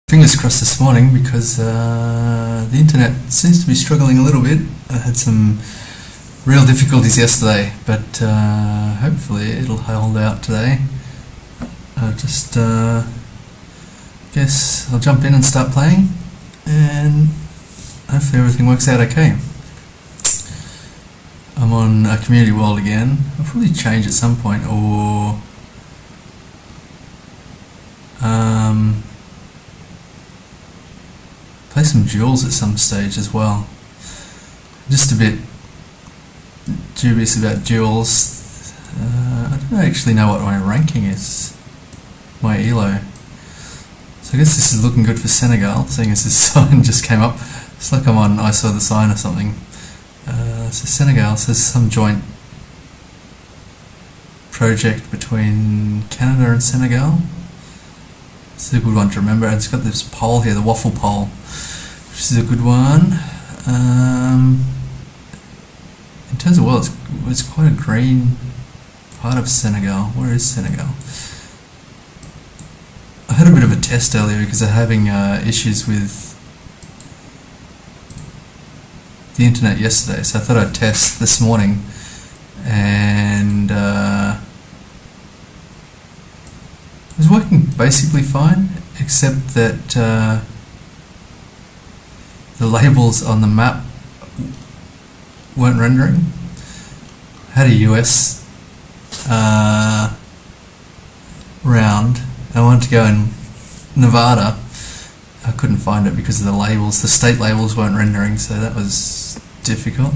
Fingers crossed this morning because the internet seems to be struggling a little bit. I had some real difficulties yesterday, but hopefully it'll hold out today. Guess I'll jump in and start playing, and hopefully everything works out okay. I'm on Community World again. I'll probably change at some point, or play some duels at some stage as well. Just a bit dubious about duels. I don't actually know what my ranking is, my ELO. So I guess this is looking good for Senegal, seeing as this sign just came up. It's like I'm on I Saw the Sign or something. So Senegal says some joint project between Canada and Senegal. It's a good one to remember. It's got this pole here, the waffle pole, which is a good one. In terms of world, it's quite a green part of Senegal. Where is Senegal? I had a bit of a test earlier because I'm having issues with the internet yesterday, so I thought I'd test this morning, and it was working basically fine, except that the labels on the map weren't rendering. I had a US round. I wanted to go in Nevada. I couldn't find it because of the labels. The state labels weren't rendering, so that was difficult.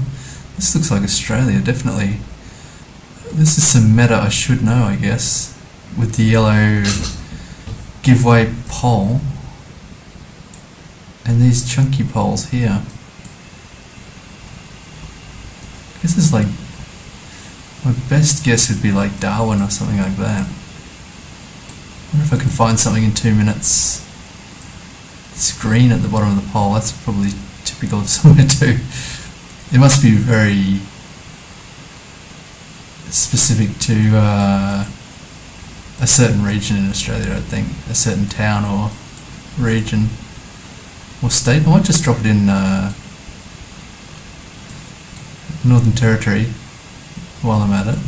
This looks like Australia, definitely. This is some meta I should know, I guess, with the yellow giveaway pole and these chunky poles here. I guess it's like, my best guess would be like Darwin or something like that. I wonder if I can find something in 2 minutes. It's green at the bottom of the pole. That's probably typical of somewhere too. It must be very specific to a certain region in Australia, I think. A certain town or region or state. I might just drop it in Northern Territory while I'm at it.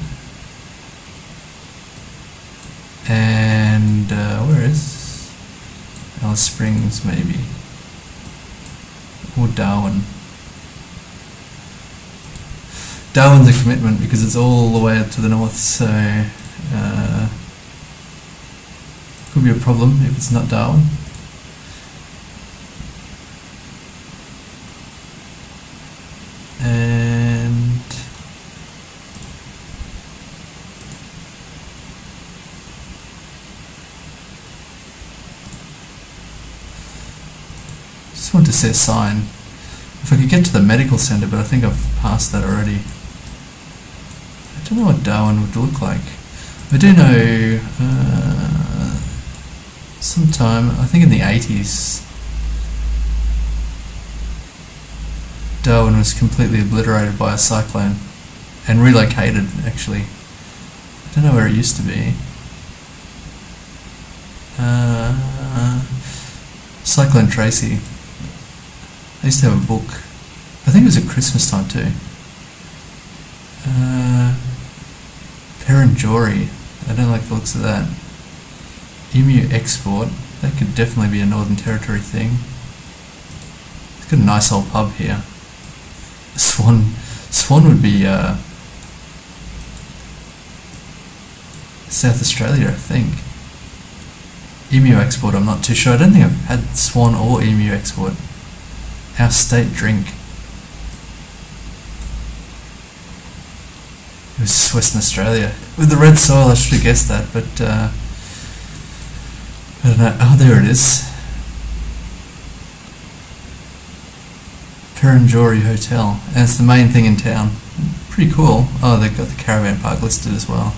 And where is Alice Springs, maybe, or Darwin. Darwin's a commitment because it's all the way up to the north, so could be a problem if it's not Darwin. And just want to see a sign. If I could get to the medical centre, but I think I've passed that already. I don't know what Darwin would look like. I do know sometime, I think in the 80s, Darwin was completely obliterated by a cyclone and relocated, actually. I don't know where it used to be. Cyclone Tracy. I used to have a book. I think it was at Christmas time too. Perenjori. I don't like the looks of that. Emu export. That could definitely be a Northern Territory thing. It's got a nice old pub here. Swan would be South Australia, I think. Emu export, I'm not too sure. I don't think I've had swan or emu export. Our state drink. It was just Western Australia. With the red soil, I should have guessed that, but I don't know. Oh, there it is. Perenjori Hotel. And it's the main thing in town. Pretty cool. Oh, they've got the caravan park listed as well.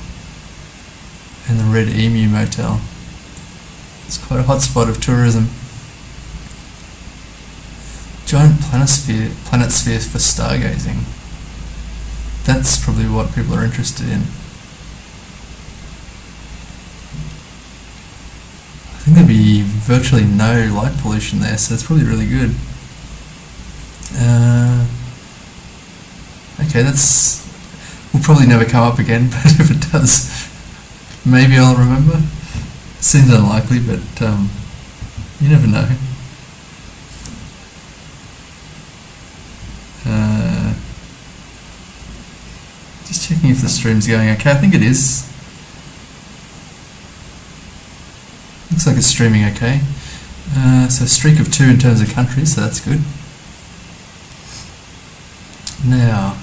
And the Red Emu Motel. It's quite a hot spot of tourism. Giant planetosphere for stargazing. That's probably what people are interested in. I think there'd be virtually no light pollution there, so it's probably really good. Okay, will probably never come up again, but if it does, maybe I'll remember. Seems unlikely, but you never know. Just checking if the stream's going okay. I think it is. Looks like it's streaming okay. So streak of 2 in terms of countries, so that's good. Now,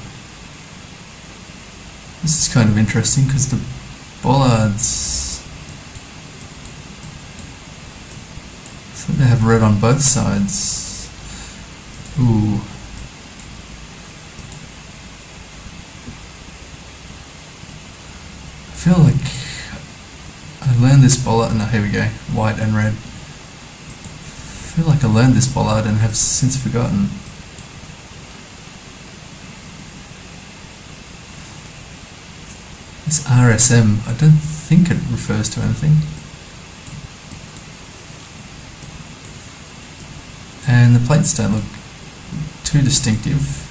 this is kind of interesting because the bollards, so they have red on both sides. Ooh. I feel like I learned this bollard, no, here we go, white and red. I feel like I learned this bollard and have since forgotten. This RSM, I don't think it refers to anything. And the plates don't look too distinctive.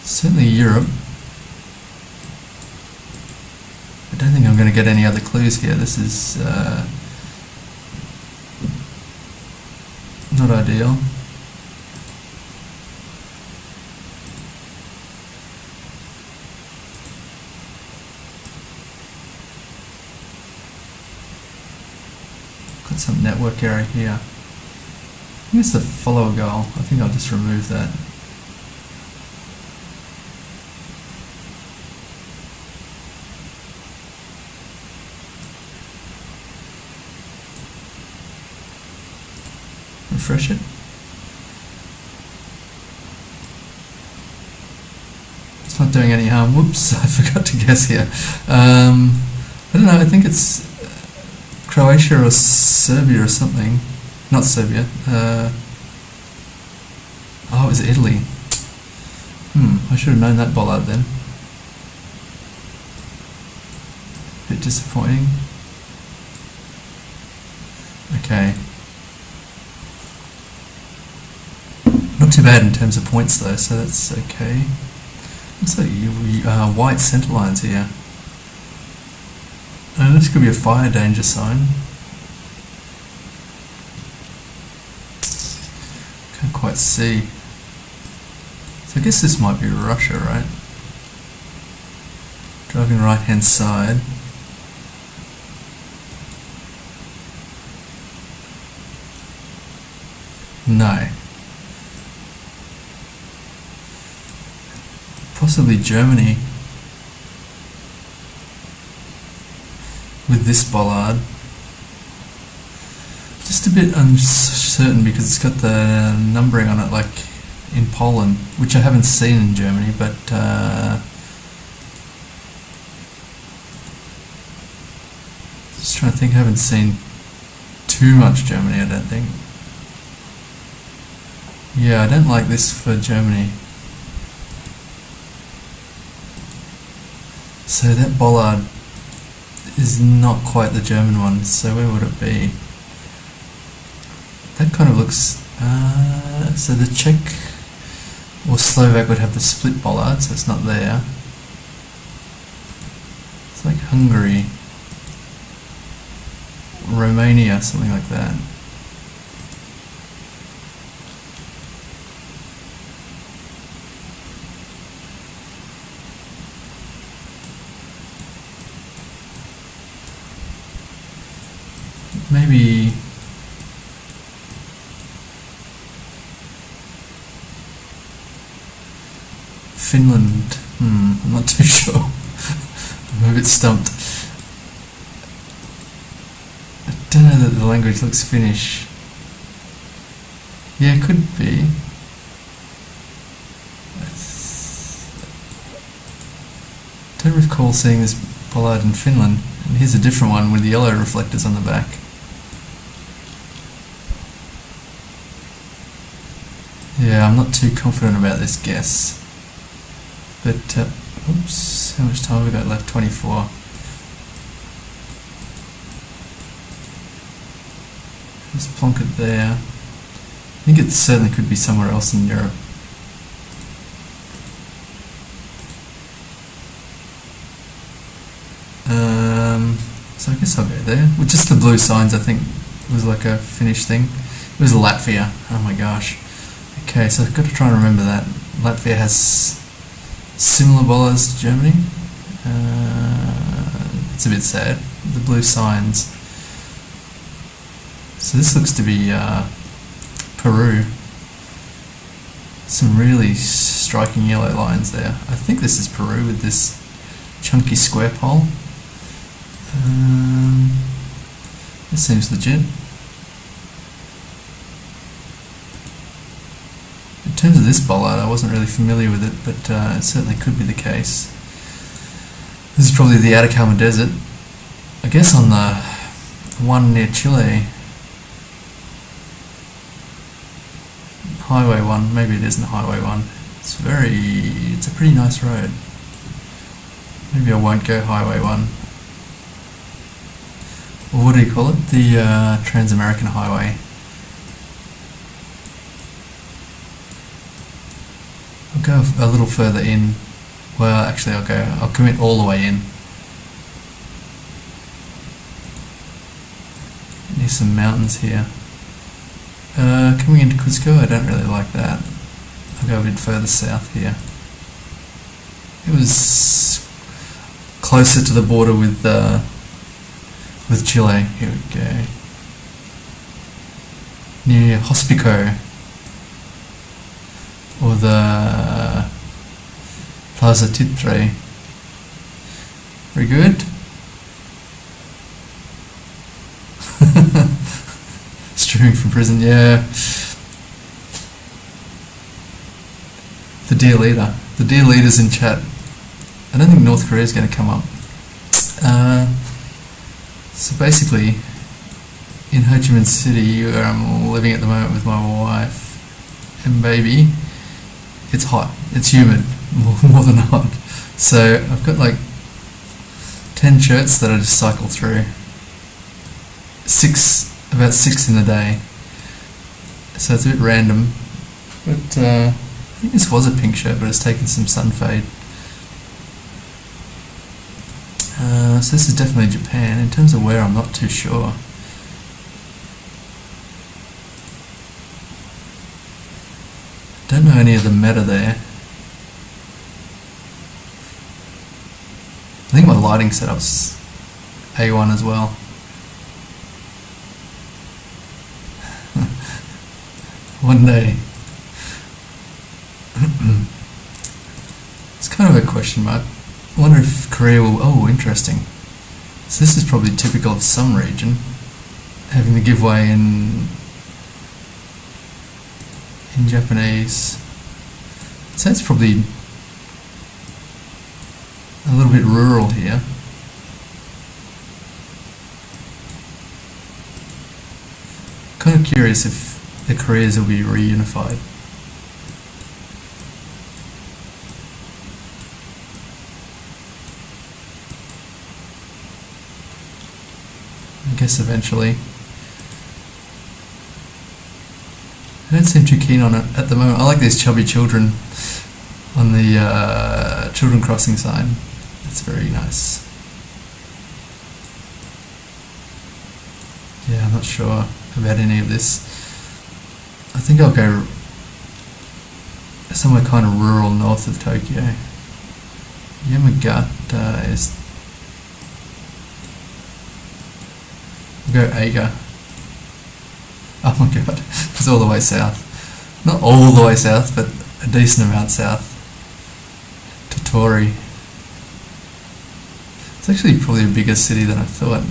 Certainly Europe. I don't think I'm going to get any other clues here. This is not ideal. Got some network error here. I think it's the follower goal. I think I'll just remove that. Refresh it. It's not doing any harm. Whoops, I forgot to guess here. I don't know, I think it's Croatia or Serbia or something. Not Serbia. Oh, it was Italy. I should have known that bollard then. Bit disappointing. Okay. Not too bad in terms of points though, so that's okay. Looks like white centre lines here. And this could be a fire danger sign. Can't quite see. So I guess this might be Russia, right? Driving right hand side. No. Possibly Germany with this bollard. Just a bit uncertain because it's got the numbering on it like in Poland, which I haven't seen in Germany, but just trying to think, I haven't seen too much Germany, I don't think. Yeah, I don't like this for Germany. So that bollard is not quite the German one, so where would it be? That kind of looks... so the Czech or Slovak would have the split bollard, so it's not there. It's like Hungary, Romania, something like that. Maybe Finland. I'm not too sure. I'm a bit stumped. I don't know that the language looks Finnish. Yeah, it could be. I don't recall seeing this bollard in Finland. And here's a different one with the yellow reflectors on the back. Yeah, I'm not too confident about this guess. But Oops, how much time have we got left? 24. Let's plonk it there. I think it certainly could be somewhere else in Europe. So I guess I'll go there. With just the blue signs, I think was like a Finnish thing. It was Latvia. Oh my gosh. Okay, so I've got to try and remember that. Latvia has similar bolas to Germany. It's a bit sad. The blue signs. So this looks to be Peru. Some really striking yellow lines there. I think this is Peru with this chunky square pole. This seems legit. In terms of this bollard, I wasn't really familiar with it, but it certainly could be the case. This is probably the Atacama Desert. I guess on the one near Chile, Highway 1, maybe it isn't Highway 1. It's a pretty nice road. Maybe I won't go Highway 1. Or what do you call it? The Trans-American Highway. I'll go a little further in. Well, actually I'll commit all the way in. Near some mountains here. Coming into Cusco, I don't really like that. I'll go a bit further south here. It was closer to the border with Chile. Here we go. Near Hospico, or the Plaza Titre. Very good. Streaming from prison, yeah. The dear leader. The dear leader's in chat. I don't think North Korea is going to come up. So basically, in Ho Chi Minh City, where I'm living at the moment with my wife and baby, it's hot. It's humid, more than hot. So I've got like 10 shirts that I just cycle through. About six in a day. So it's a bit random. But I think this was a pink shirt, but it's taken some sun fade. So this is definitely Japan. In terms of where, I'm not too sure. Don't know any of the meta there. I think my lighting setup's A1 as well. One day. It's kind of a question mark. I wonder if Korea will... Oh, interesting. So this is probably typical of some region, having the giveaway in Japanese. So it's probably a little bit rural here. Kind of curious if the Koreas will be reunified. I guess eventually. I don't seem too keen on it at the moment. I like these chubby children on the children crossing sign. It's very nice. Yeah, I'm not sure about any of this. I think I'll go somewhere kind of rural north of Tokyo. Yamagata is... I'll go Eiga. Oh my god, it's all the way south. Not all the way south, but a decent amount south. Totori. It's actually probably a bigger city than I thought.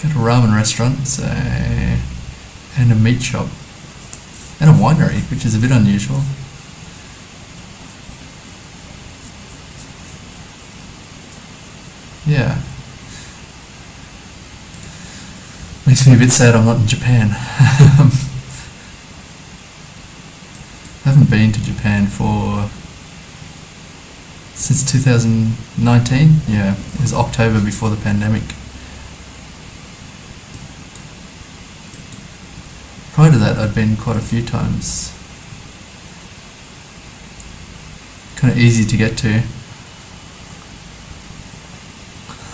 Got a ramen restaurant, so, and a meat shop, and a winery, which is a bit unusual. Yeah. Makes me a bit sad I'm not in Japan. I haven't been to Japan for since 2019. Yeah, it was October before the pandemic. Prior to that, I'd been quite a few times. Kind of easy to get to.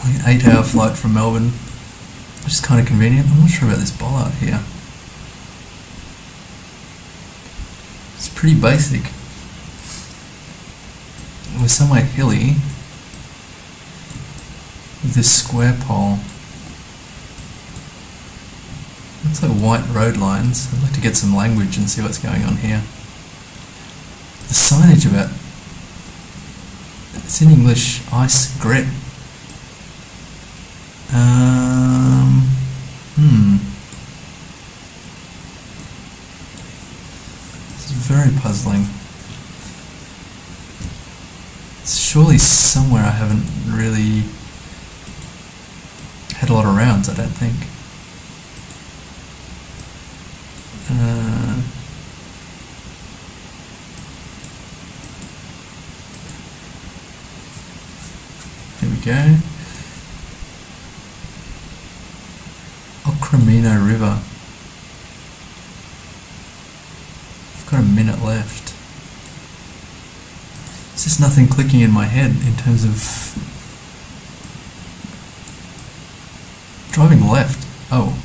Like an 8-hour flight from Melbourne, which is kind of convenient. I'm not sure about this bollard here. It's pretty basic. We're somewhere hilly with this square pole. Looks like white road lines. I'd like to get some language and see what's going on here. The signage about it's in English, ice grit. This is very puzzling. It's surely somewhere I haven't really had a lot of rounds, I don't think. Here we go. Ocremino River. I've got a minute left. There's just nothing clicking in my head in terms of driving left. Oh.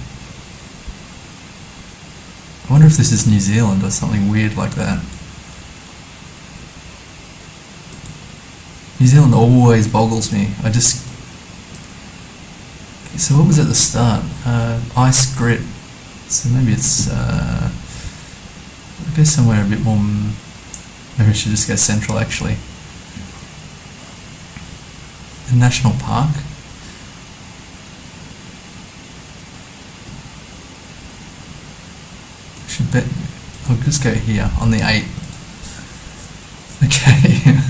I wonder if this is New Zealand or something weird like that. New Zealand always boggles me. So what was at the start? Ice grit. So maybe it's, I guess somewhere a bit more, maybe I should just go central actually. A national park. I should bet, I'll just go here on the 8. Okay.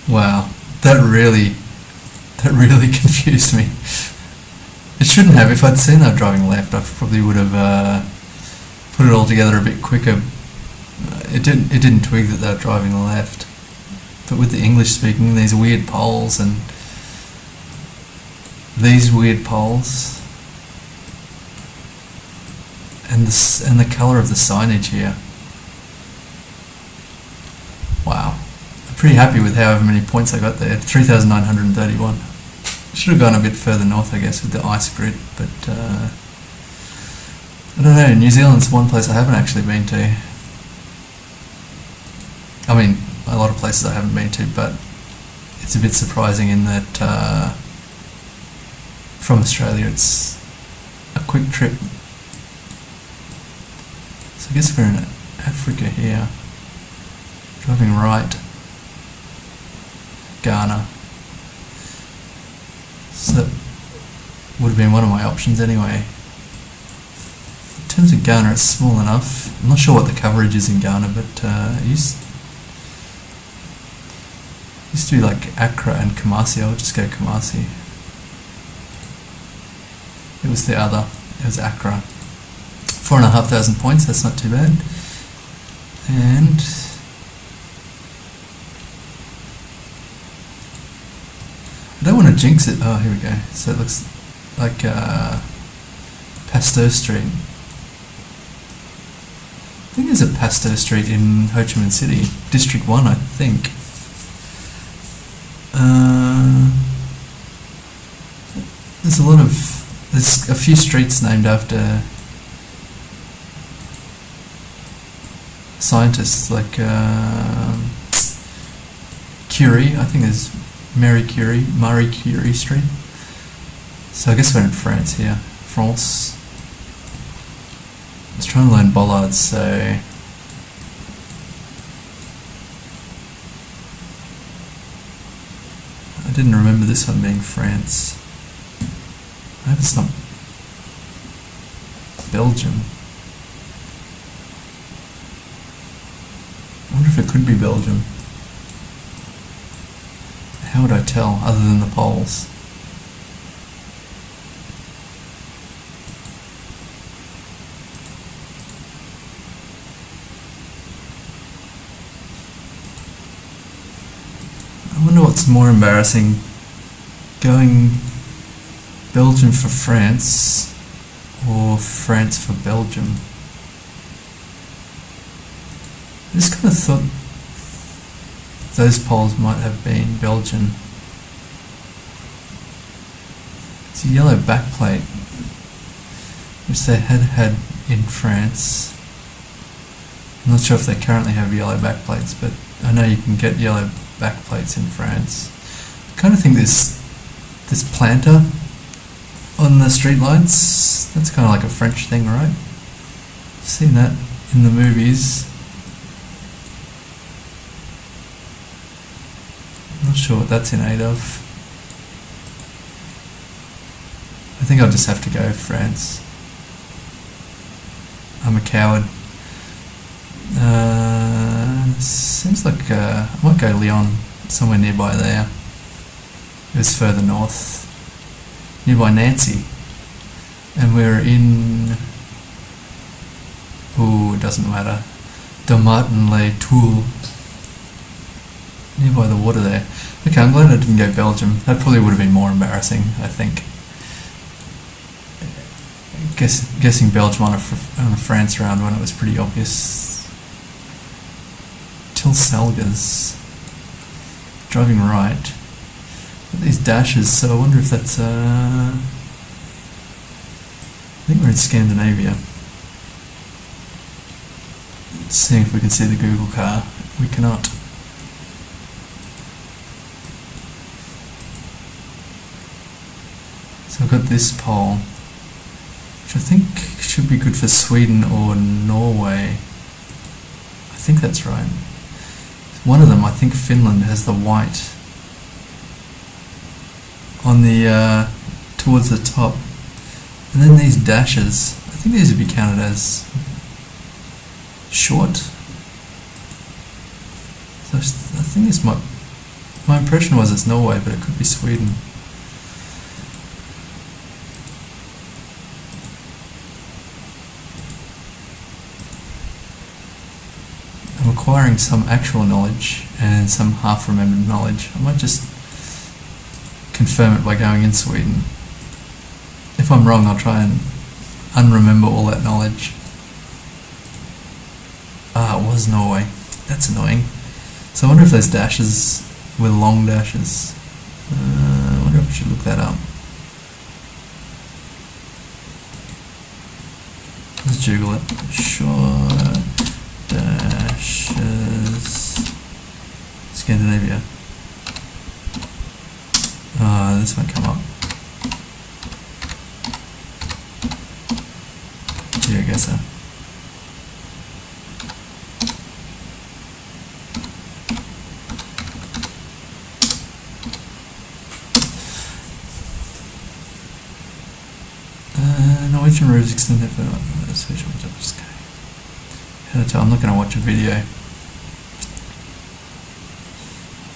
Wow, that really confused me. It shouldn't have. If I'd seen they were driving left, I probably would have put it all together a bit quicker. It didn't twig that they were driving left. But with the English speaking, these weird poles and these weird poles and the colour of the signage here. Wow. Pretty happy with however many points I got there. 3,931. Should have gone a bit further north, I guess, with the ice grid, but I don't know. New Zealand's one place I haven't actually been to. I mean, a lot of places I haven't been to, but it's a bit surprising in that from Australia it's a quick trip. So I guess we're in Africa here. Driving right. Ghana. So that would have been one of my options anyway. In terms of Ghana, it's small enough. I'm not sure what the coverage is in Ghana, but it used to be like Accra and Kumasi. I'll just go Kumasi. It was the other. It was Accra. 4,500 points, that's not too bad. And I don't want to jinx it. Oh, here we go. So it looks like Pasteur Street. I think there's a Pasteur Street in Ho Chi Minh City, District 1, I think. There's a few streets named after scientists like Curie. I think there's Marie Curie Street. So I guess we're in France here. France. I was trying to learn bollards, so I didn't remember this one being France. I hope it's not Belgium. I wonder if it could be Belgium. How would I tell other than the poles? I wonder what's more embarrassing, going Belgium for France or France for Belgium. I just kind of thought those polls might have been Belgian. It's a yellow backplate, which they had in France. I'm not sure if they currently have yellow backplates, but I know you can get yellow backplates in France. I kind of think this planter on the street lights, that's kind of like a French thing, right? I've seen that in the movies. I'm not sure what that's in aid of. I think I'll just have to go France. I'm a coward. Seems like I might go Lyon, somewhere nearby there. It was further north, nearby Nancy. And we're in... Ooh, it doesn't matter. Domartin-les-Tours. Nearby the water there. Okay, I'm glad I didn't go Belgium. That probably would have been more embarrassing, I think. Guessing Belgium on a France round when it was pretty obvious. Till Selgers. Driving right. Got these dashes, so I wonder if that's... I think we're in Scandinavia. Seeing if we can see the Google car. We cannot. So I've got this poll, which I think should be good for Sweden or Norway. I think that's right. One of them, I think Finland, has the white on the towards the top, and then these dashes. I think these would be counted as short. So I think this might. My impression was it's Norway, but it could be Sweden. I'm acquiring some actual knowledge and some half-remembered knowledge. I might just confirm it by going in Sweden. If I'm wrong, I'll try and unremember all that knowledge. Ah, it was Norway. That's annoying. So I wonder if those dashes were long dashes. I wonder if I should look that up. Let's Google it. Short dashes Scandinavia. This won't come up. GeoGuessr. Norwegian roads extended for social jobs. I'm not going to watch a video.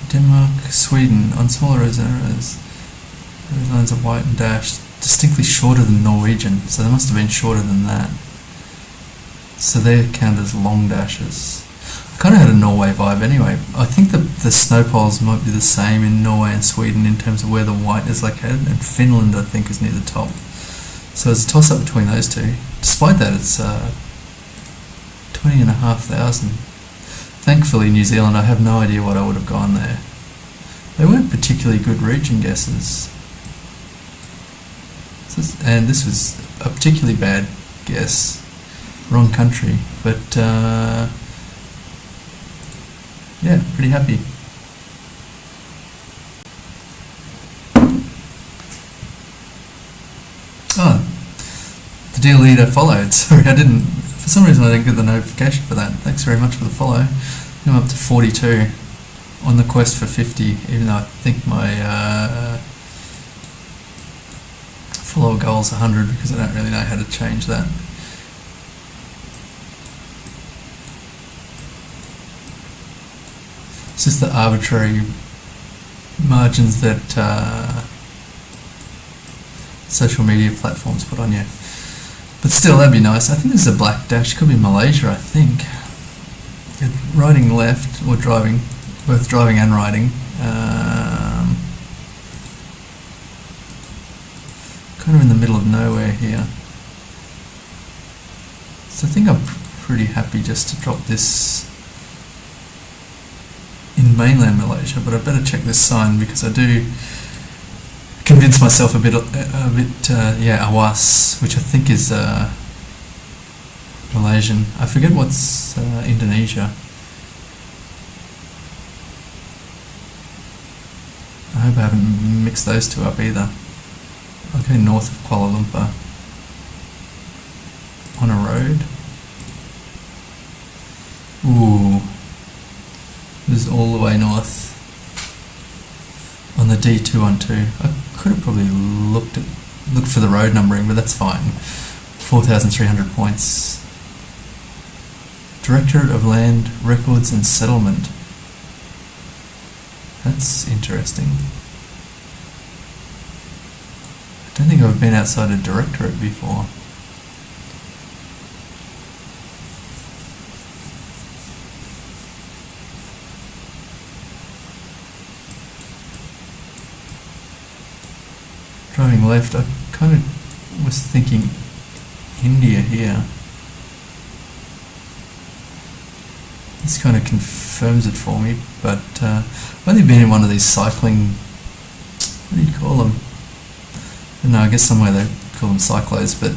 Denmark, Sweden, on smaller roads, road lines are white and dashed, distinctly shorter than Norwegian, so they must have been shorter than that. So they count as long dashes. I kind of had a Norway vibe anyway. I think the snow poles might be the same in Norway and Sweden in terms of where the white is located, and Finland I think is near the top. So it's a toss-up between those two. Despite that, it's 20,500. Thankfully, New Zealand, I have no idea what I would have gone there. They weren't particularly good region guesses. And this was a particularly bad guess. Wrong country. But, yeah, pretty happy. Oh, the dear leader followed. Sorry, for some reason I didn't get the notification for that. Thanks very much for the follow. I'm up to 42 on the quest for 50, even though I think my follower goal is 100 because I don't really know how to change that. It's just the arbitrary margins that social media platforms put on you. But still, that'd be nice. I think this is a black dash. Could be Malaysia, I think. Riding left, or driving, both driving and riding. kind of in the middle of nowhere here. So I think I'm pretty happy just to drop this in mainland Malaysia, but I better check this sign because I do convince myself a bit, Awas, which I think is Malaysian. I forget what's Indonesia. I hope I haven't mixed those two up either. I'll go north of Kuala Lumpur on a road. Ooh, this is all the way north on the D212. I could have probably looked for the road numbering, but that's fine. 4,300 points. Directorate of Land Records and Settlement. That's interesting. I don't think I've been outside a directorate before. Driving left, I kind of was thinking India here. This kind of confirms it for me, but I've only been in one of these cycling, what do you call them? I don't know, I guess somewhere they call them cyclos, but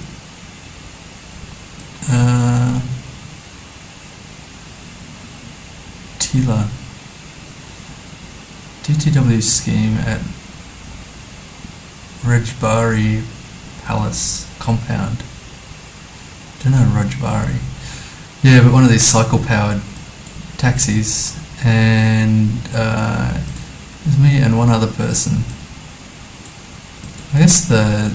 Tila DTW scheme at Rajbari Palace compound. I don't know Rajbari. Yeah, but one of these cycle-powered taxis, and there's me and one other person. I guess the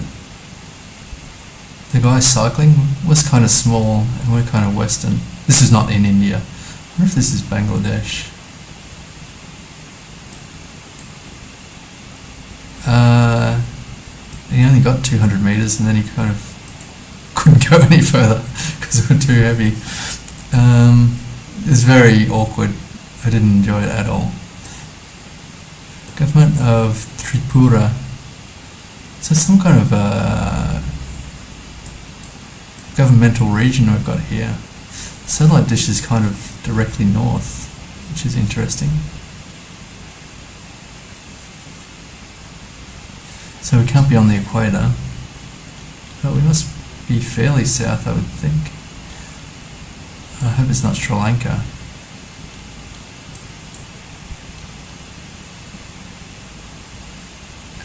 guy cycling was kind of small, and we're kind of Western. This is not in India. I wonder if this is Bangladesh. He only got 200 meters, and then he kind of couldn't go any further because we were too heavy. It was very awkward. I didn't enjoy it at all. Government of Tripura. So some kind of governmental region we've got here. Satellite dish is kind of directly north, which is interesting. So we can't be on the equator, but we must be fairly south, I would think. I hope it's not Sri Lanka.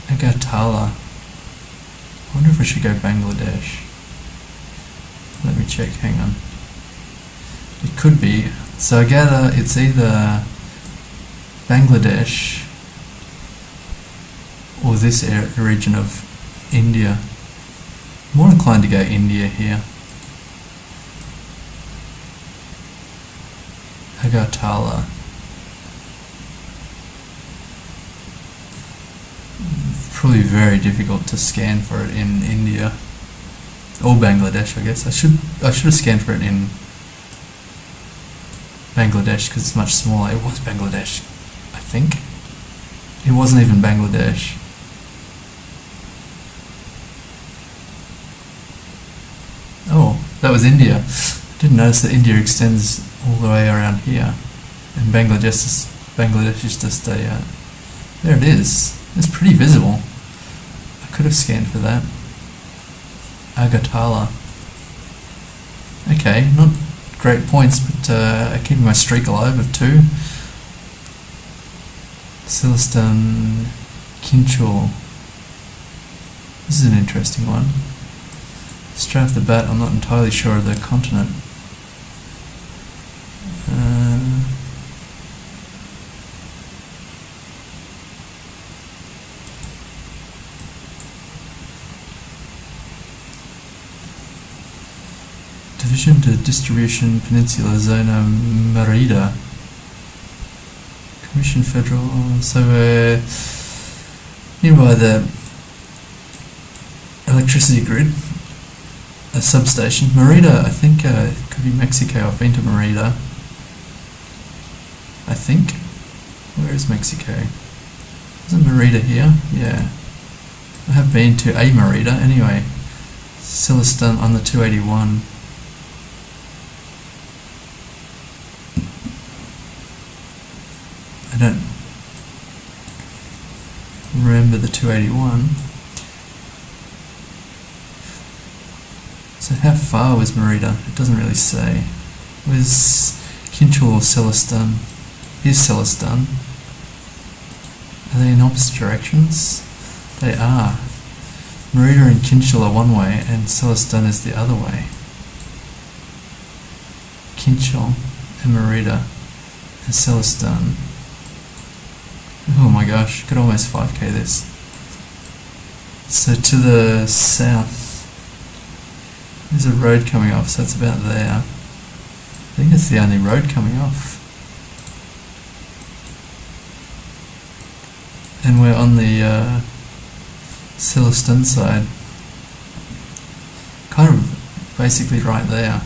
Agartala. I wonder if we should go Bangladesh. Let me check, hang on. It could be. So I gather it's either Bangladesh or this region of India. I'm more inclined to go India here. Agartala. Probably very difficult to scan for it in India or Bangladesh. I guess I should have scanned for it in Bangladesh because it's much smaller. It was Bangladesh, I think. It wasn't even Bangladesh. Oh, that was India. Didn't notice that India extends all the way around here, and Bangladesh is just a. There it is. It's pretty visible. I could have scanned for that. Agartala. Okay, not great points, but keeping my streak alive of 2. Silistan Kinchor. This is an interesting one. Straight off the bat, I'm not entirely sure of the continent. Division to Distribution Peninsula Zona Merida. Commission Federal. So we're nearby the electricity grid. A substation. Merida, I think it could be Mexico. I've been to Merida. I think. Where is Mexico? Isn't Merida here? Yeah. I have been to a Merida anyway. Silverstone on the 281. I don't remember the 281. So how far was Merida? It doesn't really say. Was Kinchel or Silverstone? Here's Silverstone. Are they in opposite directions? They are. Merida and Kinchel are one way and Silverstone is the other way. Kinchel and Merida and Silverstone. Oh my gosh, could almost 5k this. So to the south, there's a road coming off, so it's about there. I think it's the only road coming off. And we're on the Silverstone side. Kind of basically right there.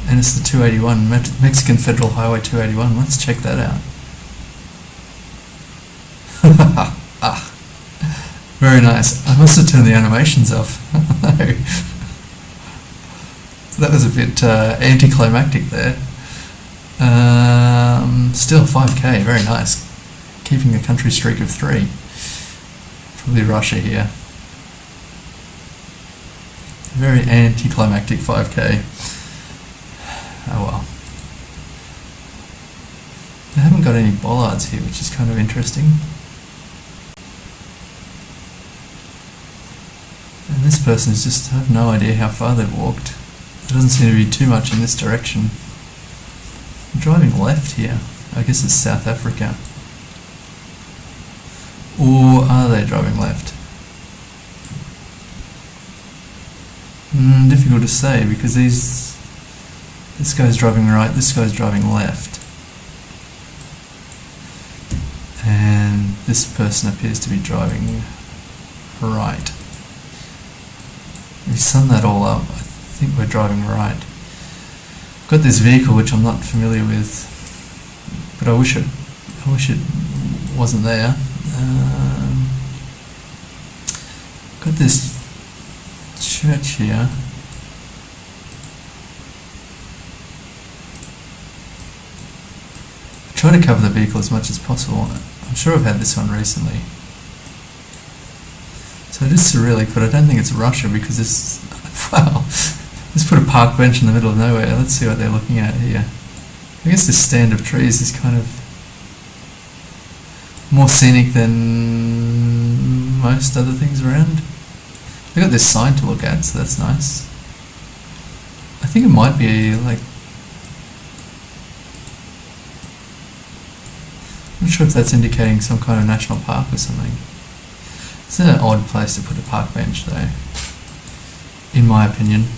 And it's the 281, Mexican Federal Highway 281. Let's check that out. Ah, very nice. I must have turned the animations off. No. So that was a bit anticlimactic there. Still 5k, very nice. Keeping a country streak of 3. Probably Russia here. Very anticlimactic 5k. Oh well. They haven't got any bollards here, which is kind of interesting. And this person is just, I have no idea how far they've walked. There doesn't seem to be too much in this direction. I'm driving left here. I guess it's South Africa. Or are they driving left? Difficult to say because this guy's driving right, this guy's driving left. And this person appears to be driving right. We sum that all up, I think we're driving right. I've got this vehicle which I'm not familiar with, but I wish it wasn't there. Got this church here. I try to cover the vehicle as much as possible. I'm sure I've had this one recently. So it is Cyrillic, but I don't think it's Russia because this, wow, let's put a park bench in the middle of nowhere. Let's see what they're looking at here. I guess this stand of trees is kind of more scenic than most other things around. They got this sign to look at, so that's nice. I think it might be like, I'm not sure if that's indicating some kind of national park or something. It's an odd place to put a park bench though, in my opinion.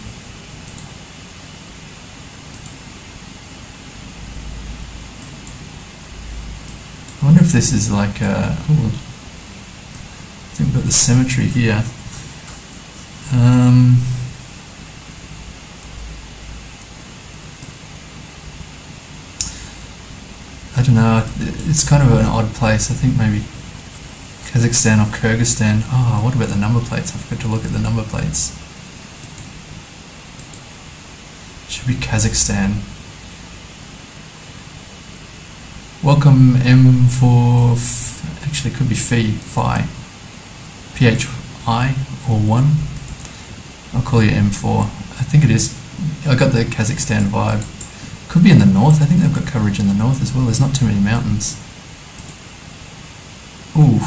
I wonder if this is like I think about the cemetery here. I don't know, it's kind of an odd place. I think maybe Kazakhstan or Kyrgyzstan. Oh, what about the number plates? I forgot to look at the number plates. Should be Kazakhstan. Welcome M4, actually it could be Phi, PHI or 1. I'll call you M4. I think it is. I got the Kazakhstan vibe. Could be in the north. I think they've got coverage in the north as well. There's not too many mountains. Ooh.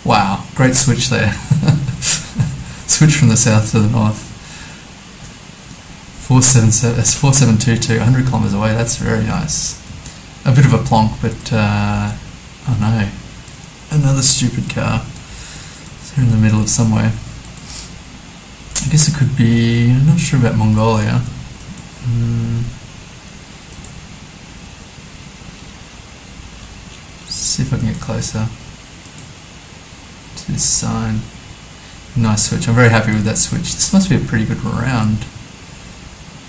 Wow, great switch there. Switch from the south to the north. 4722, 100 kilometers away. That's very nice. A bit of a plonk, but oh no, another stupid car. It's in the middle of somewhere. I guess it could be. I'm not sure about Mongolia. See if I can get closer to this sign. Nice switch. I'm very happy with that switch. This must be a pretty good round.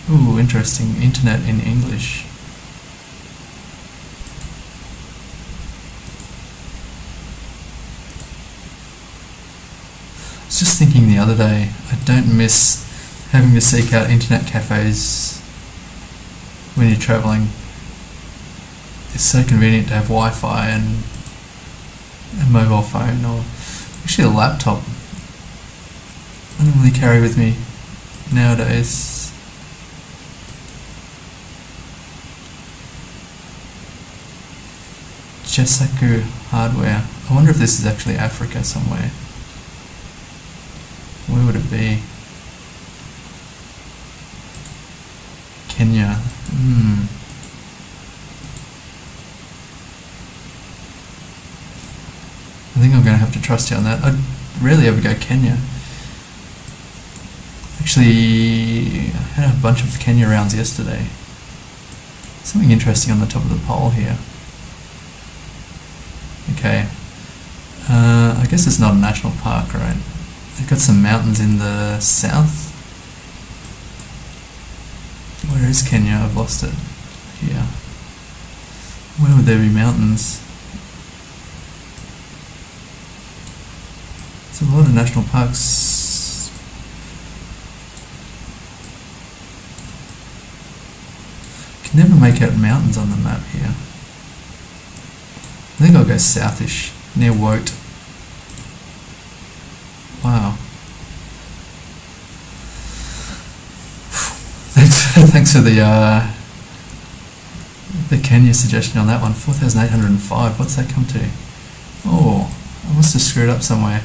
Ooh, interesting. Internet in English. was thinking the other day, I don't miss having to seek out internet cafes when you're travelling. It's so convenient to have Wi-Fi and a mobile phone, or actually a laptop. I normally carry with me nowadays. Jesaku hardware. I wonder if this is actually Africa somewhere. Where would it be? Kenya. I think I'm going to have to trust you on that. I'd rarely ever go Kenya. Actually, I had a bunch of Kenya rounds yesterday. Something interesting on the top of the pole here. Okay. I guess it's not a national park, right? They've got some mountains in the south. Where is Kenya? I've lost it. Here. Where would there be mountains? There's a lot of national parks. Can never make out mountains on the map here. I think I'll go southish, near Wote. Wow. Thanks for the Kenya suggestion on that one. 4,805. What's that come to? Oh, I must have screwed up somewhere.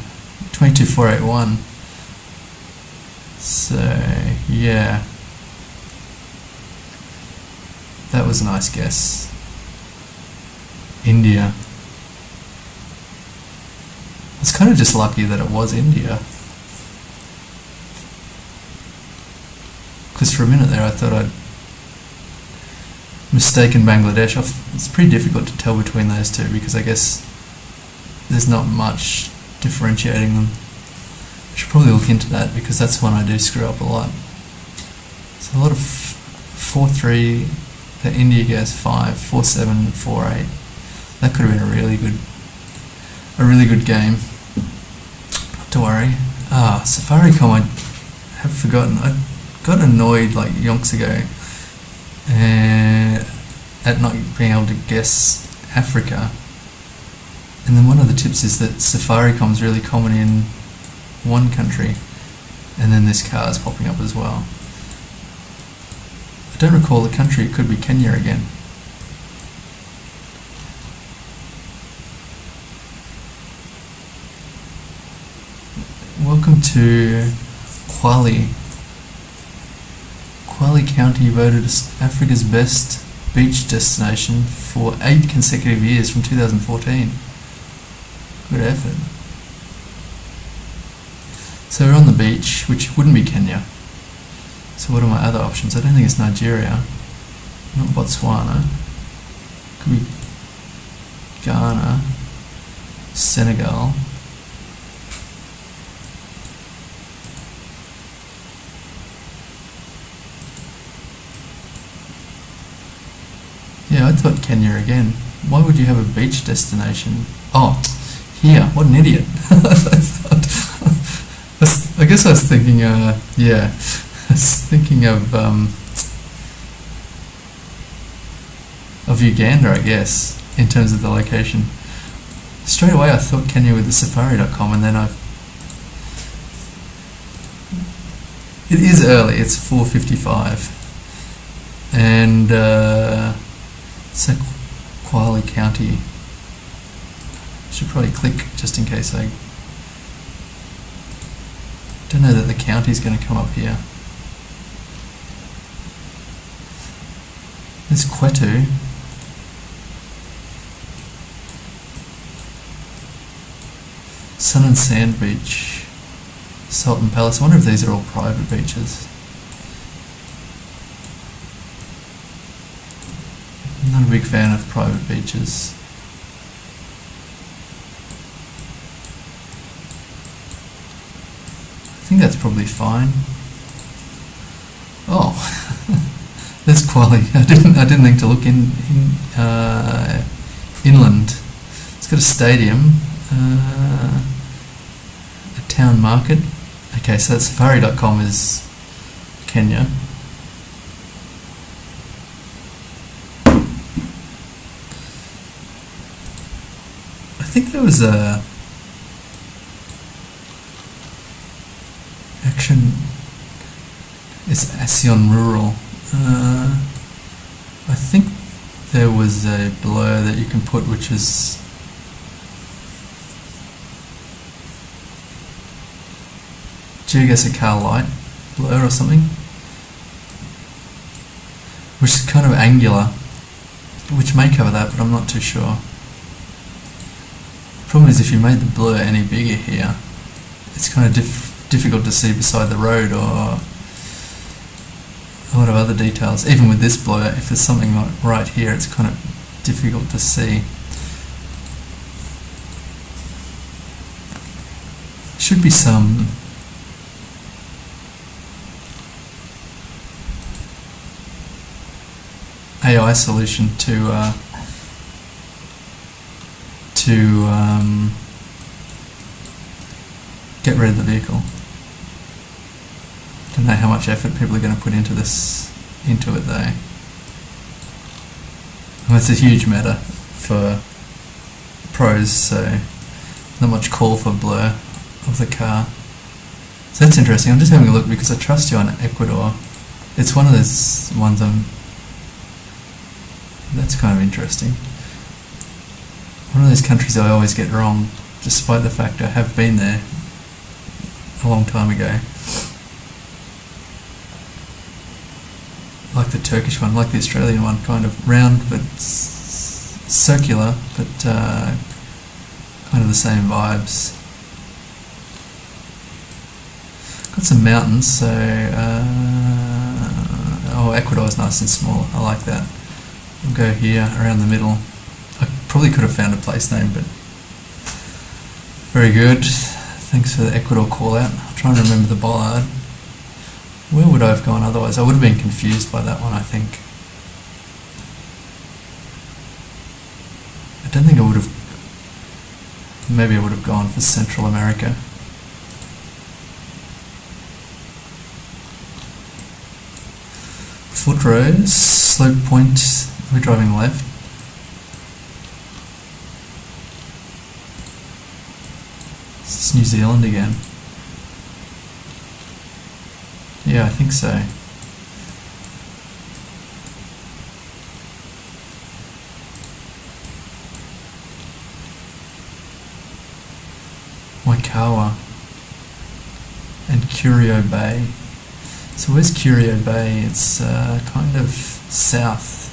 22,481. So yeah, that was a nice guess. India. It's kind of just lucky that it was India, because for a minute there I thought I'd mistaken Bangladesh. It's pretty difficult to tell between those two because I guess there's not much differentiating them. I should probably look into that because that's one I do screw up a lot. So a lot of 4-3, the India guess 5, 4-7, 4-8. That could have been a really good game. Not to worry. Safaricom, I have forgotten. I got annoyed like yonks ago at not being able to guess Africa. And then one of the tips is that Safaricom is really common in one country, and then this car is popping up as well. I don't recall the country. It could be Kenya again. Welcome to Kwale. Kwale County voted as Africa's best beach destination for 8 consecutive years from 2014. Good effort. So we're on the beach, which wouldn't be Kenya. So what are my other options? I don't think it's Nigeria. Not Botswana. Could be Ghana. Senegal. Yeah, I thought Kenya again. Why would you have a beach destination? Oh, here. What an idiot. I guess I was thinking, I was thinking of Uganda, I guess, in terms of the location. Straight away I thought Kenya with the safari.com, and then it is early, it's 4:55. And so Kwale County. Should probably click just in case I don't know that the county's going to come up here. There's Kwetu. Sun and Sand Beach. Sultan Palace. I wonder if these are all private beaches. I'm not a big fan of private beaches. I think that's probably fine. Oh, there's Kwale. I didn't think to look inland. It's got a stadium, a town market, Okay, so safari.com is Kenya. I think there was a action. It's ASEAN Rural. I think there was a blur that you can put, which is GeoGuessr car light blur or something, which is kind of angular, which may cover that, but I'm not too sure. The problem is if you made the blur any bigger here, it's kind of difficult to see beside the road or a lot of other details. Even with this blur, if there's something right here, it's kind of difficult to see. Should be some AI solution to get rid of the vehicle. Don't know how much effort people are going to put into it though. Well, it's a huge matter for pros, so not much call for blur of the car. So that's interesting. I'm just having a look because I trust you on Ecuador. It's one of those ones that's kind of interesting. One of those countries I always get wrong, despite the fact I have been there a long time ago. Like the Turkish one, like the Australian one, kind of round but circular, but kind of the same vibes. Got some mountains, so Ecuador's nice and small. I like that. We'll go here around the middle. I probably could have found a place name, but very good. Thanks for the Ecuador call out. I'll try and remember the bollard. Where would I have gone otherwise? I would have been confused by that one, I think. I don't think I would have. Maybe I would have gone for Central America. Foot rows, slope point, we're driving left. It's New Zealand again. Yeah, I think so. Waikawa and Curio Bay. So where's Curio Bay? It's kind of south.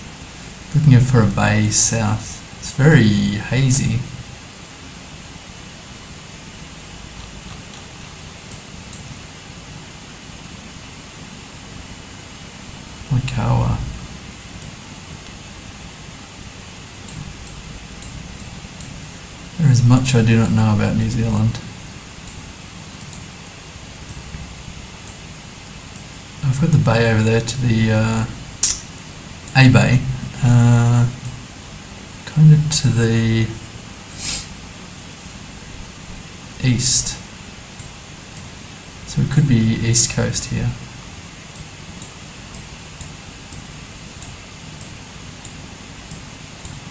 Looking for a bay south. It's very hazy. Waikawa. There is much I do not know about New Zealand. I've got the bay over there to the A bay, kind of to the east. So it could be east coast here.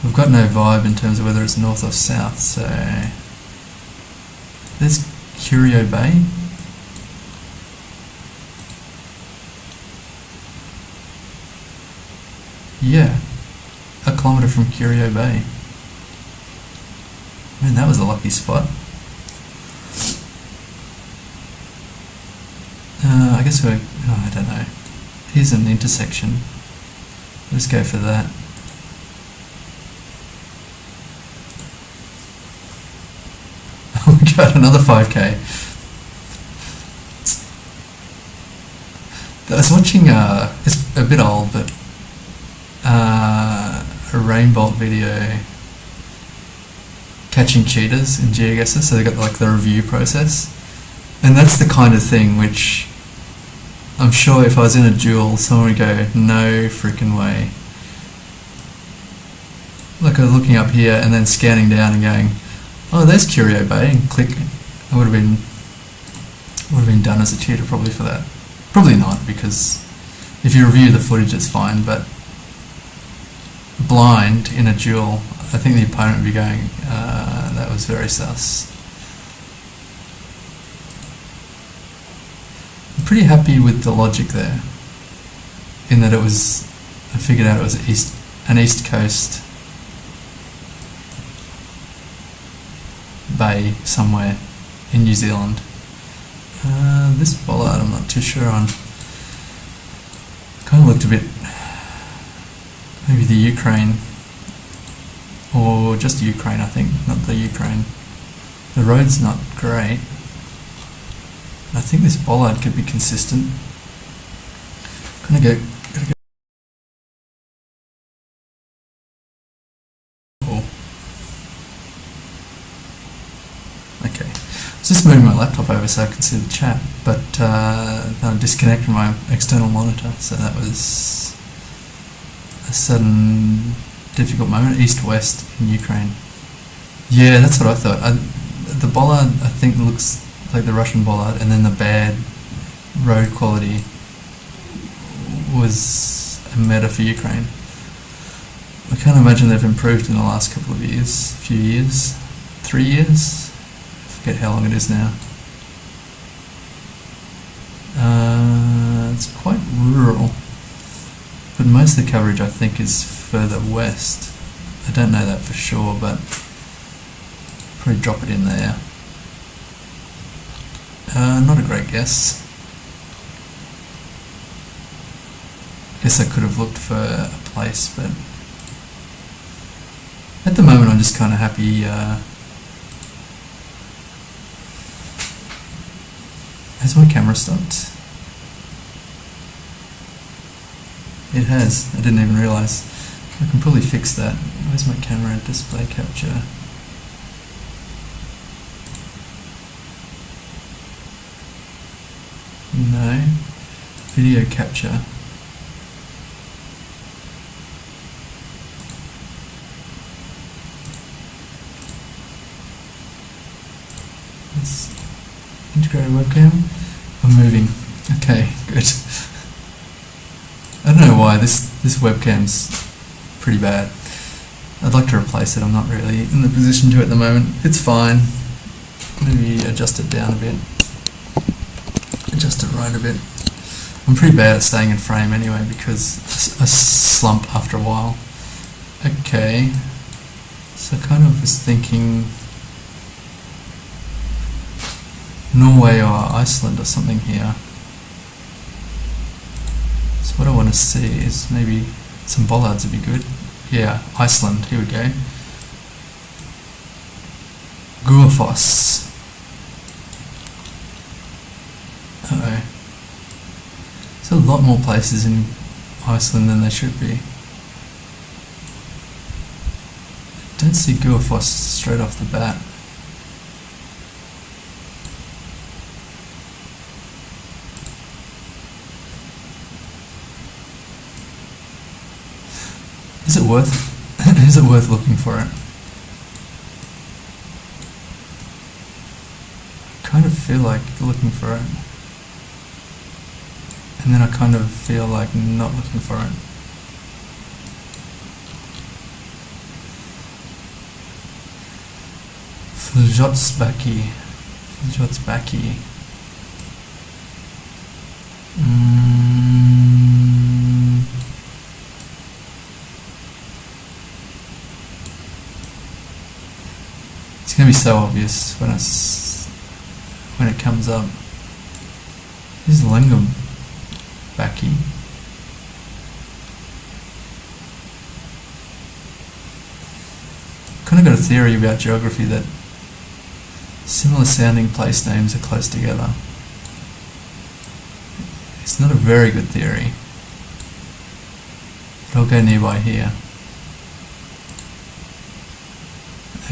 We've got no vibe in terms of whether it's north or south, so there's Curio Bay. Yeah, 1 kilometre from Curio Bay. Man, that was a lucky spot. I guess I don't know. Here's an intersection. Let's go for that. Oh my god, another 5k. I was watching, it's a bit old, but a Rainbolt video catching cheetahs in GeoGuessr, so they got like the review process, and that's the kind of thing which I'm sure if I was in a duel, someone would go, no freaking way. Like I was looking up here and then scanning down and going, oh, there's Curio Bay, and click. I would have been Would have been done as a tutor probably for that. Probably not, because if you review the footage it's fine, but blind in a duel, I think the opponent would be going, that was very sus. I'm pretty happy with the logic there, in that I figured out it was an East Coast bay somewhere in New Zealand. This bollard I'm not too sure on. Kind of looked a bit, maybe the Ukraine, or just Ukraine I think, not the Ukraine. The road's not great. I think this bollard could be consistent. Gotta go. Oh. Okay. Just moving my laptop over so I can see the chat, but then I disconnected my external monitor, so that was a sudden difficult moment. East-west in Ukraine. Yeah, that's what I thought. The bollard I think looks like the Russian bollard, and then the bad road quality was a meta for Ukraine. I can't imagine they've improved in the last couple of years, 3 years? I forget how long it is now. It's quite rural, but most of the coverage I think is further west. I don't know that for sure, but probably drop it in there. Not a great guess. Guess I could have looked for a place, but at the moment I'm just kind of happy. Has my camera stopped? It has. I didn't even realise. I can probably fix that. Where's my camera? Display capture. No. Video capture. Let's integrate a webcam. I'm moving. Okay, good. I don't know why this webcam's pretty bad. I'd like to replace it. I'm not really in the position to at the moment. It's fine. Maybe adjust it down a bit. Adjust it right a bit. I'm pretty bad at staying in frame anyway because I slump after a while. Okay. So I kind of was thinking Norway or Iceland or something here. So what I want to see is maybe some bollards would be good. Yeah, Iceland, here we go. Guafoss. Uh-oh. There's a lot more places in Iceland than there should be. I don't see Guafoss straight off the bat. Is it worth looking for it? I kind of feel like looking for it. And then I kind of feel like not looking for it. Fjotsbaki. It's going to be so obvious when it comes up. This is Baki. Kind of got a theory about geography that similar sounding place names are close together. It's not a very good theory, but I'll go nearby here.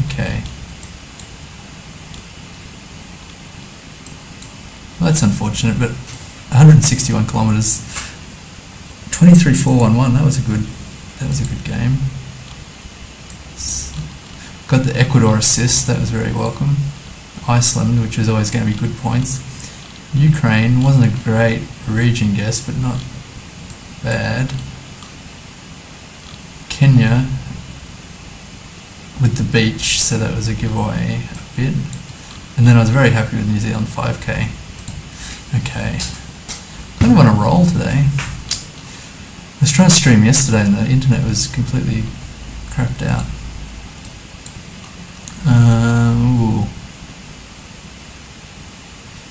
Okay. Well, that's unfortunate, but 161 kilometers, 23.411. That was a good game. Got the Ecuador assist. That was very welcome. Iceland, which is always going to be good points. Ukraine wasn't a great region guess, but not bad. Kenya with the beach, so that was a giveaway a bit. And then I was very happy with New Zealand 5k. Okay. Kind of on a roll today. I was trying to stream yesterday and the internet was completely crapped out. Ooh.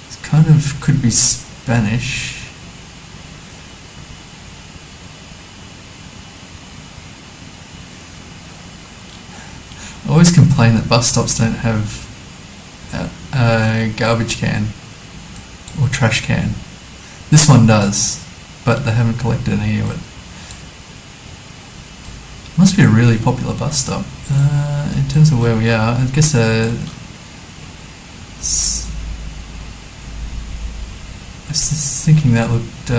It kind of could be Spanish. I always complain that bus stops don't have a garbage can or trash can. This one does, but they haven't collected any of it. Must be a really popular bus stop. In terms of where we are, I guess I was thinking that looked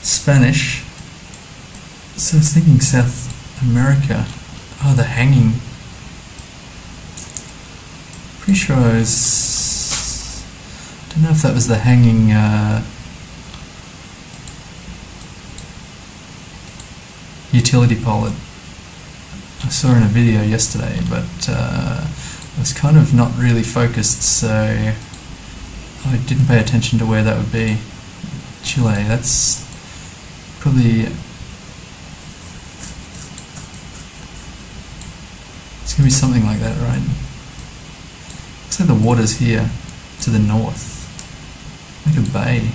Spanish, so I was thinking South America. Oh, the hanging. Pretty sure I was... don't know if that was the hanging utility pole that I saw in a video yesterday, but I was kind of not really focused, so I didn't pay attention to where that would be. Chile, that's probably... it's going to be something like that, right? Looks like the water's here, to the north. Like a bay.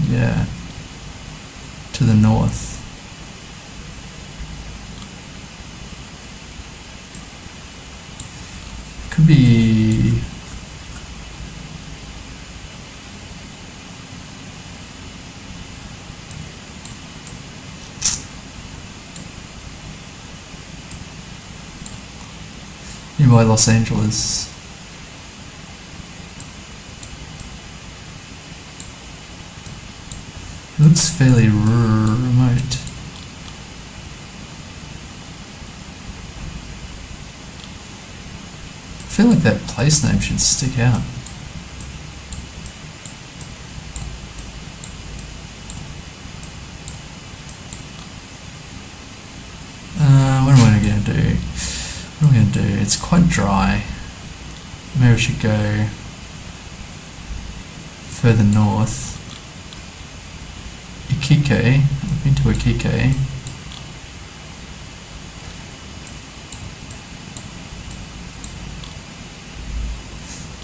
Yeah. To the north. Could be... nearby Los Angeles. It looks fairly remote. I feel like that place name should stick out. What am I going to do? What am I going to do? It's quite dry. Maybe I should go further north. Iquique. I've been to Iquique.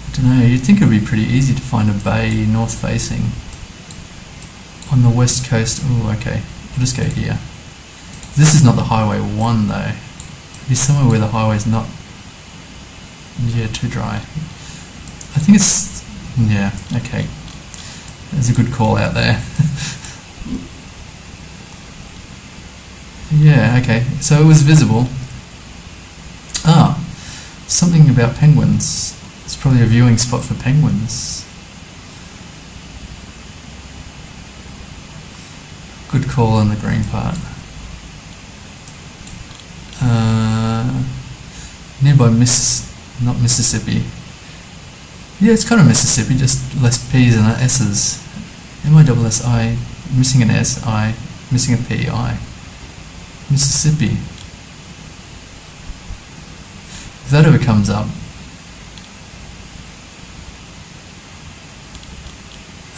I don't know, you'd think it would be pretty easy to find a bay north facing on the west coast. Oh, okay. I'll just go here. This is not the Highway 1 though. It'd be somewhere where the highway's not, yeah, too dry. I think it's, yeah, okay. There's a good call out there. Yeah, okay. So it was visible. Ah, something about penguins. It's probably a viewing spot for penguins. Good call on the green part. Nearby not Mississippi. Yeah, it's kind of Mississippi, just less P's and S's. M-I-S-S-I, missing an S, I, missing a P, I. Mississippi. If that ever comes up,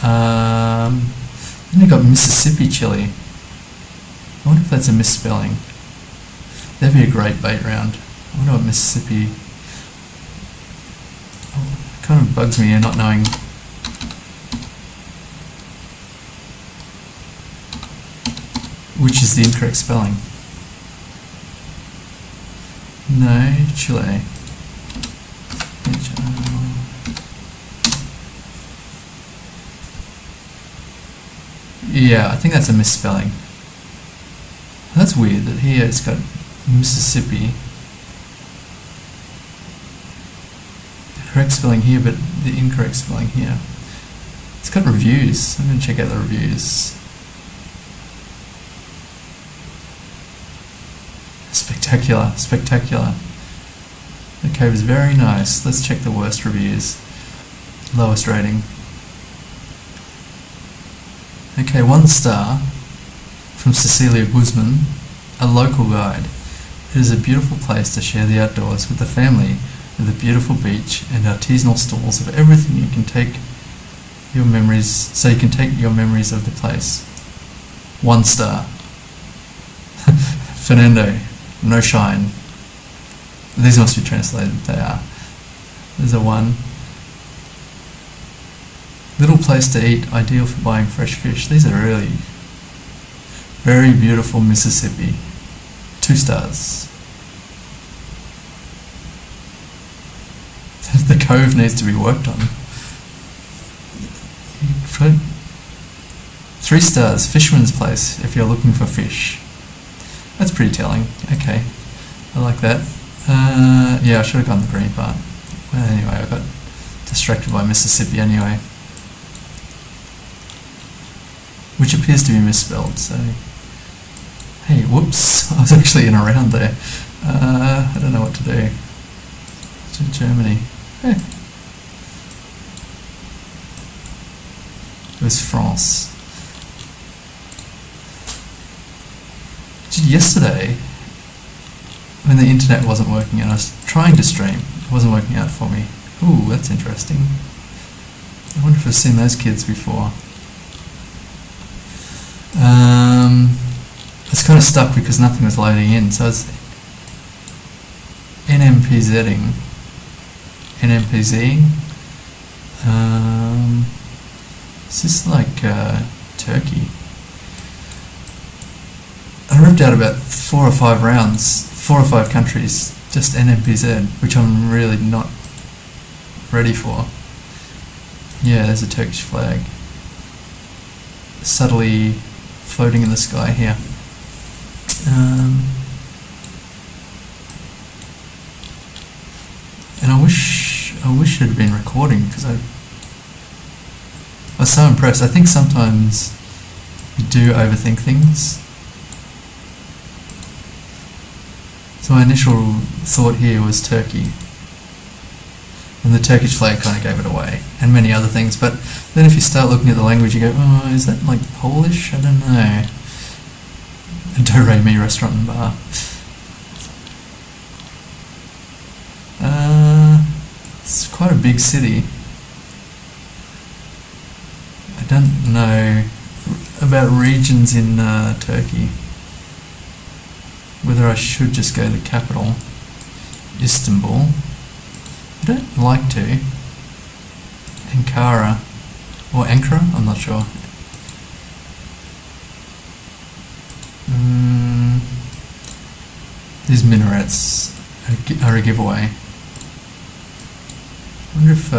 then you got Mississippi chili. I wonder if that's a misspelling. That'd be a great bait round. I wonder what Mississippi... oh, it kind of bugs me not knowing which is the incorrect spelling. No, Chile. Yeah, I think that's a misspelling. That's weird that here it's got Mississippi. The correct spelling here, but the incorrect spelling here. It's got reviews. I'm going to check out the reviews. Spectacular, spectacular. The cove is very nice. Let's check the worst reviews. Lowest rating. Okay, 1 star from Cecilia Guzman, a local guide. It is a beautiful place to share the outdoors with the family, with a beautiful beach and artisanal stalls of everything you can take your memories, so you can take your memories of the place. 1 star. Fernando, no shine. These must be translated, they are. There's a 1. Little place to eat, ideal for buying fresh fish. These are really very beautiful Mississippi. 2 stars. The cove needs to be worked on. 3 stars, Fisherman's Place, if you're looking for fish. That's pretty telling. Okay, I like that. Yeah, I should have gone the green part. Well, anyway, I got distracted by Mississippi anyway. Which appears to be misspelled, so... Hey, whoops, I was actually in a round there. I don't know what to do. To Germany. Hey. It was France. Yesterday, when the internet wasn't working and I was trying to stream, it wasn't working out for me. Ooh, that's interesting. I wonder if I've seen those kids before. I was kind of stuck because nothing was loading in, so I was NMPZing. Is this like Turkey? I ripped out about 4 or 5 rounds, 4 or 5 countries, just NMPZ, which I'm really not ready for. Yeah, there's a Turkish flag. Subtly floating in the sky here. And I wish it had been recording because I was so impressed. I think sometimes you do overthink things. So my initial thought here was Turkey. And the Turkish flag kind of gave it away, and many other things. But then if you start looking at the language, you go, oh, is that like Polish? I don't know. A Do-Re-Mi restaurant and bar. It's quite a big city. I don't know about regions in Turkey. Whether I should just go to the capital, Istanbul. I don't like to. Ankara. Or Ankara? I'm not sure. These minarets are a giveaway. I wonder if...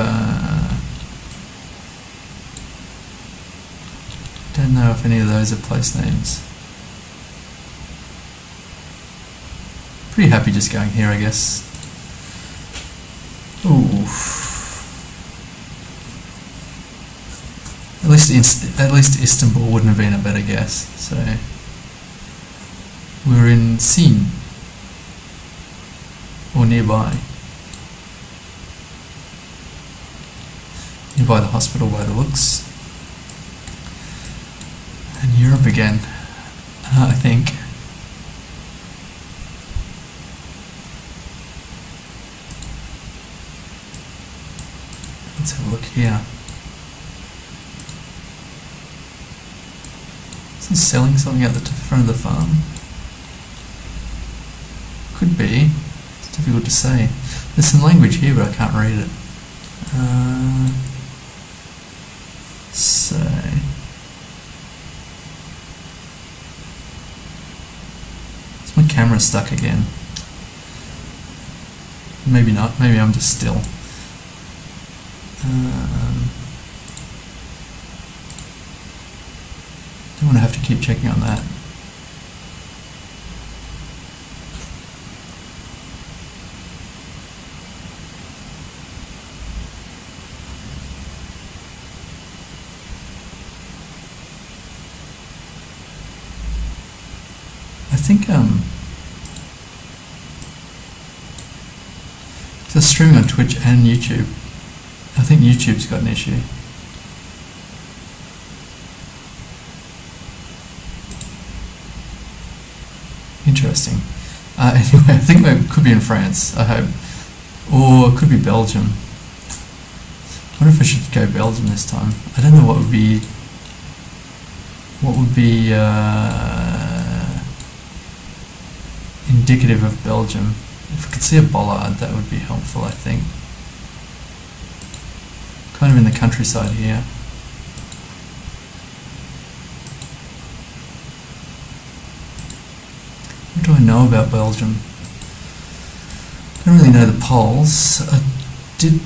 don't know if any of those are place names. Pretty happy just going here, I guess. Ooh. At least Istanbul wouldn't have been a better guess. So we were in Sin, or nearby the hospital by the looks. And Europe again, I think. Let's have a look here. Is he selling something at the front of the farm? Could be. It's difficult to say. There's some language here, but I can't read it. So... is my camera stuck again? Maybe not. Maybe I'm just still. Don't want to have to keep checking on that. I think So it's streaming on Twitch and YouTube. I think YouTube's got an issue. Interesting. Anyway, I think it could be in France, I hope. Or it could be Belgium. I wonder if I should go Belgium this time. I don't know what would be indicative of Belgium. If I could see a bollard, that would be helpful, I think. Kind of in the countryside here. What do I know about Belgium? I don't really know the poles. I did...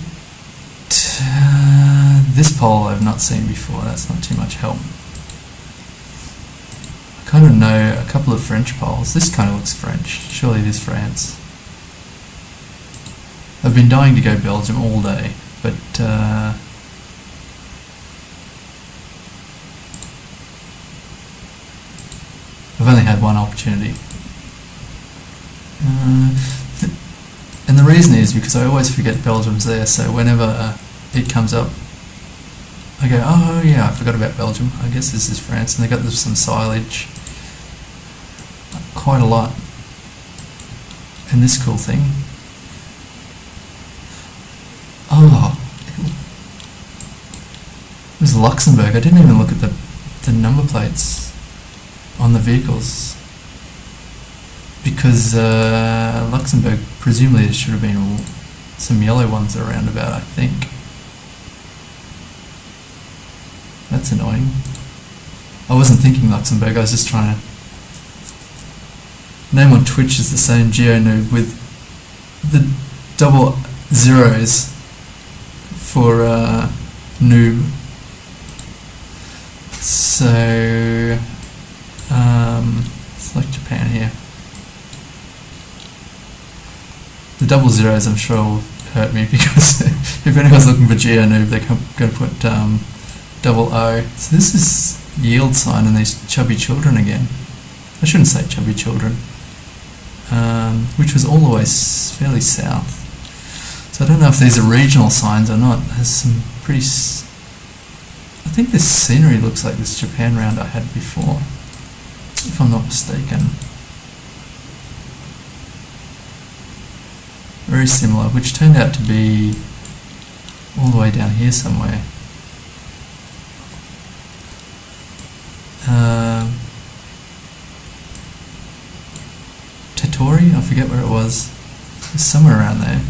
this pole I've not seen before, that's not too much help. I kind of know a couple of French poles. This kind of looks French. Surely it is France. I've been dying to go Belgium all day, but I've only had one opportunity. And the reason is because I always forget Belgium's there, so whenever it comes up, I go, oh yeah, I forgot about Belgium. I guess this is France, and they got some silage. Quite a lot. And this cool thing. Oh, it was Luxembourg. I didn't even look at the number plates on the vehicles. Because Luxembourg, presumably there should have been some yellow ones around about, I think. That's annoying. I wasn't thinking Luxembourg, I was just trying to... Name on Twitch is the same, GeoNoob, with the double zeros for noob. So, select Japan here. The double zeros I'm sure will hurt me because if anyone's looking for GeoNoob, they're going to put double O. So this is yield sign and these chubby children again. I shouldn't say chubby children. Which was all the way fairly south. So I don't know if these are regional signs or not. There's some pretty... I think this scenery looks like this Japan round I had before, if I'm not mistaken. Very similar, which turned out to be all the way down here somewhere. Tatori? I forget where it was. It's somewhere around there.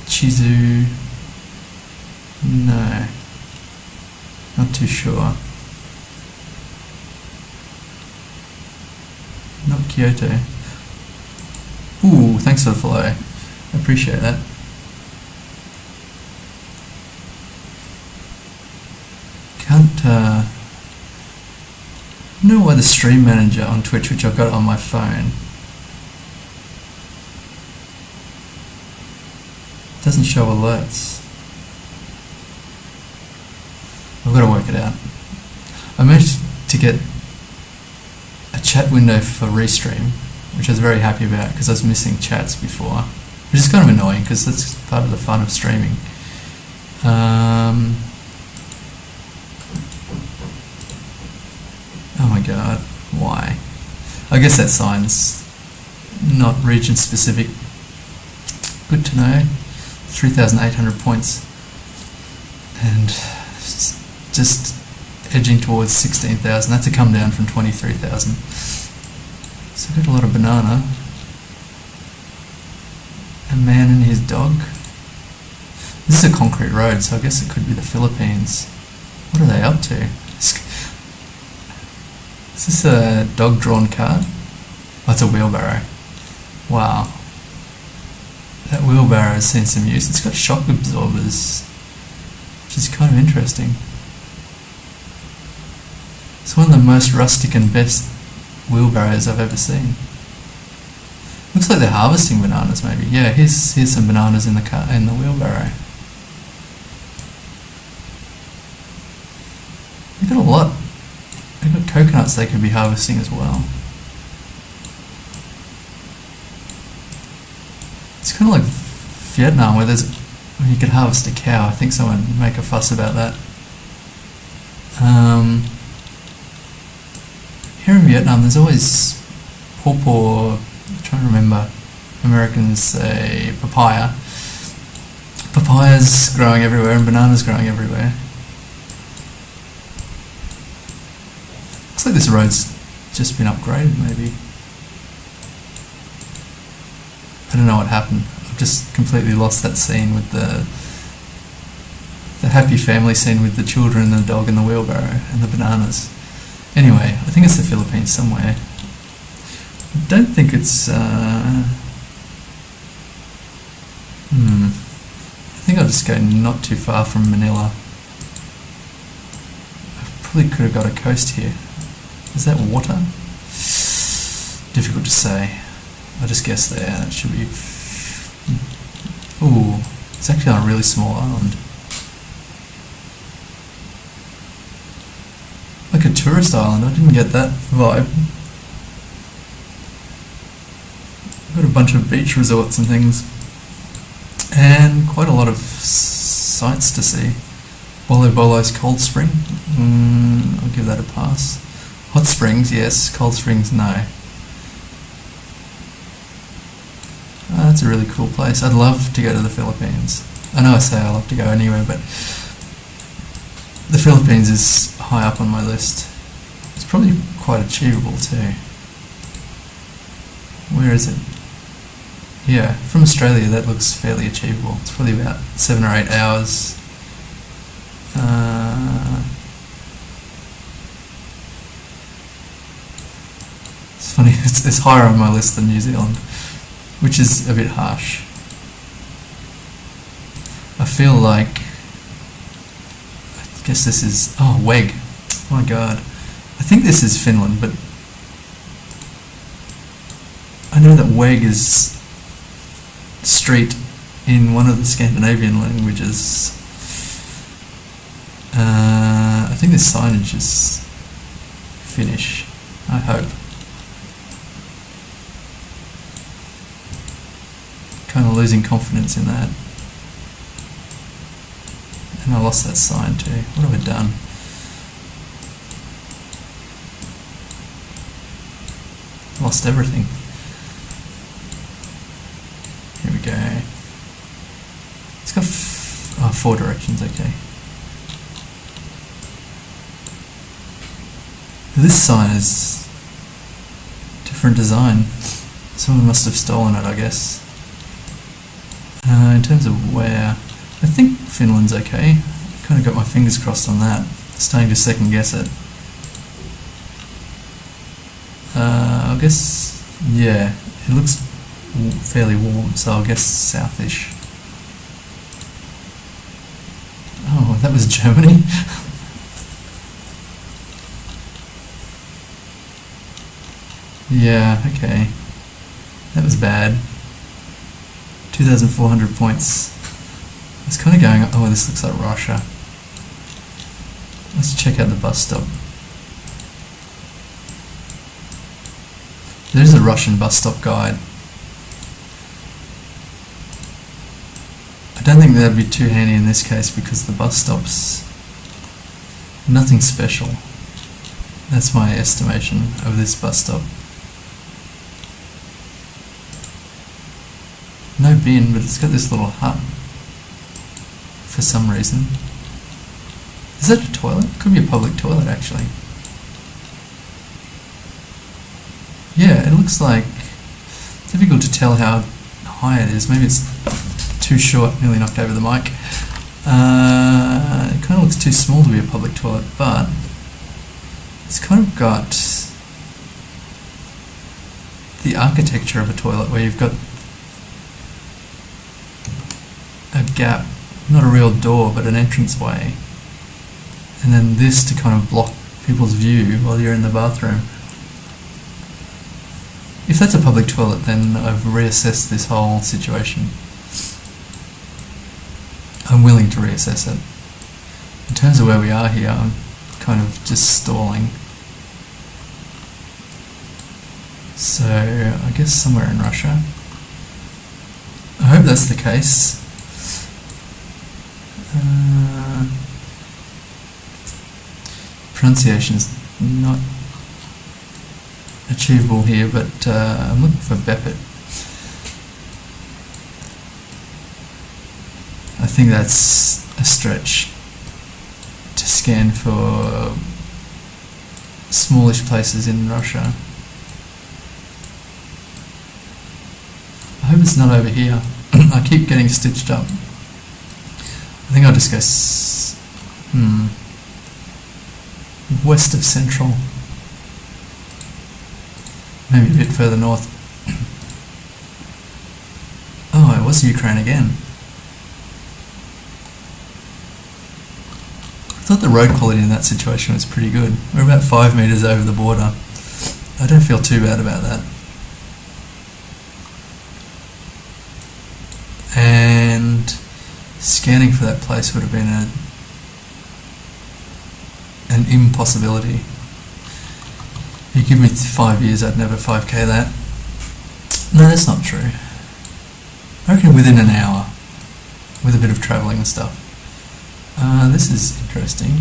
Chizu... No. Not too sure. Not Kyoto. Ooh, thanks for the follow. I appreciate that. Can't know why the stream manager on Twitch, which I've got on my phone, doesn't show alerts. I've got to work it out. I managed to get a chat window for Restream, which I was very happy about because I was missing chats before, which is kind of annoying because that's part of the fun of streaming. Oh my god, why? I guess that sign's not region specific. Good to know. 3,800 points. And just edging towards 16,000. That's a come down from 23,000. So I got a lot of banana. A man and his dog. This is a concrete road, so I guess it could be the Philippines. What are they up to? Is this a dog-drawn cart? Oh, it's a wheelbarrow. Wow. That wheelbarrow has seen some use. It's got shock absorbers, which is kind of interesting. It's one of the most rustic and best wheelbarrows I've ever seen. Looks like they're harvesting bananas, maybe. Yeah, here's some bananas in the car, in the wheelbarrow. They've got a lot. They've got coconuts they could be harvesting as well. kind of like Vietnam, where you could harvest a cow. I think someone would make a fuss about that. Here in Vietnam, there's always pawpaw. I'm trying to remember. Americans say papaya. Papayas growing everywhere and bananas growing everywhere. Looks like this road's just been upgraded, maybe. I don't know what happened. I've just completely lost that scene with the happy family scene with the children and the dog and the wheelbarrow and the bananas. Anyway, I think it's the Philippines somewhere. I don't think it's... I think I'll just go not too far from Manila. I probably could have got a coast here. Is that water? Difficult to say. I just guessed there. It should be... Ooh, it's actually on a really small island. Like a tourist island. I didn't get that vibe. Got a bunch of beach resorts and things. And quite a lot of sights to see. Bolo Bolo's Cold Spring. I'll give that a pass. Hot Springs, yes. Cold Springs, no. That's a really cool place. I'd love to go to the Philippines. I know I say I love to go anywhere, but the Philippines is high up on my list. It's probably quite achievable too. Where is it? Yeah, from Australia that looks fairly achievable. It's probably about 7 or 8 hours. It's funny, it's higher on my list than New Zealand, which is a bit harsh. I feel like... I guess this is... Oh, Weg. Oh my god. I think this is Finland, but... I know that Weg is street in one of the Scandinavian languages. I think this signage is Finnish, I hope. Kind of losing confidence in that. And I lost that sign too. What have I done? Lost everything. Here we go. It's got 4 directions, okay. This sign is different design. Someone must have stolen it, I guess. In terms of where, I think Finland's okay. Kind of got my fingers crossed on that. Starting to second guess it. I guess, yeah, it looks fairly warm, so I'll guess southish. Oh, that was Germany? Yeah, okay. That was bad. 2,400 points. I was kind of going, oh, this looks like Russia. Let's check out the bus stop. There's a Russian bus stop guide. I don't think that'd be too handy in this case because the bus stop's nothing special. That's my estimation of this bus stop. No bin, but it's got this little hut for some reason. Is that a toilet? It could be a public toilet actually. Yeah, it looks like, difficult to tell how high it is. Maybe it's too short, nearly knocked over the mic. It kind of looks too small to be a public toilet, but it's kind of got the architecture of a toilet where you've got a gap, not a real door, but an entranceway. And then this to kind of block people's view while you're in the bathroom. If that's a public toilet, then I've reassessed this whole situation. I'm willing to reassess it. In terms of where we are here, I'm kind of just stalling. So, I guess somewhere in Russia. I hope that's the case. Pronunciation's not achievable here, but I'm looking for Beppet. I think that's a stretch to scan for smallish places in Russia. I hope it's not over here. I keep getting stitched up. I think I'll just go west of Central. Maybe a bit further north. Oh, it was Ukraine again. I thought the road quality in that situation was pretty good. We're about 5 meters over the border. I don't feel too bad about that. And scanning for that place would have been an impossibility. You give me 5 years, I'd never 5k that. No, that's not true. I reckon within an hour, with a bit of travelling and stuff. This is interesting.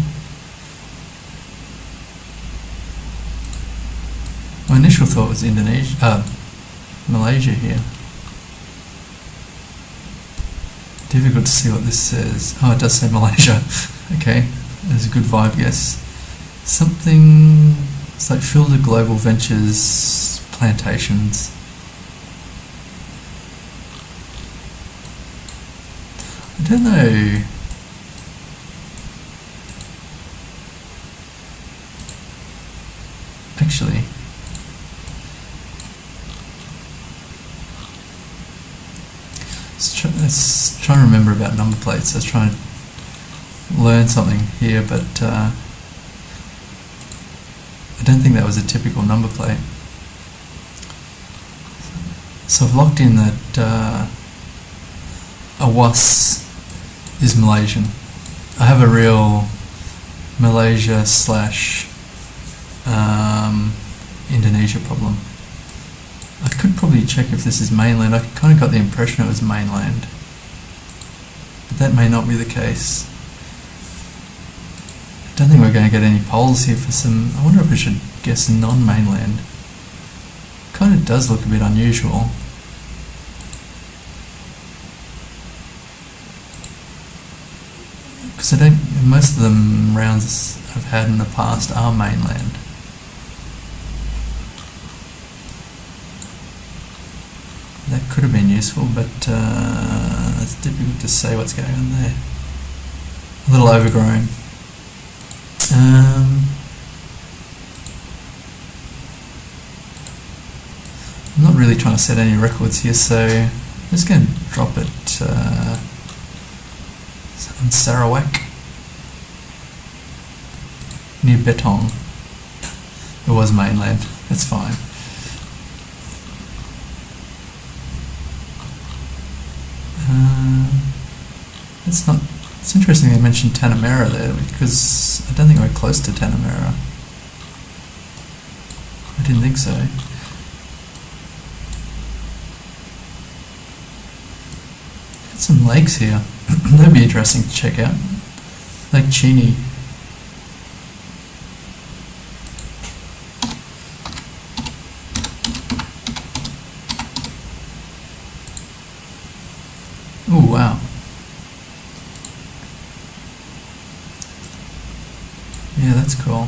My initial thought was Malaysia here. Difficult to see what this says. Oh, it does say Malaysia. Okay, there's a good vibe guess. Something, it's like Field of Global Ventures plantations. I don't know. Actually, let's try and remember about number plates. Let's try and learn something here, but I don't think that was a typical number plate. So I've locked in that Awas is Malaysian. I have a real Malaysia / Indonesia problem. I could probably check if this is mainland. I kind of got the impression it was mainland, but that may not be the case. I don't think we're going to get any polls here for some. I wonder if we should guess non-mainland. Kind of does look a bit unusual. Because I don't. Most of the rounds I've had in the past are mainland. That could have been useful, but it's difficult to say what's going on there. A little overgrown. I'm not really trying to set any records here, so I'm just going to drop it on Sarawak, near Betong. It was mainland, that's fine. It's not. It's interesting they mentioned Tanamera there, because I don't think we're close to Tanamera. I didn't think so. Got some lakes here. That'd be interesting to check out. Lake Chini. Oh wow. Yeah, that's cool.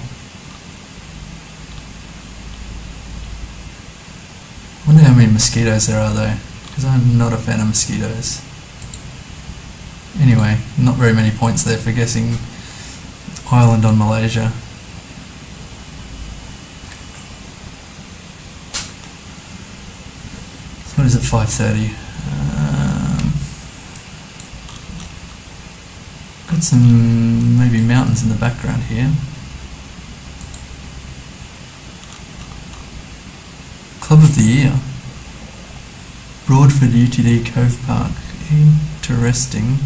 I wonder how many mosquitoes there are though, because I'm not a fan of mosquitoes. Anyway, not very many points there for guessing island on Malaysia. So what is it, 5:30? Got some maybe mountains in the background here. Club of the Year. Broadford UTD Cove Park. Interesting.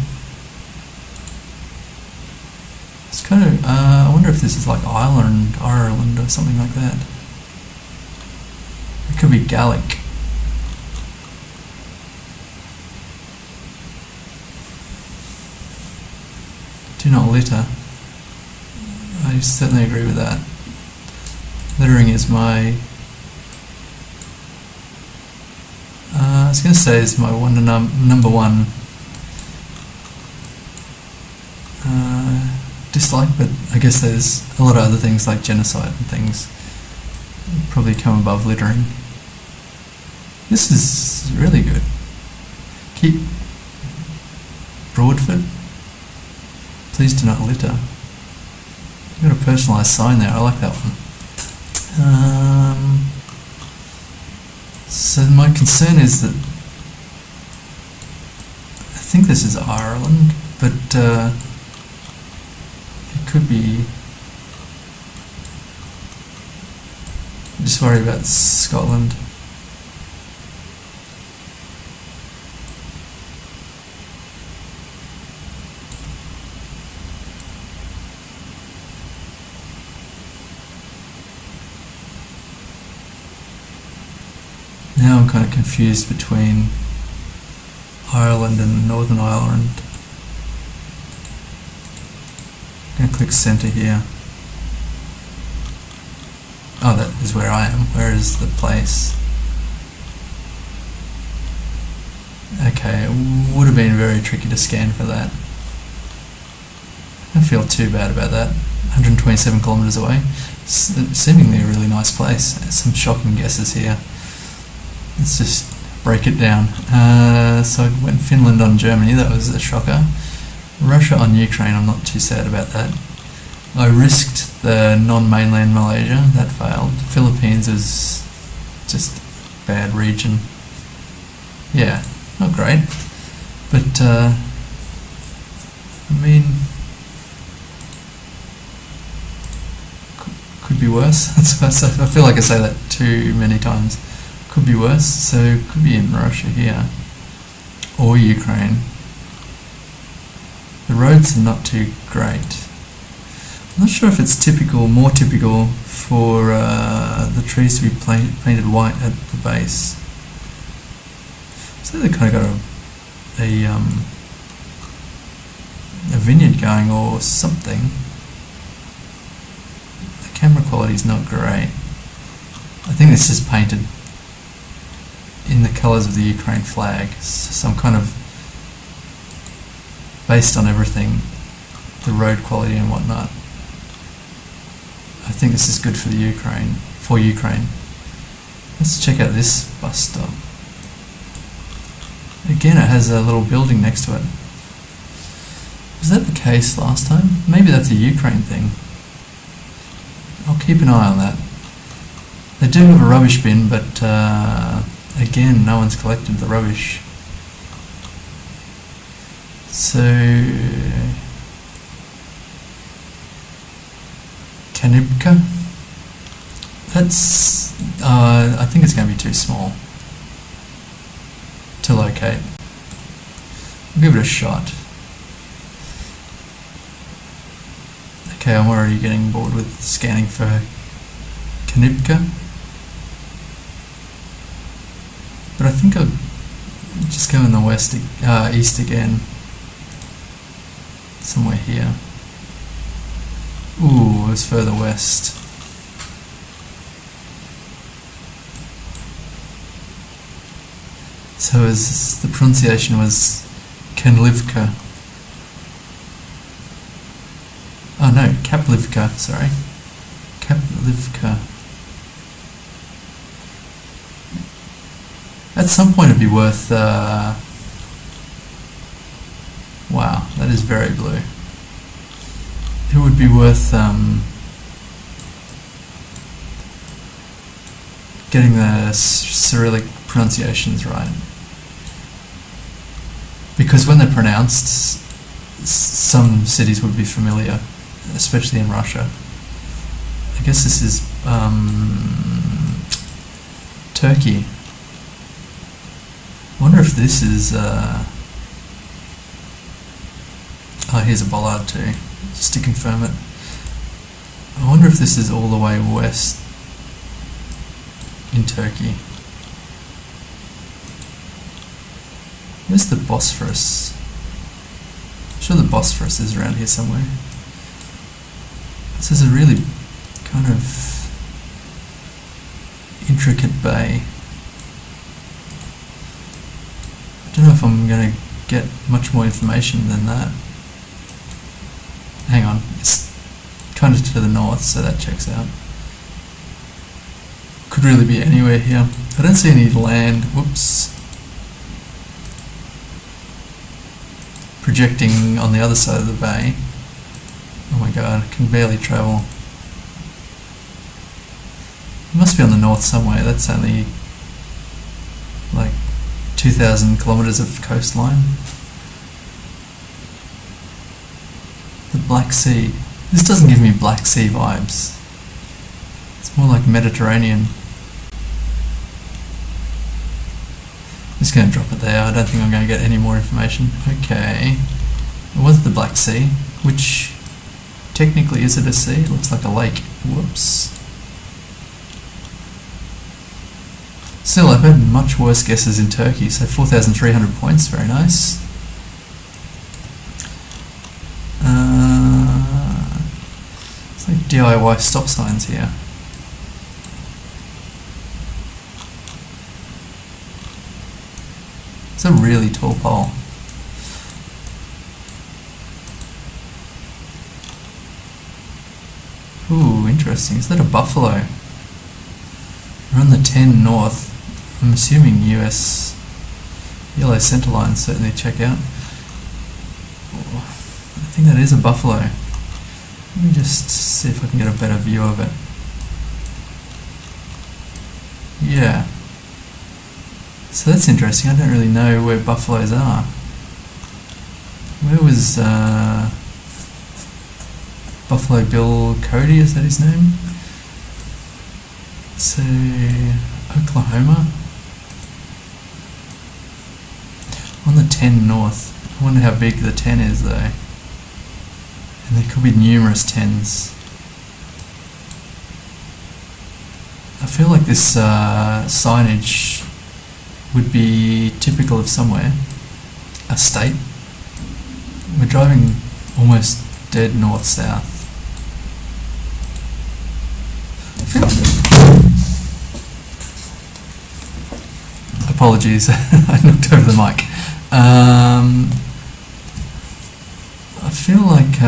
It's kind of, I wonder if this is like Ireland or something like that. It could be Gaelic. Do not litter. I certainly agree with that. Littering is my... I was going to say is my number one dislike, but I guess there's a lot of other things like genocide and things probably come above littering. This is really good. Keep Broadford. Please do not litter. You've got a personalised sign there. I like that one. So my concern is that I think this is Ireland, but it could be. I'm just worried about Scotland. Now I'm kind of confused between Ireland and Northern Ireland. I'm going to click centre here. Oh, that is where I am. Where is the place? Okay, it would have been very tricky to scan for that. I don't feel too bad about that. 127 kilometres away. Seemingly a really nice place. Some shocking guesses here. Let's just break it down. So I went Finland on Germany, that was a shocker. Russia on Ukraine, I'm not too sad about that. I risked the non-mainland Malaysia, that failed. Philippines is just a bad region. Yeah, not great. But, I mean, could be worse. I feel like I say that too many times. Could be worse, so could be in Russia here or Ukraine. The roads are not too great. I'm not sure if it's more typical for the trees to be painted white at the base. So they kind of got a vineyard going or something. The camera quality is not great. I think it's just painted in the colours of the Ukraine flag, some kind of based on everything, the road quality and whatnot. I think this is good for Ukraine. Let's check out this bus stop. Again, it has a little building next to it. Was that the case last time? Maybe that's a Ukraine thing. I'll keep an eye on that. They do have a rubbish bin, but again, no one's collected the rubbish. So, Kanibka? That's, I think it's going to be too small to locate. I'll give it a shot. Okay, I'm already getting bored with scanning for Kanibka. But I think I'll just go in the east again. Somewhere here. Ooh, it was further west. So the pronunciation was Kanlivka. Oh no, Kaplivka, sorry. Kaplivka. At some point it'd be worth, wow, that is very blue. It would be worth getting the Cyrillic pronunciations right. Because when they're pronounced, some cities would be familiar, especially in Russia. I guess this is Turkey. I wonder if this is oh, here's a bollard too, just to confirm it. I wonder if this is all the way west in Turkey. Where's the Bosphorus? sure the Bosphorus is around here somewhere. This is a really kind of intricate bay. I don't know if I'm going to get much more information than that. Hang on, it's kind of to the north, so that checks out. Could really be anywhere here. I don't see any land. Whoops. Projecting on the other side of the bay. Oh my god, I can barely travel. It must be on the north somewhere. That's only like 2,000 kilometers of coastline. The Black Sea. This doesn't give me Black Sea vibes. It's more like Mediterranean. I'm just going to drop it there. I don't think I'm going to get any more information. Okay. It was the Black Sea, which technically is it a sea? It looks like a lake. Whoops. Still, I've had much worse guesses in Turkey, so 4,300 points, very nice. It's like DIY stop signs here. It's a really tall pole. Ooh, interesting. Is that a buffalo? We're on the 10 north. I'm assuming US yellow center line, certainly check out. Ooh, I think that is a buffalo. Let me just see if I can get a better view of it. Yeah. So that's interesting. I don't really know where buffaloes are. Where was Buffalo Bill Cody, is that his name? So, Oklahoma? On the 10 north. I wonder how big the 10 is though. And there could be numerous 10s. I feel like this signage would be typical of somewhere. A state. We're driving almost dead north-south. Apologies, I knocked over the mic. I feel like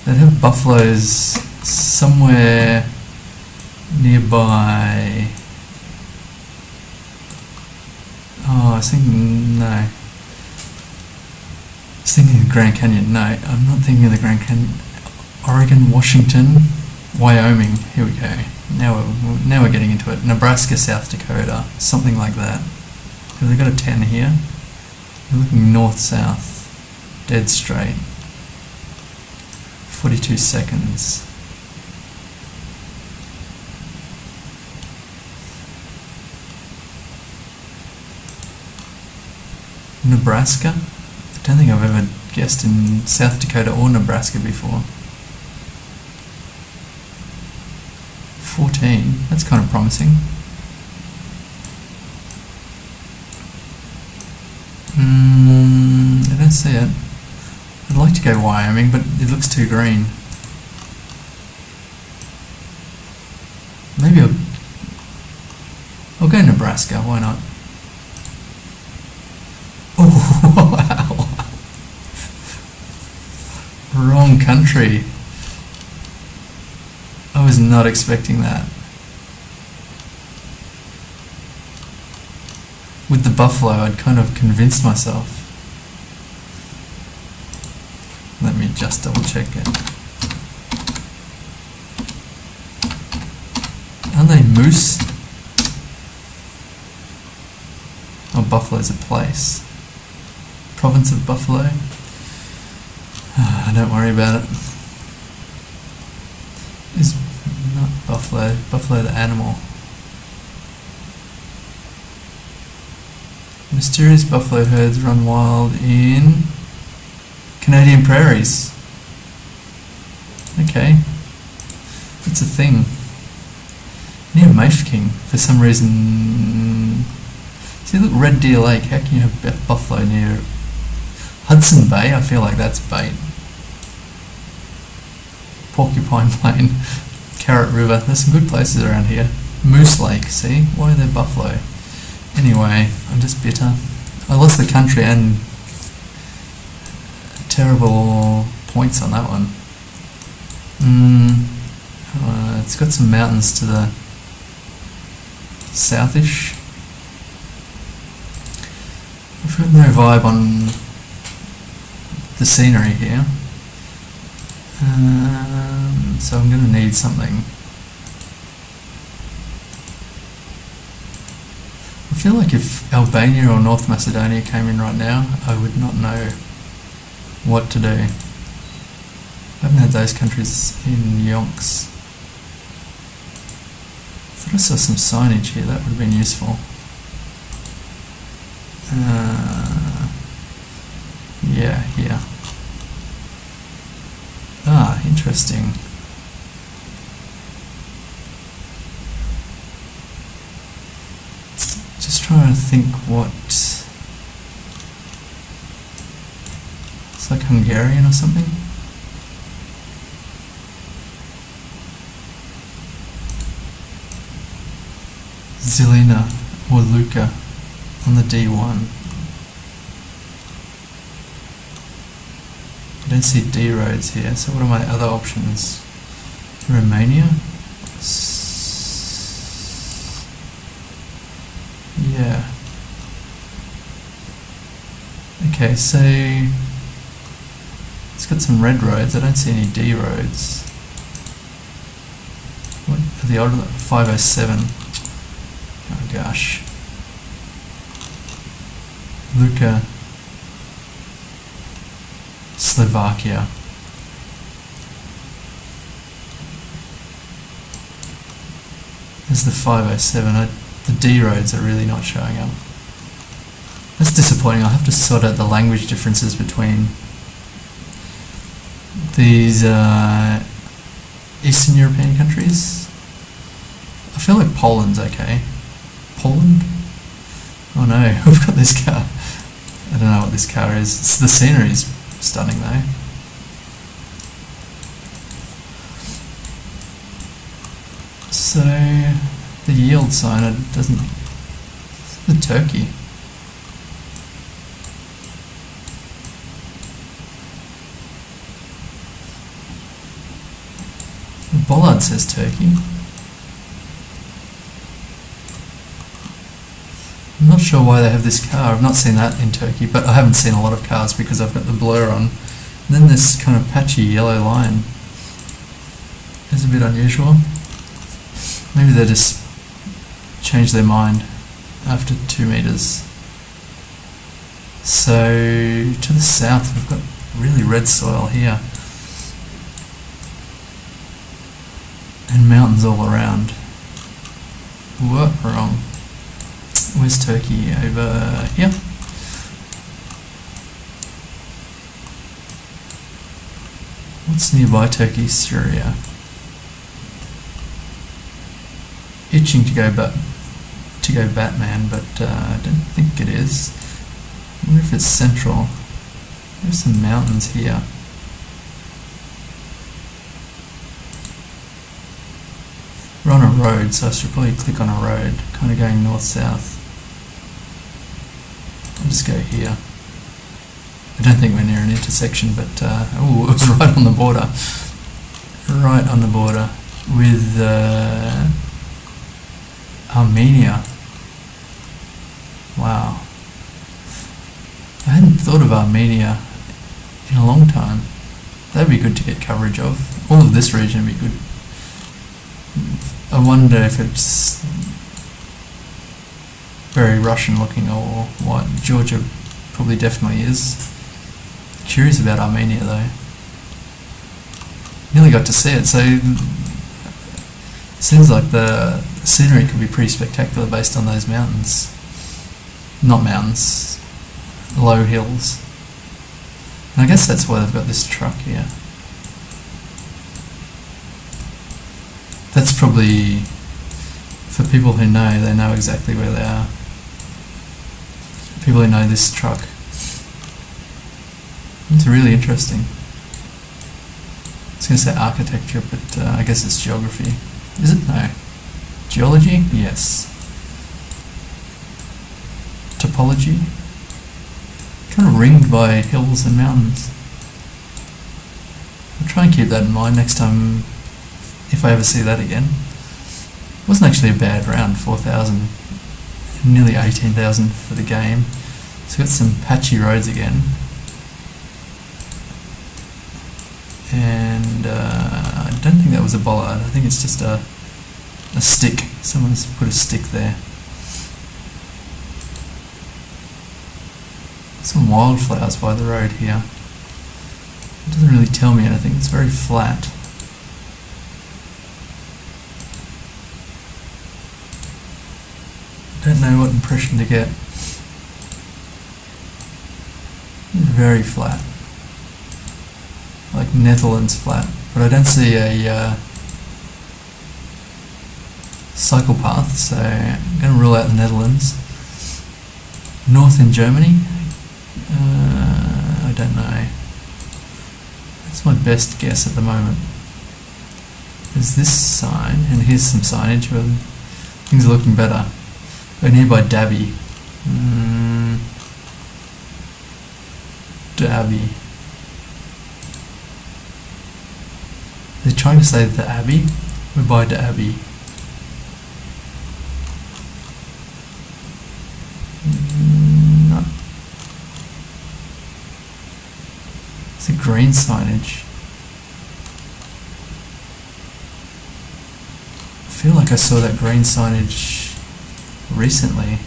they'd have buffaloes somewhere nearby. Oh, I was thinking, no. I was thinking of the Grand Canyon. No, I'm not thinking of the Grand Canyon. Oregon, Washington, Wyoming. Here we go. Now we're getting into it. Nebraska, South Dakota, something like that. Have they got a 10 here? They're looking north-south, dead straight. 42 seconds. Nebraska? I don't think I've ever guessed in South Dakota or Nebraska before. 14, that's kind of promising. I don't see it. I'd like to go Wyoming, but it looks too green. Maybe I'll go Nebraska, why not? Oh, wow. Wrong country. I was not expecting that. With the buffalo, I'd kind of convinced myself. Let me just double check it. Aren't they moose? Oh, Buffalo's a place. Province of Buffalo. Don't worry about it. Is not buffalo. Buffalo the animal. Mysterious buffalo herds run wild in Canadian prairies. Okay. It's a thing. Near Mafeking, for some reason. See, look, Red Deer Lake. How can you have buffalo near Hudson Bay, I feel like that's bait. Porcupine Plain, Carrot River, there's some good places around here. Moose Lake, see? Why are there buffalo? Anyway, I'm just bitter. I lost the country and terrible points on that one. It's got some mountains to the southish. I've got no vibe on the scenery here. So I'm going to need something. I feel like if Albania or North Macedonia came in right now, I would not know what to do. I haven't had those countries in yonks. I thought I saw some signage here, that would have been useful. Yeah, here. Ah, interesting. Just trying to think what... It's like Hungarian or something? Zelina or Luka on the D1. I don't see D roads here, so what are my other options? Romania? Yeah. Okay, so it's got some red roads, I don't see any D roads. What are the other? 507. Oh gosh. Luka. Slovakia. There's the 507. The D roads are really not showing up. That's disappointing. I'll have to sort out the language differences between these Eastern European countries. I feel like Poland's okay. Poland? Oh no, we've got this car. I don't know what this car is. The scenery is stunning though. So the yield sign, it doesn't... The Turkey. The bollard says Turkey. I'm not sure why they have this car. I've not seen that in Turkey, but I haven't seen a lot of cars because I've got the blur on. And then this kind of patchy yellow line is a bit unusual. Maybe they just changed their mind after 2 meters. So to the south we've got really red soil here. And mountains all around. What? Wrong. Where's Turkey? Over here? What's nearby Turkey? Syria. Itching to go Batman, but I don't think it is. I wonder if it's central. There's some mountains here. We're on a road, so I should probably click on a road, kind of going north-south. I'll just go here. I don't think we're near an intersection, but oh, it was right on the border. Right on the border with Armenia. Wow. I hadn't thought of Armenia in a long time. That'd be good to get coverage of. All of this region would be good. I wonder if it's very Russian looking or what. Georgia probably definitely is. Curious about Armenia though. Nearly got to see it, so seems like the scenery could be pretty spectacular based on those mountains. Not mountains, low hills. And I guess that's why they've got this truck here. That's probably, for people who know, they know exactly where they are. People who know this truck. It's really interesting. I was going to say architecture, but I guess it's geography. Is it? No. Geology? Yes. Topology? Kind of ringed by hills and mountains. I'll try and keep that in mind next time if I ever see that again. It wasn't actually a bad round, 4,000, nearly 18,000 for the game. So got some patchy roads again. And I don't think that was a bollard. I think it's just a stick. Someone's put a stick there. Some wildflowers by the road here. It doesn't really tell me anything. It's very flat. I don't know what impression to get. Very flat. Like Netherlands flat. But I don't see a cycle path, so I'm going to rule out the Netherlands. North in Germany? I don't know. That's my best guess at the moment. There's this sign, and here's some signage where things are looking better. Oh, nearby Dabby. Dabby. They're trying to say the Abbey. We're by the Abbey. No. It's a green signage. I feel like I saw that green signage recently.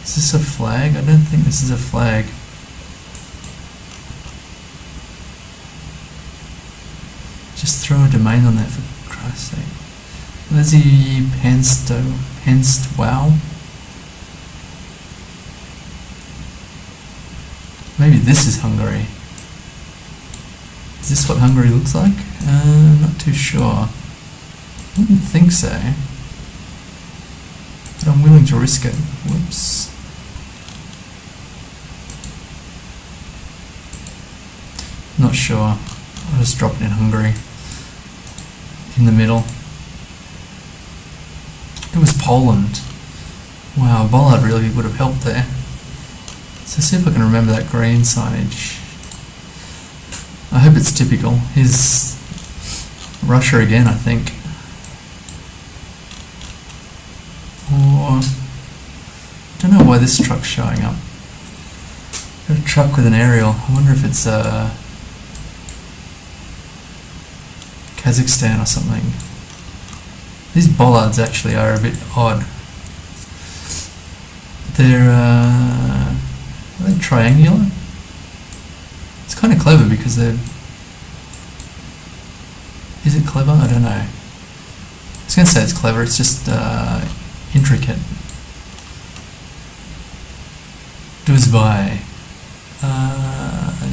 Is this a flag? I don't think this is a flag. Just throw a domain on that for Christ's sake. Lizzie Penst, wow. Maybe this is Hungary. Is this what Hungary looks like? Not too sure. Wouldn't think so. But I'm willing to risk it. Whoops. Not sure. I'll just drop it in Hungary. In the middle. It was Poland. Wow, bollard really would have helped there. So see if I can remember that green signage. I hope it's typical. Here's Russia again, I think. Or I don't know why this truck's showing up. Got a truck with an aerial. I wonder if it's Kazakhstan or something. These bollards actually are a bit odd. Are they triangular? It's kind of clever because they're... Is it clever? I don't know. I was going to say it's clever, it's just intricate. Dubai.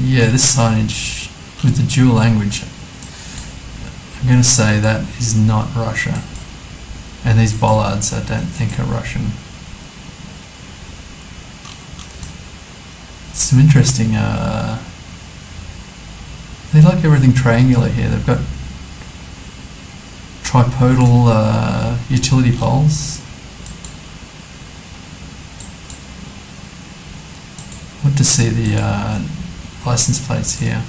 Yeah, this signage with the dual language. I'm going to say that is not Russia. And these bollards I don't think are Russian. Some interesting, they like everything triangular here. They've got tripodal utility poles. I want to see the license plates here.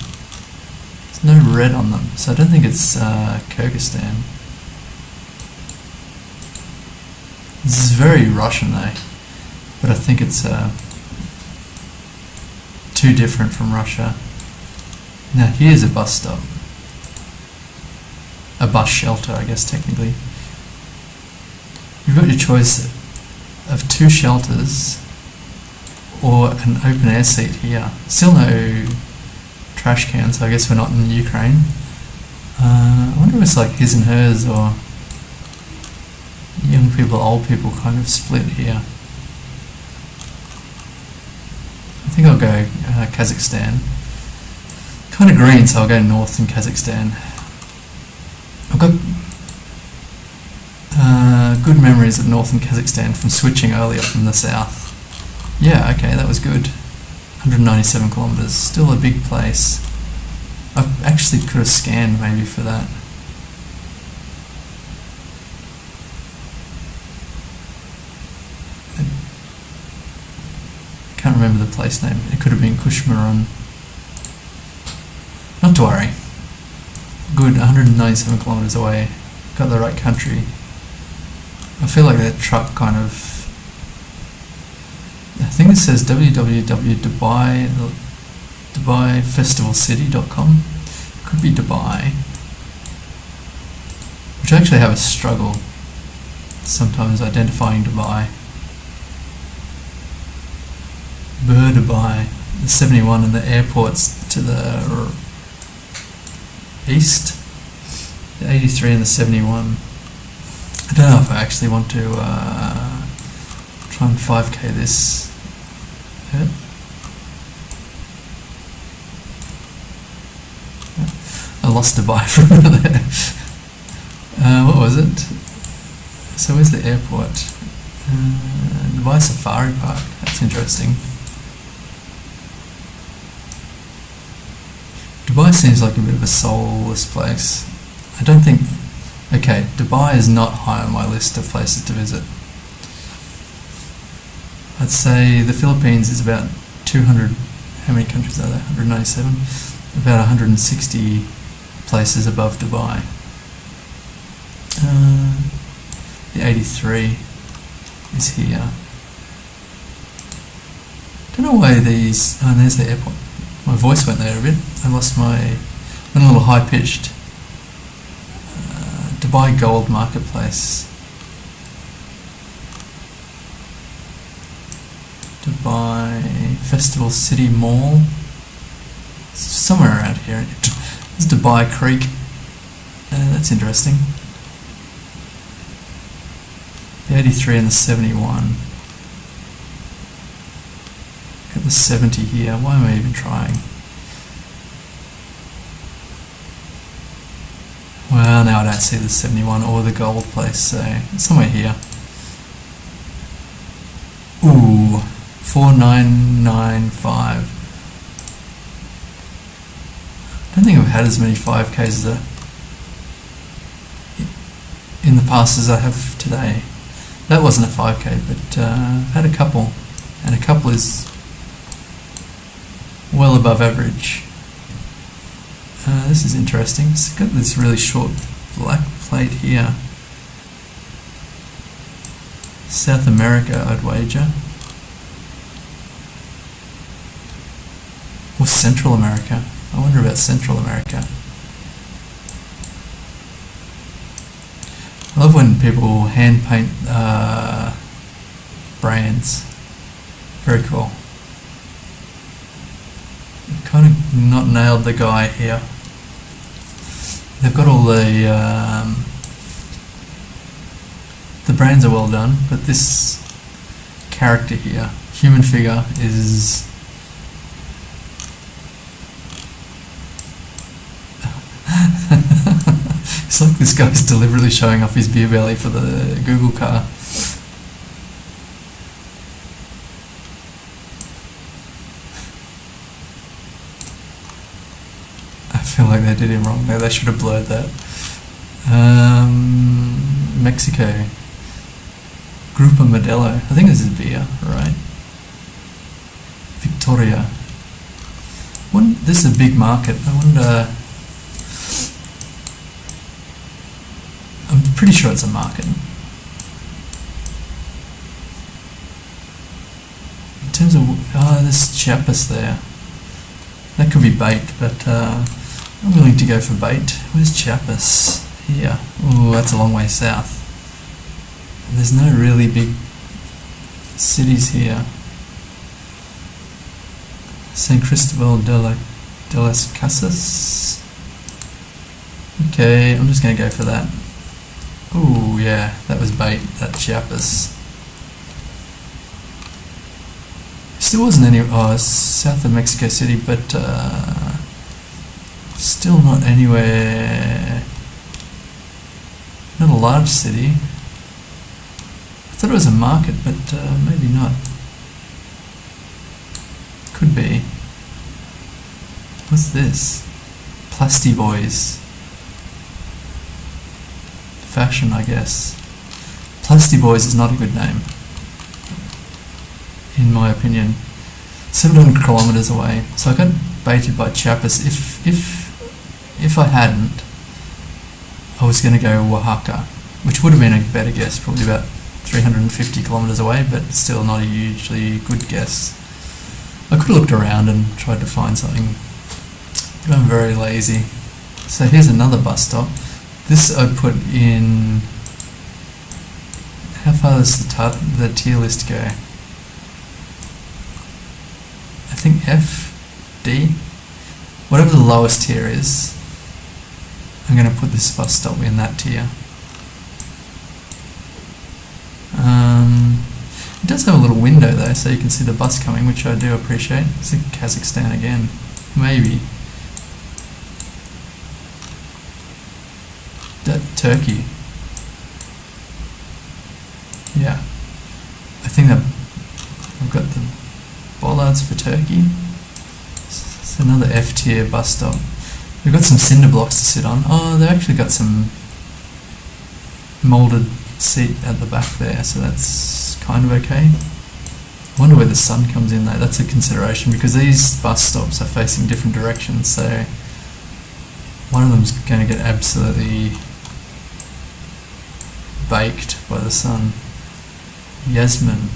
There's no red on them, so I don't think it's Kyrgyzstan. This is very Russian though, but I think it's too different from Russia. Now here's a bus stop. A bus shelter, I guess technically. You've got your choice of 2 shelters or an open air seat here. Still no trash cans, so I guess we're not in Ukraine. I wonder if it's like his and hers or young people, old people kind of split here. I think I'll go Kazakhstan. Kind of green, so I'll go north in Kazakhstan. I've got good memories of northern Kazakhstan from switching earlier from the south. Yeah, okay, that was good. 197 kilometres, still a big place. I actually could have scanned maybe for that. I can't remember the place name. It could have been Kushmaran. Not to worry. Good, 197 kilometres away. Got the right country. I feel like that truck kind of... I think it says www.dubaiFestivalCity.com. Could be Dubai. Which I actually have a struggle sometimes identifying Dubai. Dubai, the 71 and the airports to the east, the 83 and the 71. I don't know if I actually want to try and 5k this. Yeah. I lost Dubai for a minute there. What was it? So where's the airport? Dubai Safari Park. That's interesting. Dubai seems like a bit of a soulless place. I don't think... Okay, Dubai is not high on my list of places to visit. I'd say the Philippines is about 200... How many countries are there? 197? About 160 places above Dubai. The 83 is here. Don't know why these... Oh, and there's the airport. My voice went there a bit. I lost my... went a little high-pitched. Dubai Gold Marketplace. Dubai Festival City Mall. It's somewhere around here. There's Dubai Creek. That's interesting. The 83 and the 71. Got the 70 here. Why am I even trying? Well, now I don't see the 71 or the gold place, so it's somewhere here. Ooh, 4995. I don't think I've had as many 5Ks in the past as I have today. That wasn't a 5K, but I've had a couple, and a couple is well above average. This is interesting. It's got this really short black plate here. South America, I'd wager. Or Central America. I wonder about Central America. I love when people hand paint brands. Very cool. Kind of not nailed the guy here. They've got all the brands are well done, but this character here, human figure, is it's like this guy's deliberately showing off his beer belly for the Google car. I feel like they did him wrong there. They should have blurred that. Mexico. Grupo Modelo. I think this is beer, right? Victoria. This is a big market. I wonder... I'm pretty sure it's a market. In terms of... there's Chiapas there. That could be bait, but I'm willing to go for bait. Where's Chiapas? Here. Ooh, that's a long way south. There's no really big cities here. San Cristobal de las Casas. Okay, I'm just going to go for that. Ooh, yeah, that was bait, that Chiapas. Still wasn't any... Oh, it's south of Mexico City, but still not anywhere... Not a large city. I thought it was a market, but maybe not. Could be. What's this? Plasty Boys. Fashion, I guess. Plasty Boys is not a good name, in my opinion. 700 kilometers away. So I got baited by Chiapas. If I hadn't, I was going to go Oaxaca, which would have been a better guess, probably about 350 kilometers away, but still not a hugely good guess. I could have looked around and tried to find something, but I'm very lazy. So here's another bus stop. This I put in. How far does the tier list go? I think F, D, whatever the lowest tier is. I'm going to put this bus stop in that tier. It does have a little window though, so you can see the bus coming, which I do appreciate. It's in Kazakhstan again, maybe. Turkey. Yeah, I think that I've got the bollards for Turkey. It's another F tier bus stop. We've got some cinder blocks to sit on. Oh, they've actually got some moulded seat at the back there, so that's kind of okay. I wonder where the sun comes in though. That's a consideration because these bus stops are facing different directions, so one of them's going to get absolutely baked by the sun. Yasmin,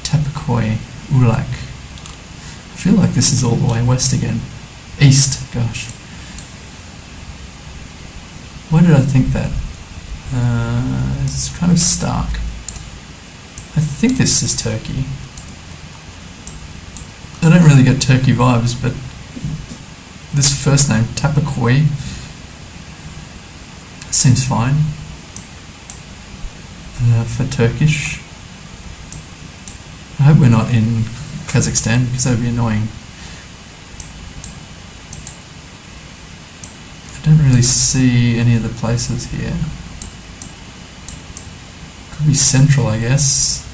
Tapakoi, Ulak. I feel like this is all the way west again. East, gosh. Why did I think that? It's kind of stark. I think this is Turkey. I don't really get Turkey vibes, but this first name, Tapakoi, seems fine. For Turkish. I hope we're not in Kazakhstan because that would be annoying. I don't really see any of the places here. Could be central, I guess.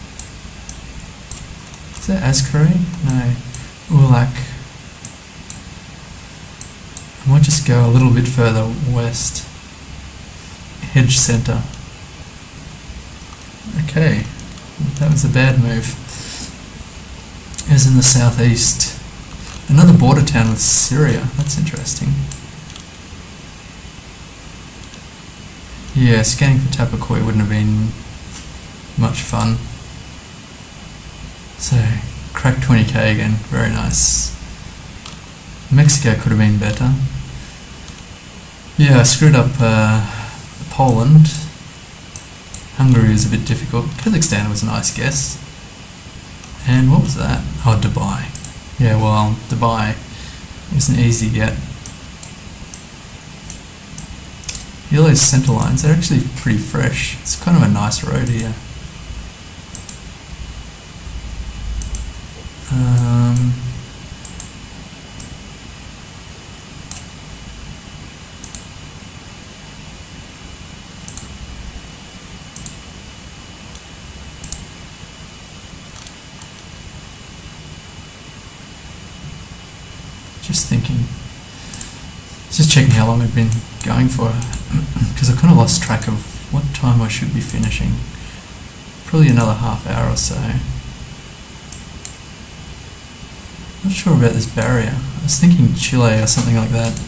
Is that Askari? No. Ulak. I might just go a little bit further west. Hedge Centre. Okay, that was a bad move. It was in the southeast. Another border town with Syria. That's interesting. Yeah, scanning for Tapakoi wouldn't have been much fun. So, cracked 20k again. Very nice. Mexico could have been better. Yeah, I screwed up Poland. Hungary was a bit difficult. Kazakhstan was a nice guess. And what was that? Oh, Dubai. Yeah, well, Dubai was an easy get. Those centre lines, they're actually pretty fresh. It's kind of a nice road here. Just checking how long I've been going for, because I kind of lost track of what time I should be finishing. Probably another half hour or so. Not sure about this barrier. I was thinking Chile or something like that,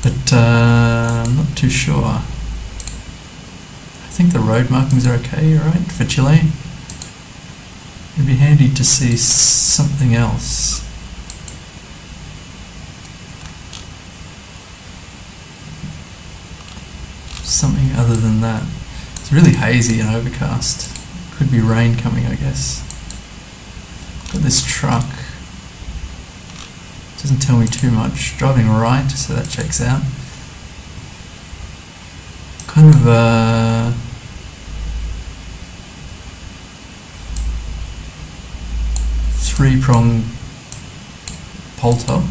but I'm not too sure. I think the road markings are okay, right, for Chile? It'd be handy to see something else. Something other than that. It's really hazy and overcast. Could be rain coming, I guess. Got this truck. Doesn't tell me too much. Driving right, so that checks out. Kind of three-prong pole top.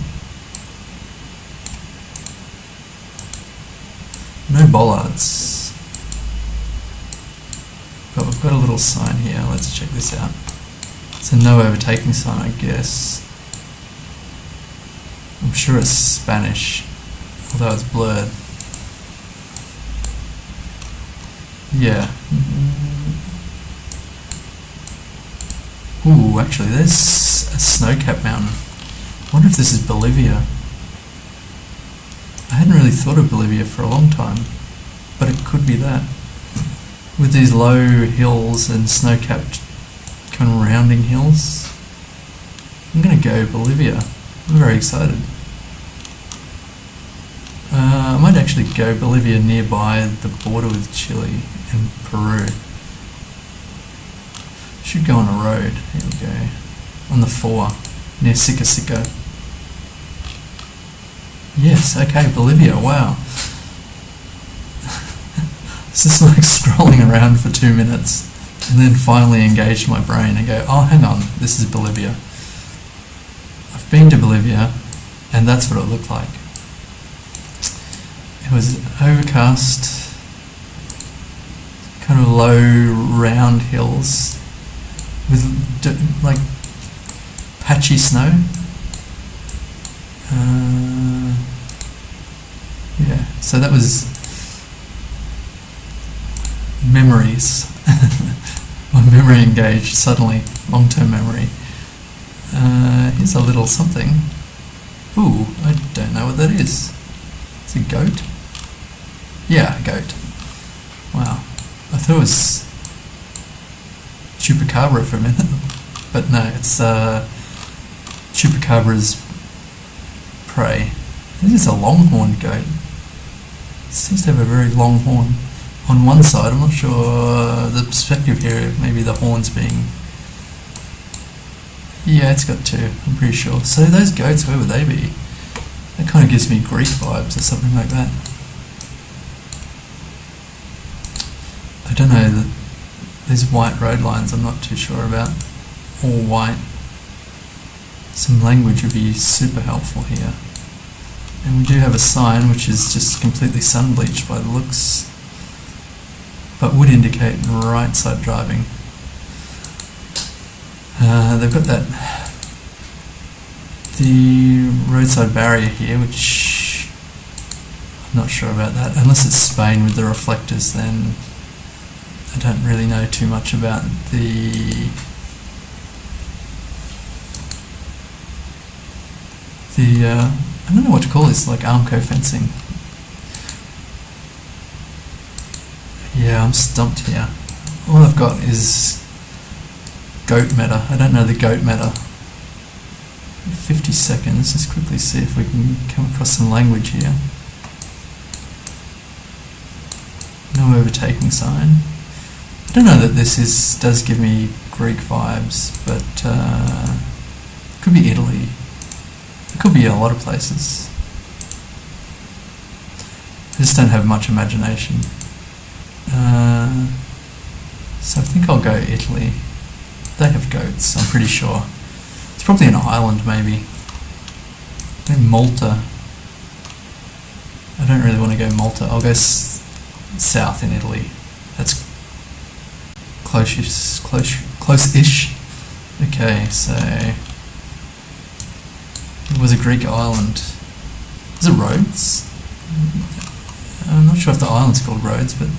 No bollards. But we've got a little sign here. Let's check this out. It's a no overtaking sign, I guess. I'm sure it's Spanish, although it's blurred. Yeah. Ooh, actually there's a snow-capped mountain. I wonder if this is Bolivia. I hadn't really thought of Bolivia for a long time, but it could be that. With these low hills and snow-capped kind of rounding hills. I'm going to go Bolivia. I'm very excited. I might actually go Bolivia nearby the border with Chile and Peru. Should go on a road. Here we go. On the 4 near Sica Sica. Yes, okay, Bolivia, wow. It's just like scrolling around for 2 minutes and then finally engage my brain and go, oh, hang on, this is Bolivia. I've been to Bolivia and that's what it looked like. It was overcast, kind of low, round hills with like patchy snow. Yeah, so that was memories. My memory engaged suddenly, long-term memory. Here's a little something. Ooh, I don't know what that is. It's a goat? Yeah, a goat. Wow. I thought it was chupacabra for a minute, but no, it's chupacabra's prey. This is a longhorned goat. It seems to have a very long horn. On one side, I'm not sure the perspective here, maybe the horn's being... Yeah, it's got two, I'm pretty sure. So those goats, where would they be? That kind of gives me Greek vibes or something like that. I don't know, these white road lines I'm not too sure about. All white. Some language would be super helpful here. And we do have a sign which is just completely sun bleached by the looks, but would indicate right side driving. They've got the roadside barrier here, which I'm not sure about that. Unless it's Spain with the reflectors, then I don't really know too much about the I don't know what to call this, like Armco fencing. Yeah, I'm stumped here. All I've got is goat meta. I don't know the goat meta. 50 seconds, let's quickly see if we can come across some language here. No overtaking sign. I don't know that this does give me Greek vibes, but it could be Italy. It could be a lot of places. I just don't have much imagination. So I think I'll go Italy. They have goats, I'm pretty sure. It's probably an island, maybe. Maybe Malta. I don't really want to go Malta. I'll go south in Italy. That's close-ish. Okay, so it was a Greek island. Is it Rhodes? I'm not sure if the island's called Rhodes, but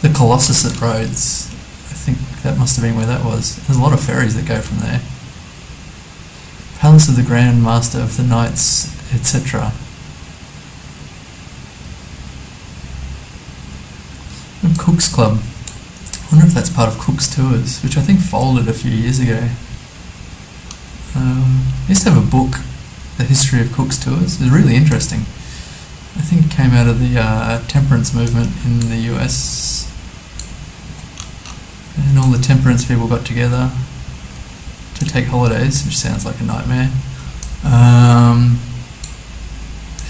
the Colossus at Rhodes, I think that must have been where that was. There's a lot of ferries that go from there. Palace of the Grand Master of the Knights, etc. Cook's Club. I wonder if that's part of Cook's Tours, which I think folded a few years ago. I used to have a book, The History of Cook's Tours. It was really interesting. I think it came out of the temperance movement in the US. And all the temperance people got together to take holidays, which sounds like a nightmare.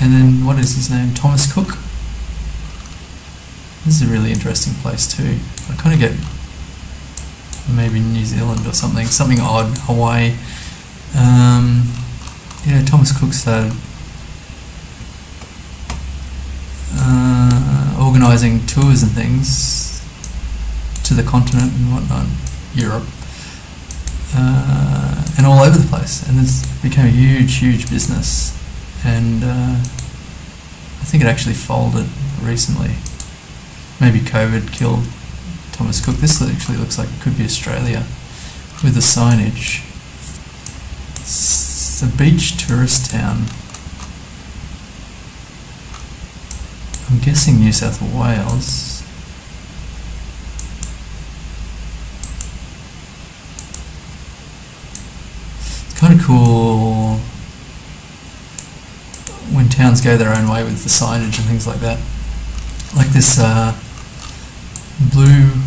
And then, what is his name? Thomas Cook? This is a really interesting place too. I kind of get maybe New Zealand or something odd, Hawaii. Yeah, Thomas Cook started organising tours and things to the continent and whatnot, Europe. and all over the place, and it's became a huge business, and I think it actually folded recently. Maybe COVID killed Thomas Cook. This actually looks like it could be Australia with the signage. It's a beach tourist town. I'm guessing New South Wales. It's kind of cool when towns go their own way with the signage and things like that. Like this blue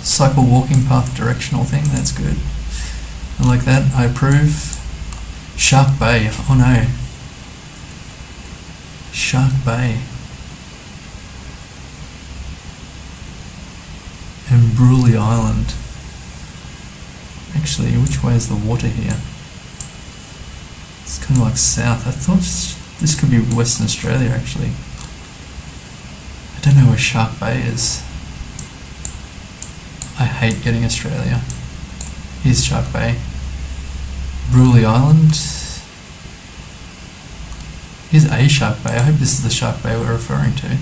cycle walking path directional thing, that's good. I like that, I approve. Shark Bay, oh no. Shark Bay. And Bruley Island. Actually, which way is the water here? It's kind of like south. I thought this could be Western Australia actually. I don't know where Shark Bay is. I hate getting Australia. Here's Shark Bay. Bruley Island. Here's a Shark Bay. I hope this is the Shark Bay we're referring to.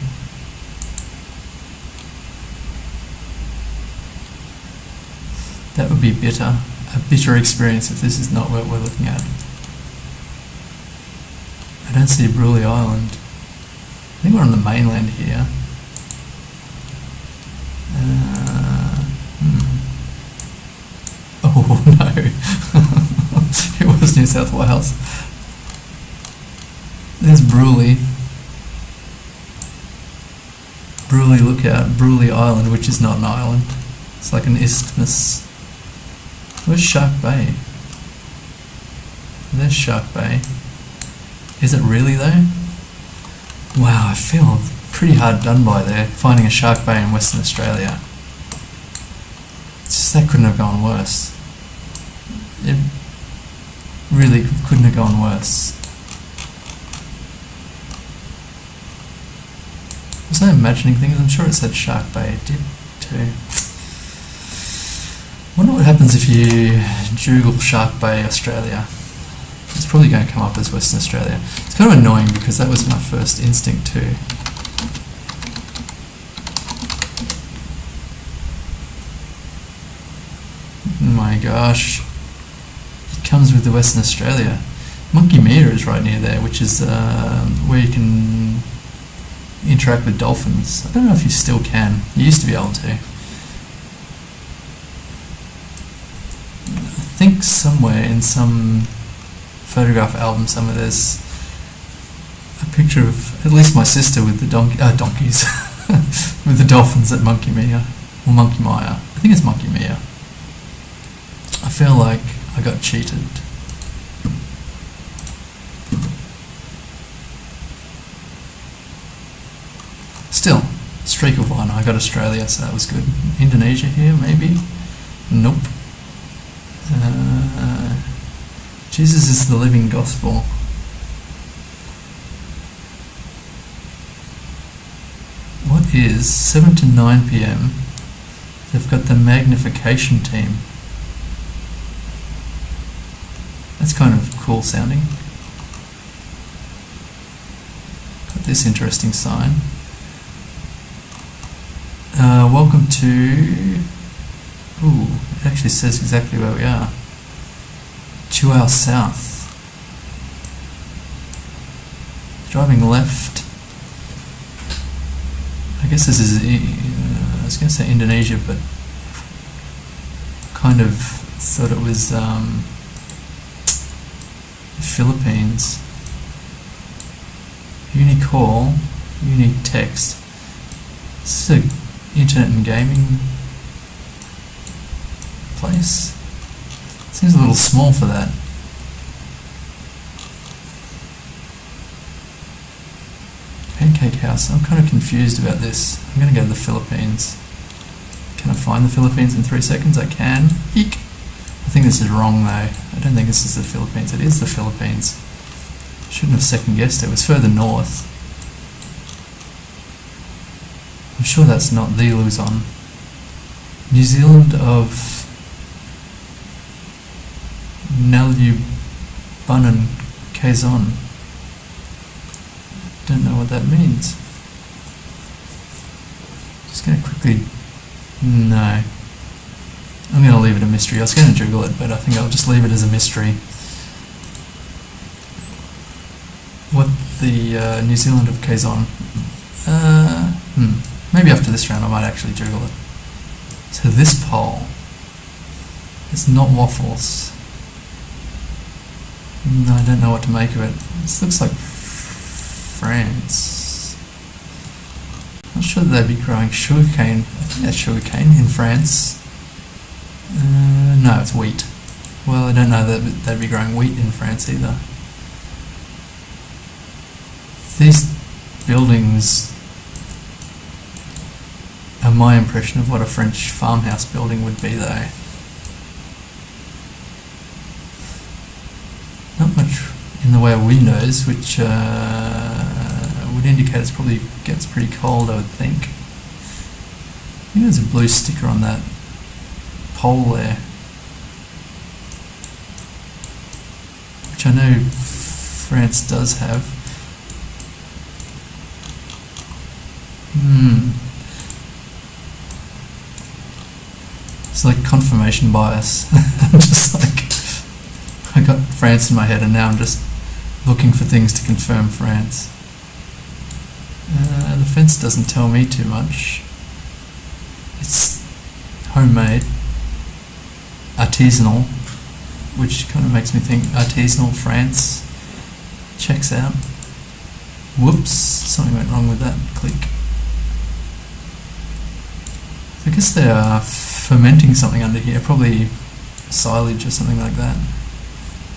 That would be bitter. A bitter experience if this is not what we're looking at. I don't see Bruley Island. I think we're on the mainland here. Oh no. It was New South Wales. There's Bruley. Bruley Lookout, Bruley Island, which is not an island. It's like an isthmus. Where's Shark Bay? There's Shark Bay. Is it really though? Wow, I feel pretty hard done by there, finding a Shark Bay in Western Australia. It's just, that couldn't have gone worse. It really couldn't have gone worse. Was I imagining things? I'm sure it said Shark Bay. It did too. I wonder what happens if you Google Shark Bay Australia. It's probably going to come up as Western Australia. It's kind of annoying because that was my first instinct too. Oh my gosh. It comes with the Western Australia. Monkey Mia is right near there, which is where you can interact with dolphins. I don't know if you still can. You used to be able to. I think somewhere in some photograph album somewhere there's a picture of at least my sister with the donkeys with the dolphins at Monkey Mia or Monkey Mia. I think it's Monkey Mia. I feel like I got cheated. Still, streak of one. I got Australia, so that was good. Indonesia here, maybe? Nope. Jesus is the living gospel. What is 7 to 9 p.m? They've got the magnification team. That's kind of cool sounding. Got this interesting sign. Welcome to... Ooh, it actually says exactly where we are. 2 hours south. Driving left. I guess this is, I was going to say Indonesia, but kind of thought it was Philippines. Unique call, unique text. This is a internet and gaming place. Seems a little small for that. Pancake House. I'm kind of confused about this. I'm going to go to the Philippines. Can I find the Philippines in 3 seconds? I can. Eek. I think this is wrong though. I don't think this is the Philippines. It is the Philippines. Shouldn't have second guessed it. It was further north. I'm sure that's not the Luzon. New Zealand of Nalubunan Quezon. Don't know what that means. Just going to quickly... No. I'm going to leave it a mystery. I was going to Google it, but I think I'll just leave it as a mystery. What the New Zealand of Quezon... Maybe after this round I might actually Google it. So this pole is not waffles. No, I don't know what to make of it. This looks like France. Not sure that they'd be growing sugarcane. I think that's sugarcane in France. No, it's wheat. Well, I don't know that they'd be growing wheat in France either. These buildings are my impression of what a French farmhouse building would be, though. Not much in the way of windows, which would indicate it probably gets pretty cold, I would think. I think there's a blue sticker on that pole there, which I know France does have. It's like confirmation bias. I'm just like, I got France in my head and now I'm just looking for things to confirm France. The fence doesn't tell me too much. It's homemade, artisanal, which kind of makes me think artisanal France checks out. Whoops, something went wrong with that click. I guess they are fermenting something under here, probably silage or something like that.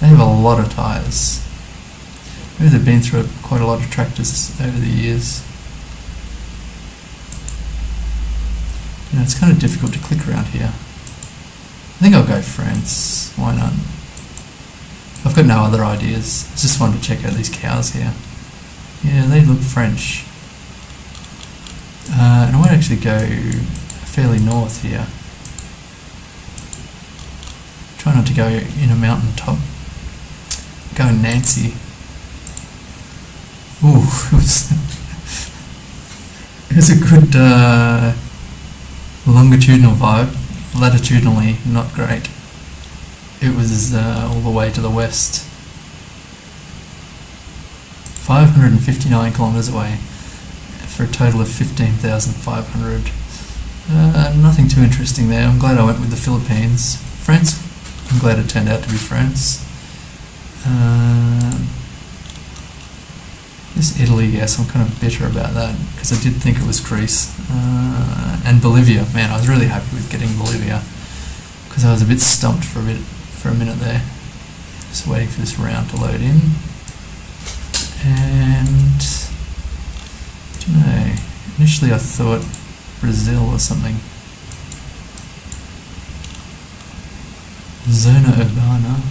They have a lot of tyres. Maybe they've been through quite a lot of tractors over the years. You know, it's kind of difficult to click around here. I think I'll go France. Why not? I've got no other ideas. I just wanted to check out these cows here. Yeah, they look French. And I might actually go fairly north here. Try not to go in a mountain top. Go in Nancy. Ooh, it was a good longitudinal vibe. Latitudinally, not great. It was all the way to the west. 559 kilometres away for a total of 15,500. Nothing too interesting there. I'm glad I went with the Philippines. France, I'm glad it turned out to be France. This Italy, yes, I'm kind of bitter about that because I did think it was Greece. And Bolivia, man, I was really happy with getting Bolivia because I was a bit stumped for a minute there. Just waiting for this round to load in. And I don't know. Initially, I thought Brazil or something. Zona Urbana.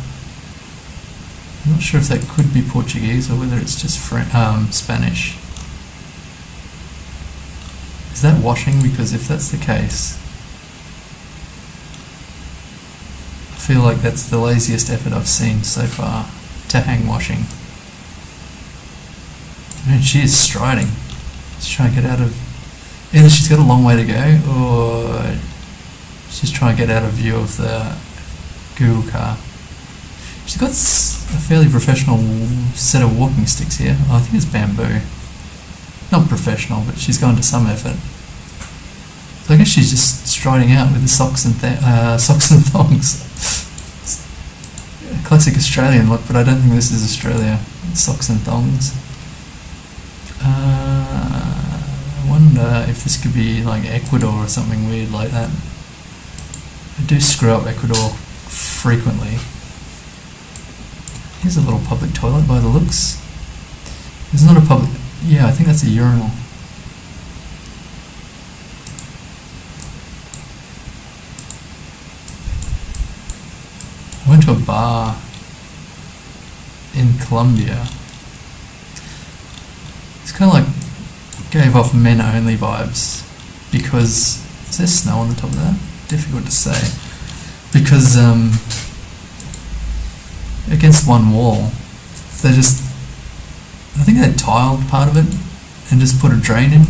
I'm not sure if that could be Portuguese or whether it's just Spanish. Is that washing? Because if that's the case, I feel like that's the laziest effort I've seen so far to hang washing. Man, she is striding. She's trying to get out of... Either she's got a long way to go or she's trying to get out of view of the Google car. She's got a fairly professional set of walking sticks here. Oh, I think it's bamboo. Not professional, but she's gone to some effort. So I guess she's just striding out with the socks and thongs. A classic Australian look, but I don't think this is Australia. Socks and thongs. I wonder if this could be like Ecuador or something weird like that. I do screw up Ecuador frequently. Here's a little public toilet by the looks. There's not a public... Yeah, I think that's a urinal. I went to a bar in Colombia. It's kind of like gave off men only vibes because is there snow on the top of that? difficult to say because against one wall, they just, I think they tiled part of it and just put a drain in,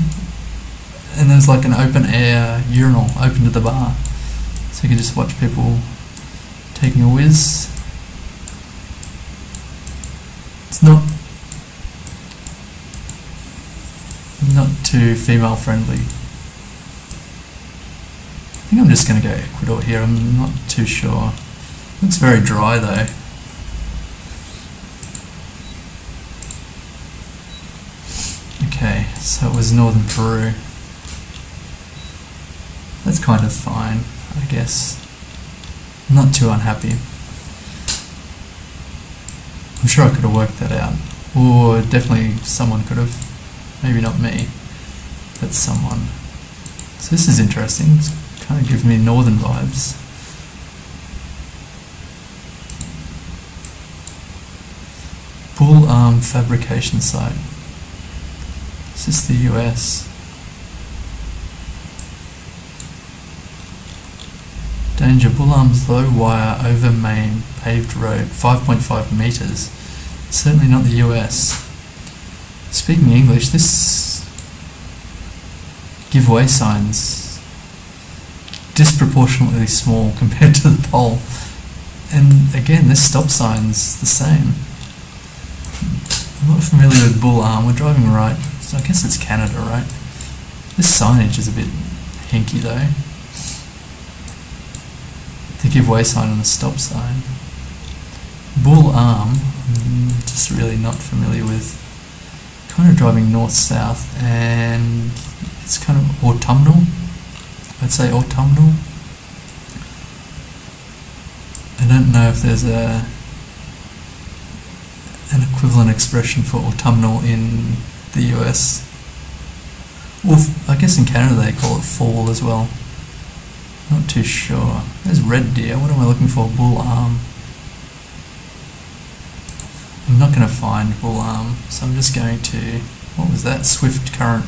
and there's like an open air urinal open to the bar, so you can just watch people taking a whiz. It's not too female friendly. I think I'm just going to go Ecuador here, I'm not too sure. Looks very dry though. Okay, so it was northern Peru. That's kind of fine, I guess. I'm not too unhappy. I'm sure I could have worked that out. Or definitely someone could have. Maybe not me, but someone. So this is interesting. It's kind of gives me northern vibes. Bull arm fabrication site. Is this the US? Danger, bull arms low wire over main paved road, 5.5 metres. Certainly not the US. Speaking English, this giveaway signs disproportionately small compared to the pole. And again, this stop sign's the same. I'm not familiar with bull arm, we're driving right, so I guess it's Canada, right? This signage is a bit hinky though. The giveaway sign and the stop sign. Bull arm, I'm just really not familiar with. Kind of driving north-south, and it's kind of autumnal. I'd say autumnal. I don't know if there's an equivalent expression for autumnal in the US. Or I guess in Canada they call it fall as well. Not too sure. There's red deer. What am I looking for? Bull arm. I'm not going to find bull arm, so I'm just going to, what was that? Swift current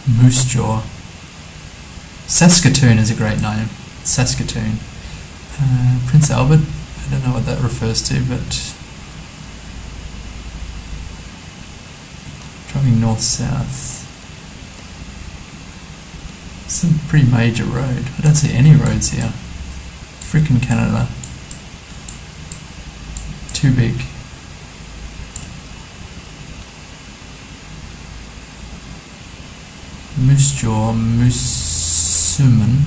moose jaw. Saskatoon is a great name. Saskatoon. Prince Albert, I don't know what that refers to, but driving north-south. It's a pretty major road. I don't see any roads here. Frickin' Canada. Too big. Moose jaw, Moosuman.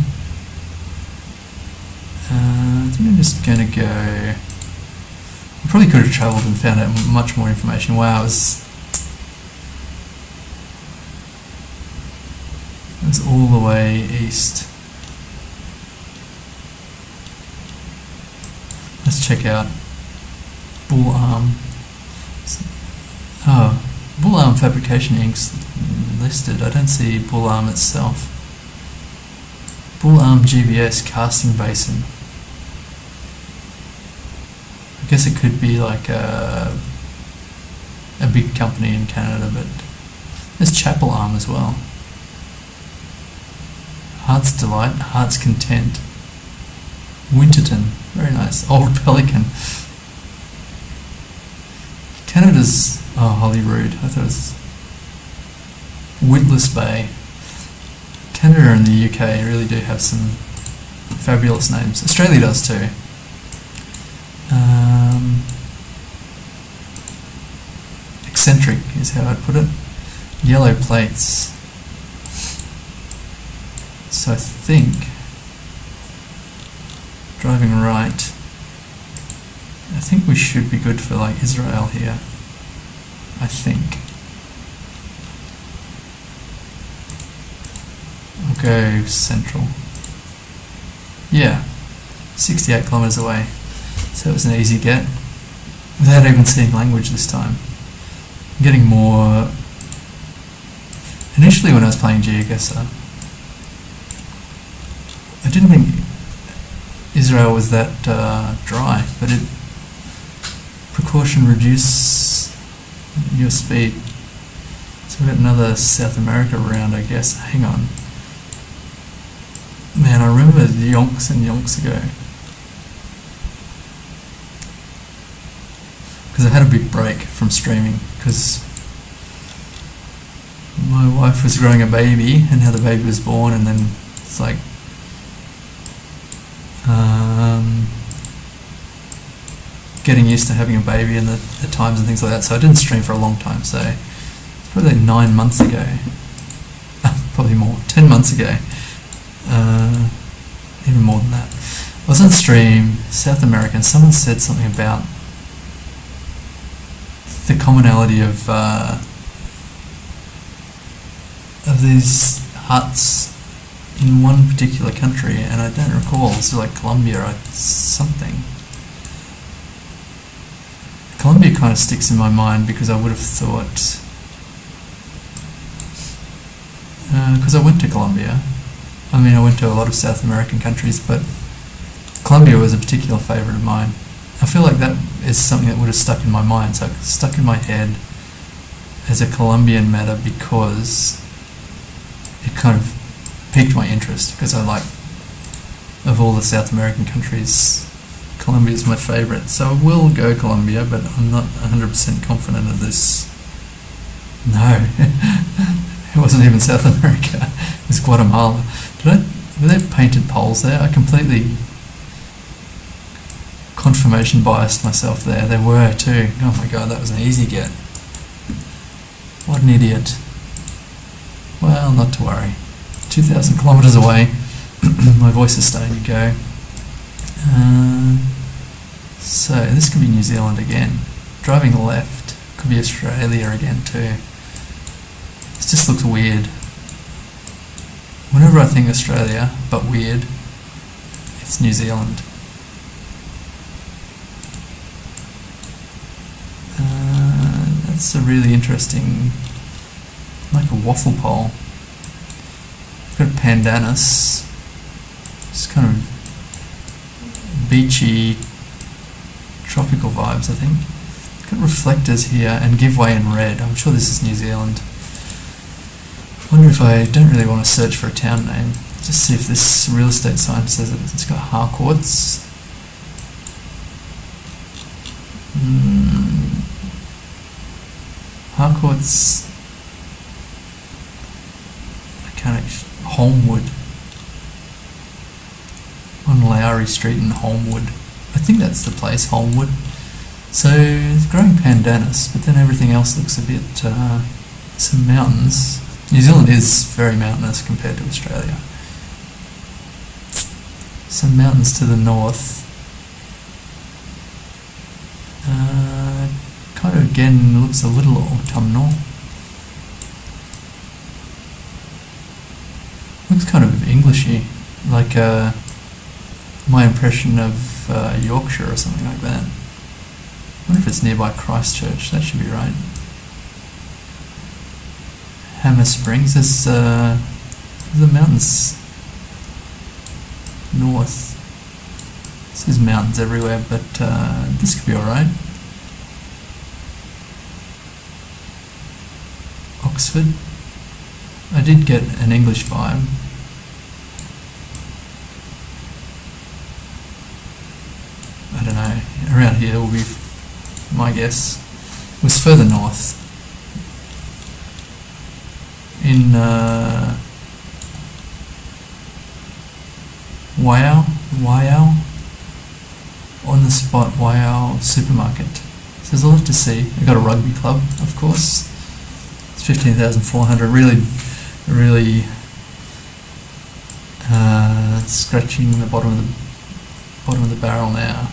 I think I'm just going to go. I probably could have travelled and found out much more information. Wow, it was all the way east. Let's check out bull arm. Oh, bull arm fabrication inks listed. I don't see bull arm itself. Bull arm GBS casting basin. I guess it could be like a big company in Canada, but there's Chapel Arm as well. Heart's Delight, Heart's Content. Winterton, very nice. Old Pelican. Canada's, oh, Holyrood, I thought it was Witless Bay. Canada and the UK really do have some fabulous names. Australia does too. Eccentric is how I'd put it. Yellow plates. So I think driving right, I think we should be good for like Israel here. I think. I'll go central. Yeah, 68 kilometers away. So it was an easy get without even seeing language this time. I'm getting more. Initially, when I was playing GeoGuessr, I didn't think Israel was that dry, but it precaution reduce your speed. So we've got another South America round, I guess. Hang on. Man, I remember yonks and yonks ago. Because I had a big break from streaming because my wife was growing a baby and how the baby was born, and then it's like getting used to having a baby and the times and things like that. So I didn't stream for a long time. So it's probably like 9 months ago, probably more, 10 months ago, even more than that. I was on stream, South America, and someone said something about the commonality of these huts in one particular country, and I don't recall. It's like Colombia or something. Colombia kind of sticks in my mind because I would have thought, because I went to Colombia. I mean, I went to a lot of South American countries, but Colombia was a particular favourite of mine. I feel like that is something that would have stuck in my mind, so it stuck in my head as a Colombian matter because it kind of piqued my interest, because I like, of all the South American countries, Colombia is my favourite. So I will go Colombia, but I'm not 100% confident of this. No, it wasn't even South America, it was Guatemala. Were there painted poles there? I completely confirmation biased myself there. There were too. Oh my god, that was an easy get. What an idiot. Well, not to worry. 2,000 kilometres away. My voice is starting to go. So this could be New Zealand again. Driving left could be Australia again too. This just looks weird. Whenever I think Australia, but weird, it's New Zealand. That's a really interesting, like a waffle pole. I've got a pandanus. It's kind of beachy, tropical vibes, I think. Got reflectors here and give way in red. I'm sure this is New Zealand. I wonder if I don't really want to search for a town name. Just see if this real estate sign says it. It's got Harcourts. Harcourts. I can't actually. Holmwood. On Lowry Street in Holmwood. I think that's the place, Holmwood. So it's growing pandanus, but then everything else looks a bit. Some mountains. New Zealand is very mountainous compared to Australia. Some mountains to the north. Kind of again looks a little autumnal. Looks kind of Englishy, like my impression of Yorkshire or something like that. I wonder if it's nearby Christchurch. That should be right. Hammer Springs. There's the mountains north. There's mountains everywhere, but this could be alright. Oxford. I did get an English vibe. I don't know. Around here will be my guess. It was further north. In Waiau, on the spot Waiau supermarket. So there's a lot to see. I got a rugby club, of course. It's 15,400. Really scratching the bottom of the barrel now.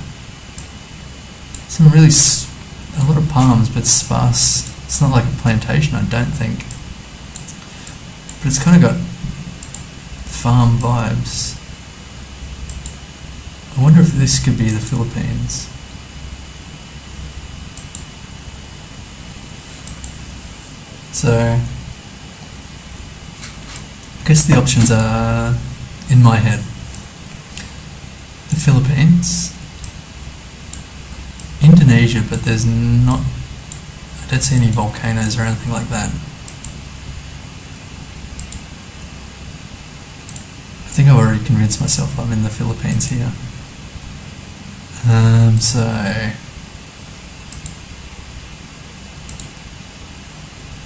Some really a lot of palms, but sparse. It's not like a plantation, I don't think. But it's kind of got farm vibes. I wonder if this could be the Philippines. So, I guess the options are in my head. The Philippines, Indonesia, but there's not, I don't see any volcanoes or anything like that. think I've already convinced myself I'm in the Philippines here. So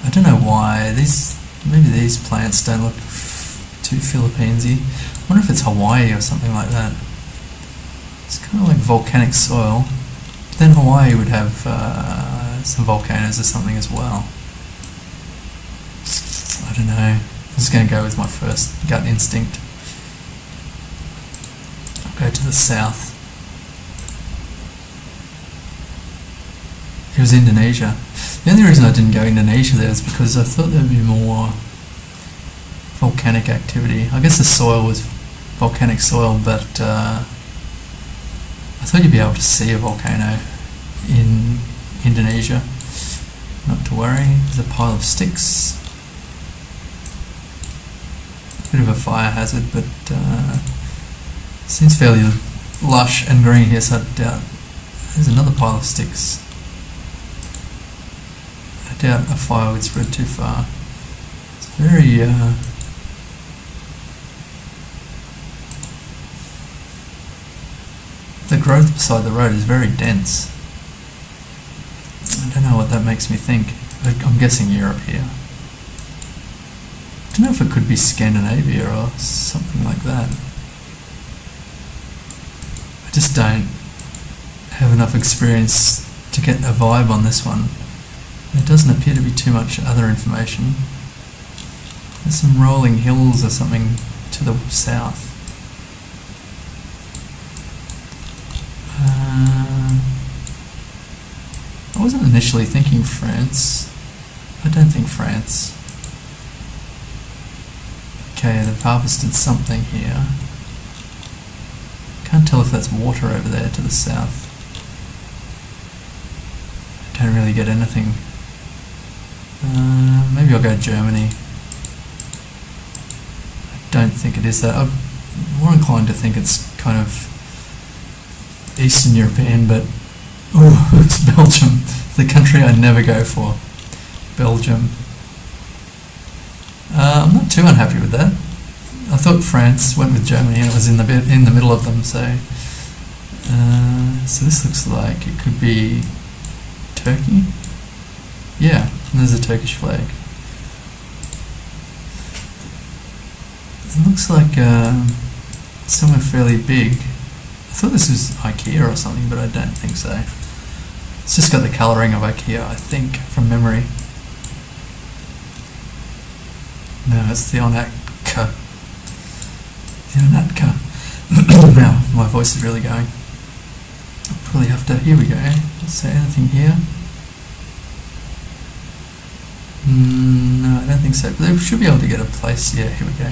I don't know why maybe these plants don't look too Philippines-y. I wonder if it's Hawaii or something like that. It's kind of like volcanic soil. Then Hawaii would have some volcanoes or something as well. I don't know. I'm just going to go with my first gut instinct. I'll go to the south. It was Indonesia. The only reason I didn't go Indonesia there is because I thought there would be more volcanic activity. I guess the soil was volcanic soil, but I thought you'd be able to see a volcano in Indonesia. Not to worry. There's a pile of sticks. Bit of a fire hazard, but seems fairly lush and green here, so I doubt there's another pile of sticks. I doubt a fire would spread too far. It's very the growth beside the road is very dense. I don't know what that makes me think. I'm guessing Europe here. I don't know if it could be Scandinavia or something like that. I just don't have enough experience to get a vibe on this one. There doesn't appear to be too much other information. There's some rolling hills or something to the south. I wasn't initially thinking France. I don't think France. Okay, they've harvested something here. Can't tell if that's water over there to the south. I don't really get anything. Maybe I'll go Germany. I don't think it is that. I'm more inclined to think it's kind of Eastern European, but it's Belgium, the country I never go for. Belgium. I'm not too unhappy with that. I thought France went with Germany and it was in the middle of them, so this looks like it could be Turkey. Yeah, and there's a Turkish flag. It looks like somewhere fairly big. I thought this was IKEA or something, but I don't think so. It's just got the colouring of IKEA, I think, from memory. No, it's the Onatka. The Onatka. Now, my voice is really going. I'll probably have to, here we go. Say anything here? No, I don't think so. But they should be able to get a place. Yeah, here we go.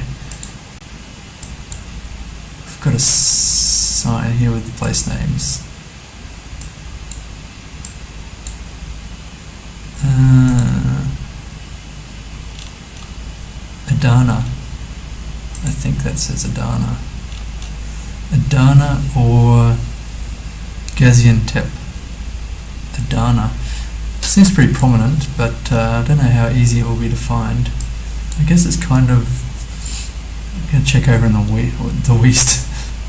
I've got a sign here with the place names. Adana. I think that says Adana. Adana or Gaziantep. Adana. Seems pretty prominent, but I don't know how easy it will be to find. I guess it's kind of... I'm going to check over in the west,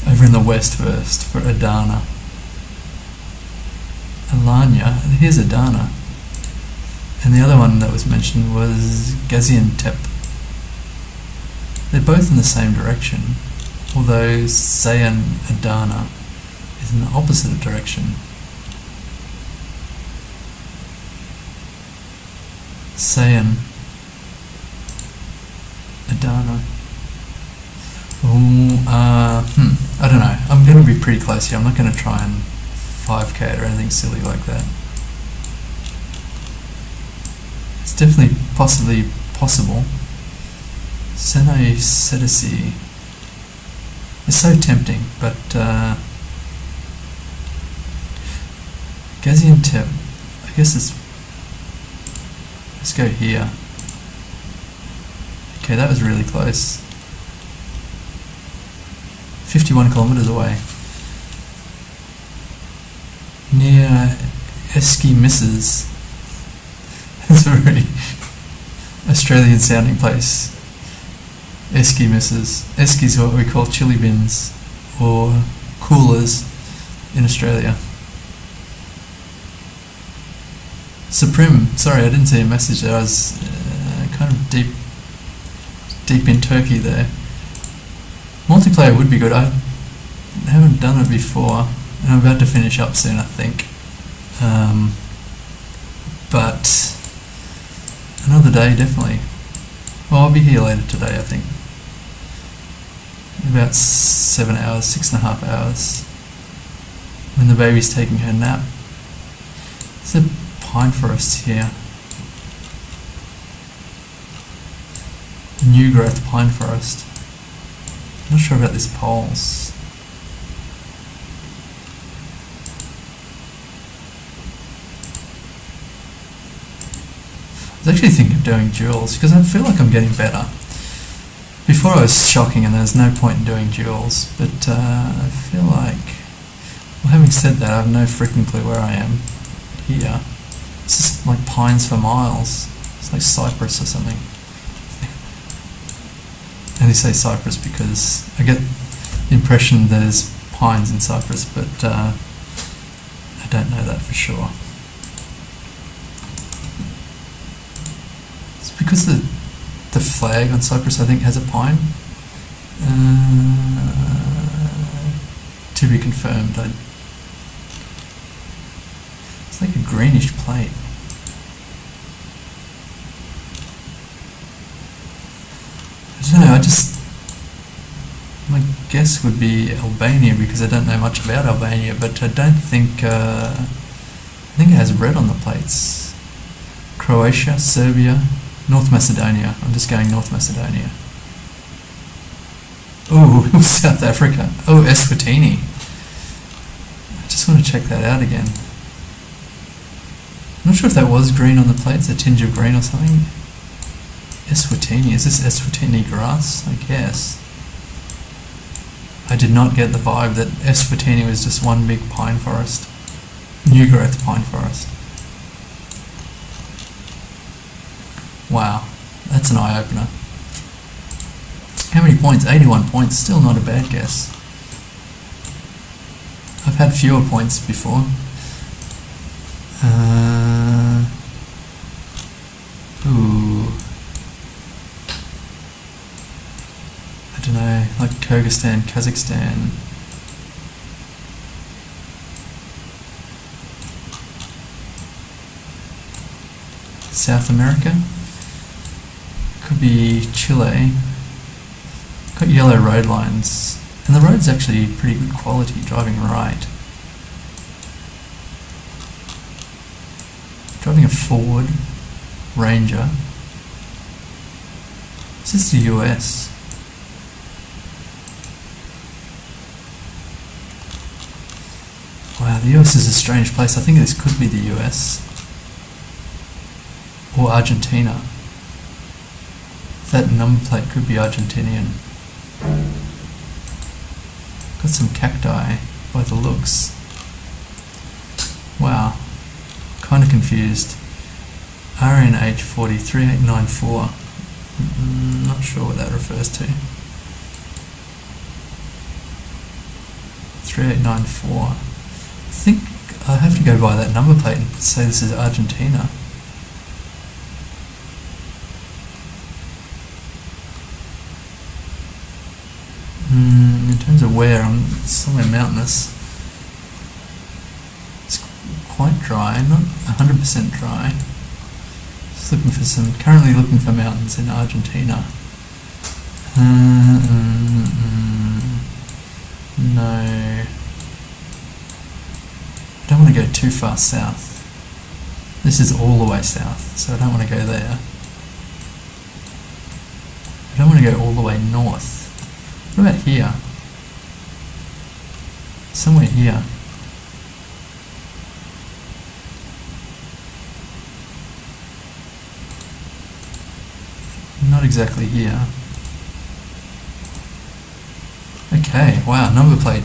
over in the west first for Adana. Alanya. Here's Adana. And the other one that was mentioned was Gaziantep. They're both in the same direction, although Zayan Adana is in the opposite direction. Zayan Adana. I don't know. I'm going to be pretty close here. I'm not going to try and 5K it or anything silly like that. It's definitely possibly possible. Senai Sedisi. It's so tempting, but Gaziantep, I guess it's... Let's go here. Okay, that was really close. 51 kilometers away. Near Eski Misses. It's a very Australian sounding place. esky misses. Esky's what we call chili bins or coolers in Australia. Supreme, sorry I didn't see a message there. I was kind of deep in Turkey there. Multiplayer would be good. I haven't done it before, and I'm about to finish up soon, I think. But another day, definitely. Well, I'll be here later today, I think. About 7 hours, 6.5 hours, when the baby's taking her nap. There's a pine forest here. New growth pine forest. I'm not sure about these poles. I was actually thinking of doing duels because I feel like I'm getting better. Before I was shocking and there was no point in doing duels, but I feel like, well, having said that, I have no freaking clue where I am here. It's just like pines for miles. It's like cypress or something. And they say cypress because I get the impression there's pines in Cyprus, but I don't know that for sure. It's because the flag on Cyprus, I think, has a pine. To be confirmed. It's like a greenish plate. I don't know, my guess would be Albania because I don't know much about Albania, but I don't think, I think it has red on the plates. Croatia, Serbia, North Macedonia. I'm just going North Macedonia. Oh, South Africa. Oh, Eswatini. I just want to check that out again. I'm not sure if that was green on the plates, a tinge of green or something. Eswatini, is this Eswatini grass? I guess. I did not get the vibe that Eswatini was just one big pine forest. New growth pine forest. Wow, that's an eye-opener. How many points? 81 points, still not a bad guess. I've had fewer points before. Ooh. I don't know, like Kyrgyzstan, Kazakhstan. South America? Could be Chile. Got yellow road lines. And the road's actually pretty good quality, driving right. Driving a Ford Ranger. Is this the US? Wow, the US is a strange place. I think this could be the US. Or Argentina. That number plate could be Argentinian. Got some cacti by the looks. Wow. Kind of confused. RNH 403894. Not sure what that refers to. 3894. I think I have to go by that number plate and say this is Argentina. In terms of where, I'm somewhere mountainous. It's quite dry, not 100% dry. Just looking for currently looking for mountains in Argentina. No. I don't want to go too far south. This is all the way south, so I don't want to go there. I don't want to go all the way north. What about here? Somewhere here. Not exactly here. Okay, wow, number plate.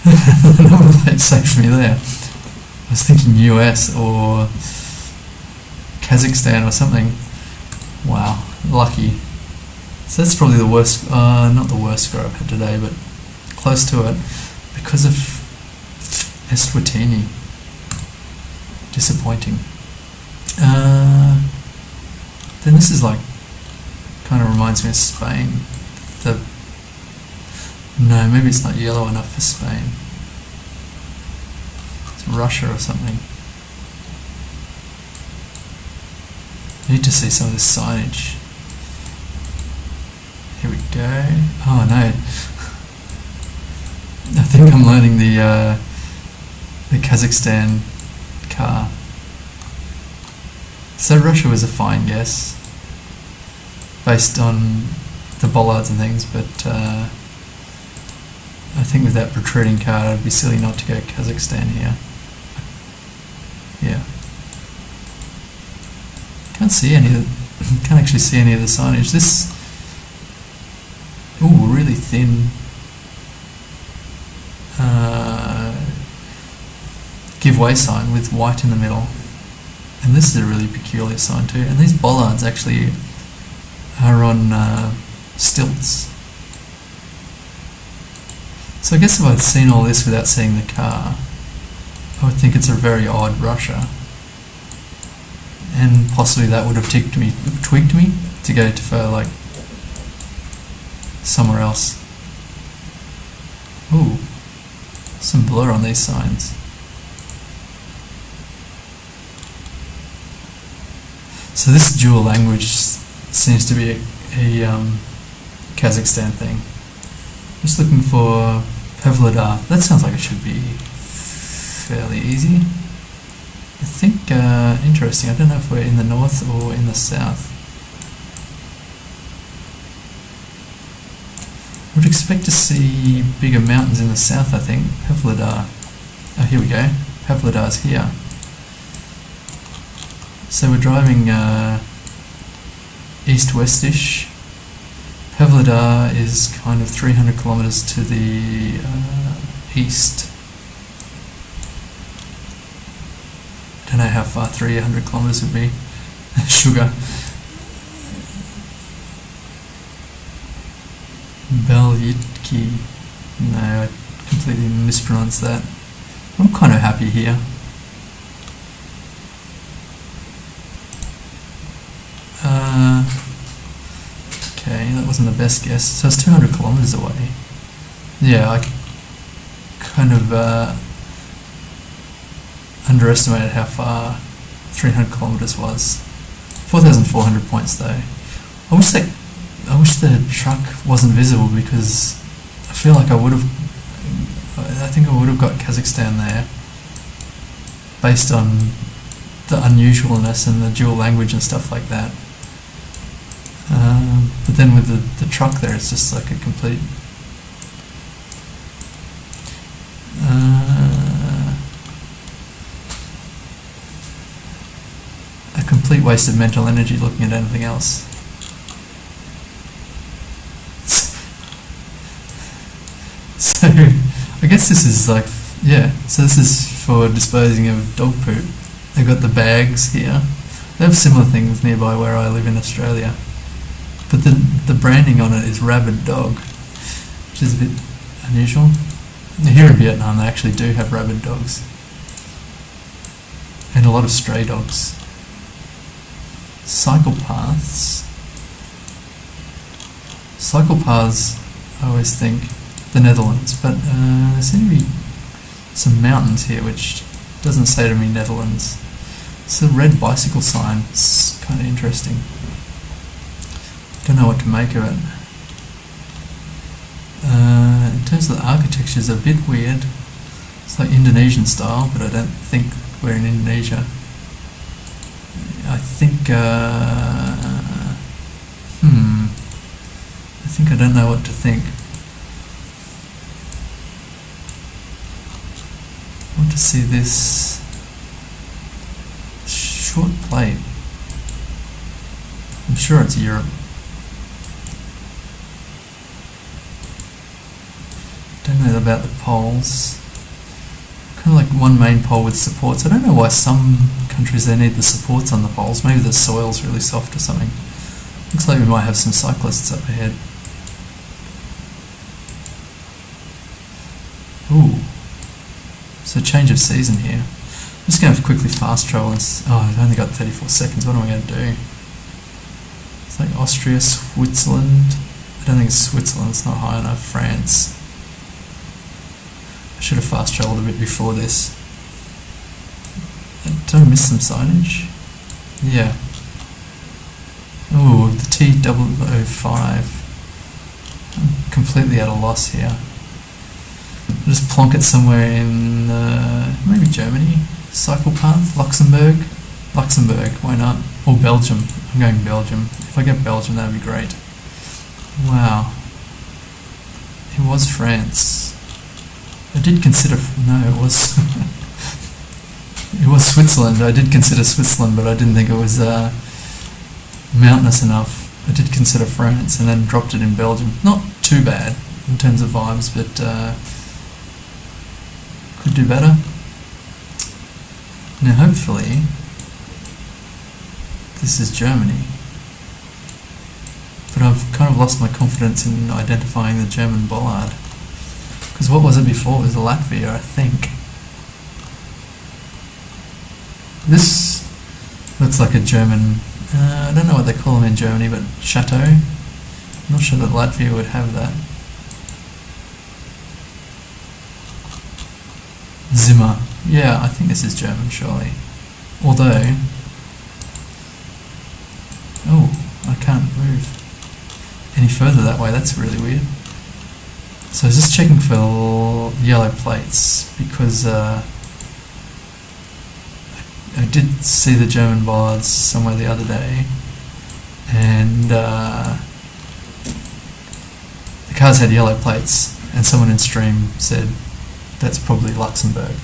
The number plate saved me there. I was thinking US or Kazakhstan or something. Wow, lucky. So that's probably the worst, not the worst score I've had today, but close to it, because of Eswatini. Disappointing. Then this is like, kind of reminds me of Spain. No, maybe it's not yellow enough for Spain. It's Russia or something. Need to see some of this signage. Here we go. Oh no. I think I'm learning the Kazakhstan car. So Russia was a fine guess, based on the bollards and things, but I think with that protruding car, it'd be silly not to go Kazakhstan here. Yeah. Can't see any of the, can't actually see any of the signage. This, ooh, really thin give way sign with white in the middle. And this is a really peculiar sign too. And these bollards actually are on stilts. So I guess if I'd seen all this without seeing the car, I would think it's a very odd Russia. And possibly that would have tweaked me to go to for like somewhere else. Ooh, some blur on these signs. So this dual language seems to be a Kazakhstan thing. Just looking for Pavlodar. That sounds like it should be fairly easy. I think, interesting, I don't know if we're in the north or in the south. I would expect to see bigger mountains in the south, I think. Pavlodar. Oh, here we go. Pavlodar's here. So we're driving east-westish. Pavlodar is kind of 300 kilometers to the east. I don't know how far 300 kilometers would be. Sugar. Belyitki. No, I completely mispronounced that. I'm kind of happy here. Okay, that wasn't the best guess. So it's 200 kilometers away. Yeah, I kind of underestimated how far 300 kilometers was. 4,400 points though. I wish the truck wasn't visible, because I feel like I think I would have got Kazakhstan there based on the unusualness and the dual language and stuff like that. But then with the truck there, it's just like a complete waste of mental energy looking at anything else. So I guess this is like, yeah, so this is for disposing of dog poop. They've got the bags here. They have similar things nearby where I live in Australia. But the branding on it is rabid dog, which is a bit unusual. Here in Vietnam they actually do have rabid dogs. And a lot of stray dogs. Cycle paths. Cycle paths, I always think, the Netherlands, but there seem to be some mountains here which doesn't say to me Netherlands. It's a red bicycle sign. It's kind of interesting. Don't know what to make of it. In terms of the architecture, it's a bit weird. It's like Indonesian style, but I don't think we're in Indonesia. I don't know what to think. I want to see this short plate. I'm sure it's Europe. Don't know about the poles. Kind of like one main pole with supports. I don't know why some countries they need the supports on the poles. Maybe the soil's really soft or something. Looks like we might have some cyclists up ahead. Ooh. So change of season here. I'm just going to quickly fast travel and... oh, I've only got 34 seconds. What am I going to do? It's like Austria, Switzerland. I don't think it's Switzerland. It's not high enough. France. I should have fast travelled a bit before this. Did I miss some signage? Yeah. Ooh, the T005. I'm completely at a loss here. I'll just plonk it somewhere in maybe Germany. Cycle path, Luxembourg. Luxembourg, why not? Or Belgium. I'm going Belgium. If I get Belgium, that would be great. Wow. It was France. I did consider... no, it was... it was Switzerland. I did consider Switzerland, but I didn't think it was mountainous enough. I did consider France and then dropped it in Belgium. Not too bad in terms of vibes, but could do better. Now hopefully this is Germany. But I've kind of lost my confidence in identifying the German bollard. Because what was it before? It was Latvia, I think. This looks like a German, I don't know what they call them in Germany, but chateau. I'm not sure that Latvia would have that. Zimmer. Yeah, I think this is German, surely. Although... oh, I can't move any further that way. That's really weird. So I was just checking for yellow plates because I did see the German bollards somewhere the other day, and the cars had yellow plates, and someone in stream said that's probably Luxembourg.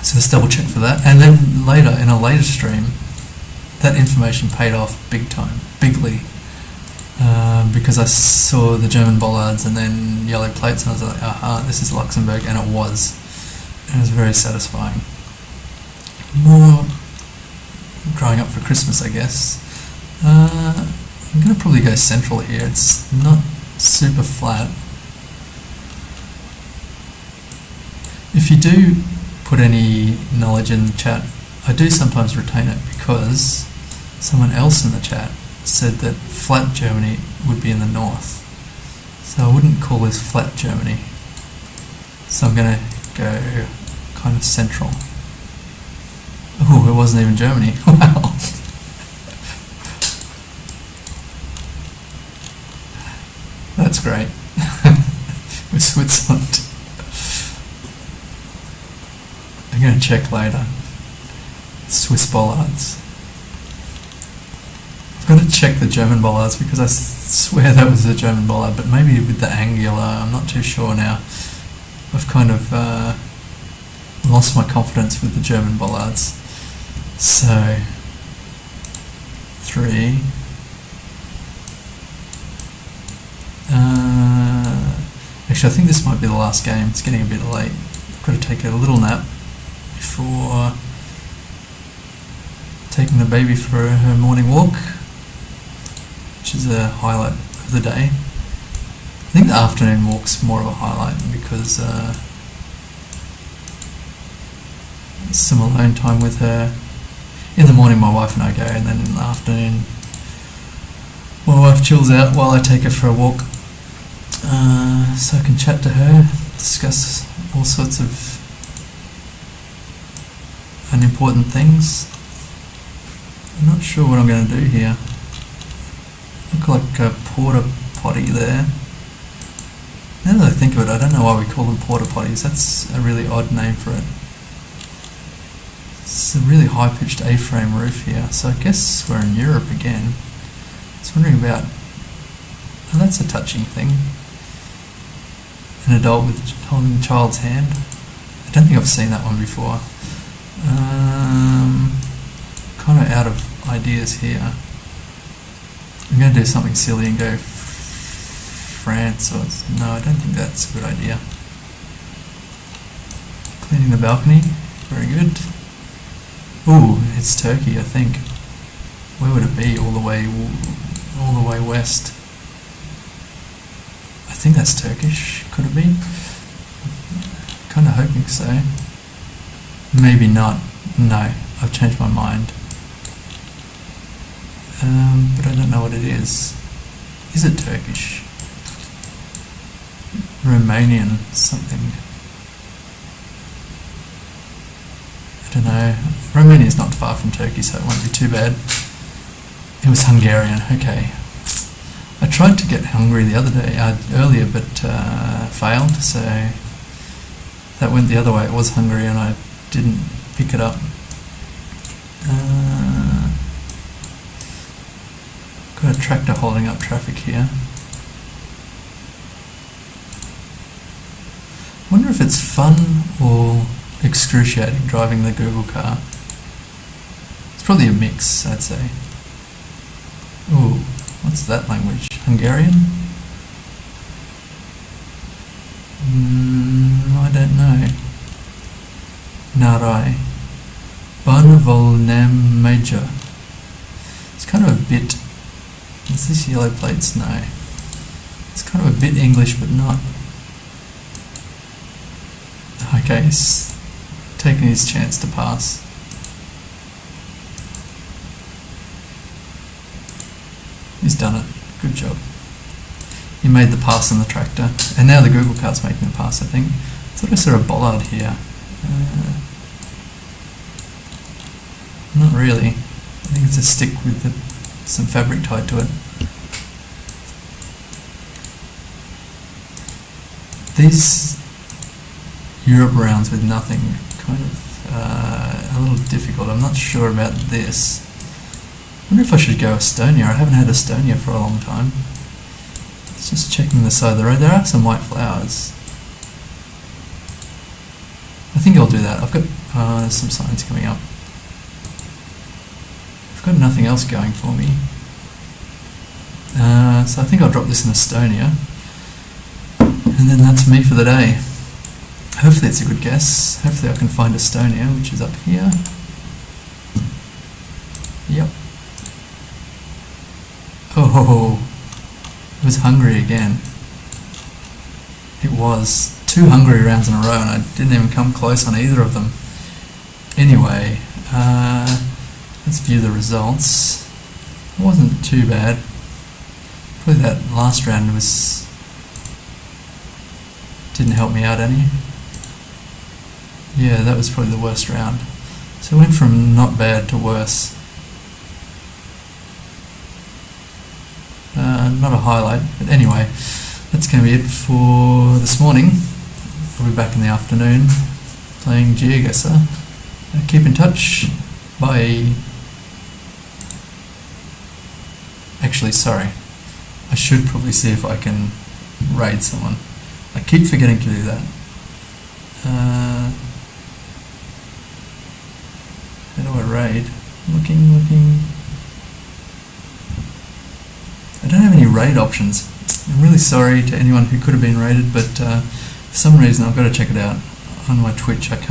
So let's double check for that, and then later in a later stream that information paid off big time, bigly, because I saw the German bollards and then yellow plates and I was like, aha, this is Luxembourg, and it was very satisfying. More growing up for Christmas, I guess. I'm going to probably go central here. It's not super flat. If you do put any knowledge in the chat, I do sometimes retain it because someone else in the chat said that flat Germany would be in the north. So I wouldn't call this flat Germany. So I'm going to go kind of central. Oh, it wasn't even Germany. Wow. That's great. With Switzerland. I'm going to check later. Swiss bollards. I've got to check the German bollards because I swear that was a German bollard, but maybe with the angular, I'm not too sure now. I've kind of lost my confidence with the German bollards. So, 3. Actually, I think this might be the last game. It's getting a bit late. I've got to take a little nap before taking the baby for her morning walk, which is a highlight of the day. I think the afternoon walk's more of a highlight because some alone time with her. In the morning my wife and I go, and then in the afternoon my wife chills out while I take her for a walk, so I can chat to her, discuss all sorts of unimportant things. I'm not sure what I'm going to do here. Look like a porta potty there. Now that I think of it, I don't know why we call them porta potties. That's a really odd name for it. It's a really high-pitched A-frame roof here, so I guess we're in Europe again. I was wondering about... oh, that's a touching thing. An adult with holding the child's hand. I don't think I've seen that one before. Kind of out of ideas here. I'm going to do something silly and go France, or... no, I don't think that's a good idea. Cleaning the balcony, very good. Ooh, it's Turkey, I think. where would it be? All the way west. I think that's Turkish. Could it be? Kind of hoping so. Maybe not. No, I've changed my mind. But I don't know what it is. Is it Turkish? Romanian something. I don't know. Romania's not far from Turkey, so it won't be too bad. It was Hungarian. Okay. I tried to get Hungary the other day, earlier, but failed. So that went the other way. It was Hungary, and I didn't pick it up. Got a tractor holding up traffic here. I wonder if it's fun or excruciating driving the Google car. It's probably a mix, I'd say. Ooh, what's that language? Hungarian? I don't know. Narai. Barnavolnem Major. It's kind of a bit... Is this yellow plates? No. It's kind of a bit English, but not. Okay, he's taking his chance to pass. He's done it. Good job. He made the pass on the tractor. And now the Google car's making the pass, I think. I thought I saw a bollard here. Not really. I think it's a stick with some fabric tied to it. These Europe rounds with nothing, kind of a little difficult. I'm not sure about this. I wonder if I should go Estonia. I haven't had Estonia for a long time. It's just checking the side of the road. There are some white flowers. I think I'll do that. I've got there's some signs coming up. I've got nothing else going for me. So I think I'll drop this in Estonia. And then that's me for the day. Hopefully it's a good guess. Hopefully I can find Estonia, which is up here. Yep. Oh, it was Hungary again. It was 2 Hungary rounds in a row, and I didn't even come close on either of them. Anyway, let's view the results. It wasn't too bad. Probably that last round didn't help me out any. Yeah, that was probably the worst round. So it went from not bad to worse. Not a highlight, but anyway, that's going to be it for this morning. I'll be back in the afternoon playing GeoGuessr. Keep in touch. Bye. Actually, sorry. I should probably see if I can raid someone. I keep forgetting to do that. How do I raid? Looking. I don't have any raid options. I'm really sorry to anyone who could have been raided, but for some reason I've got to check it out on my Twitch. I can't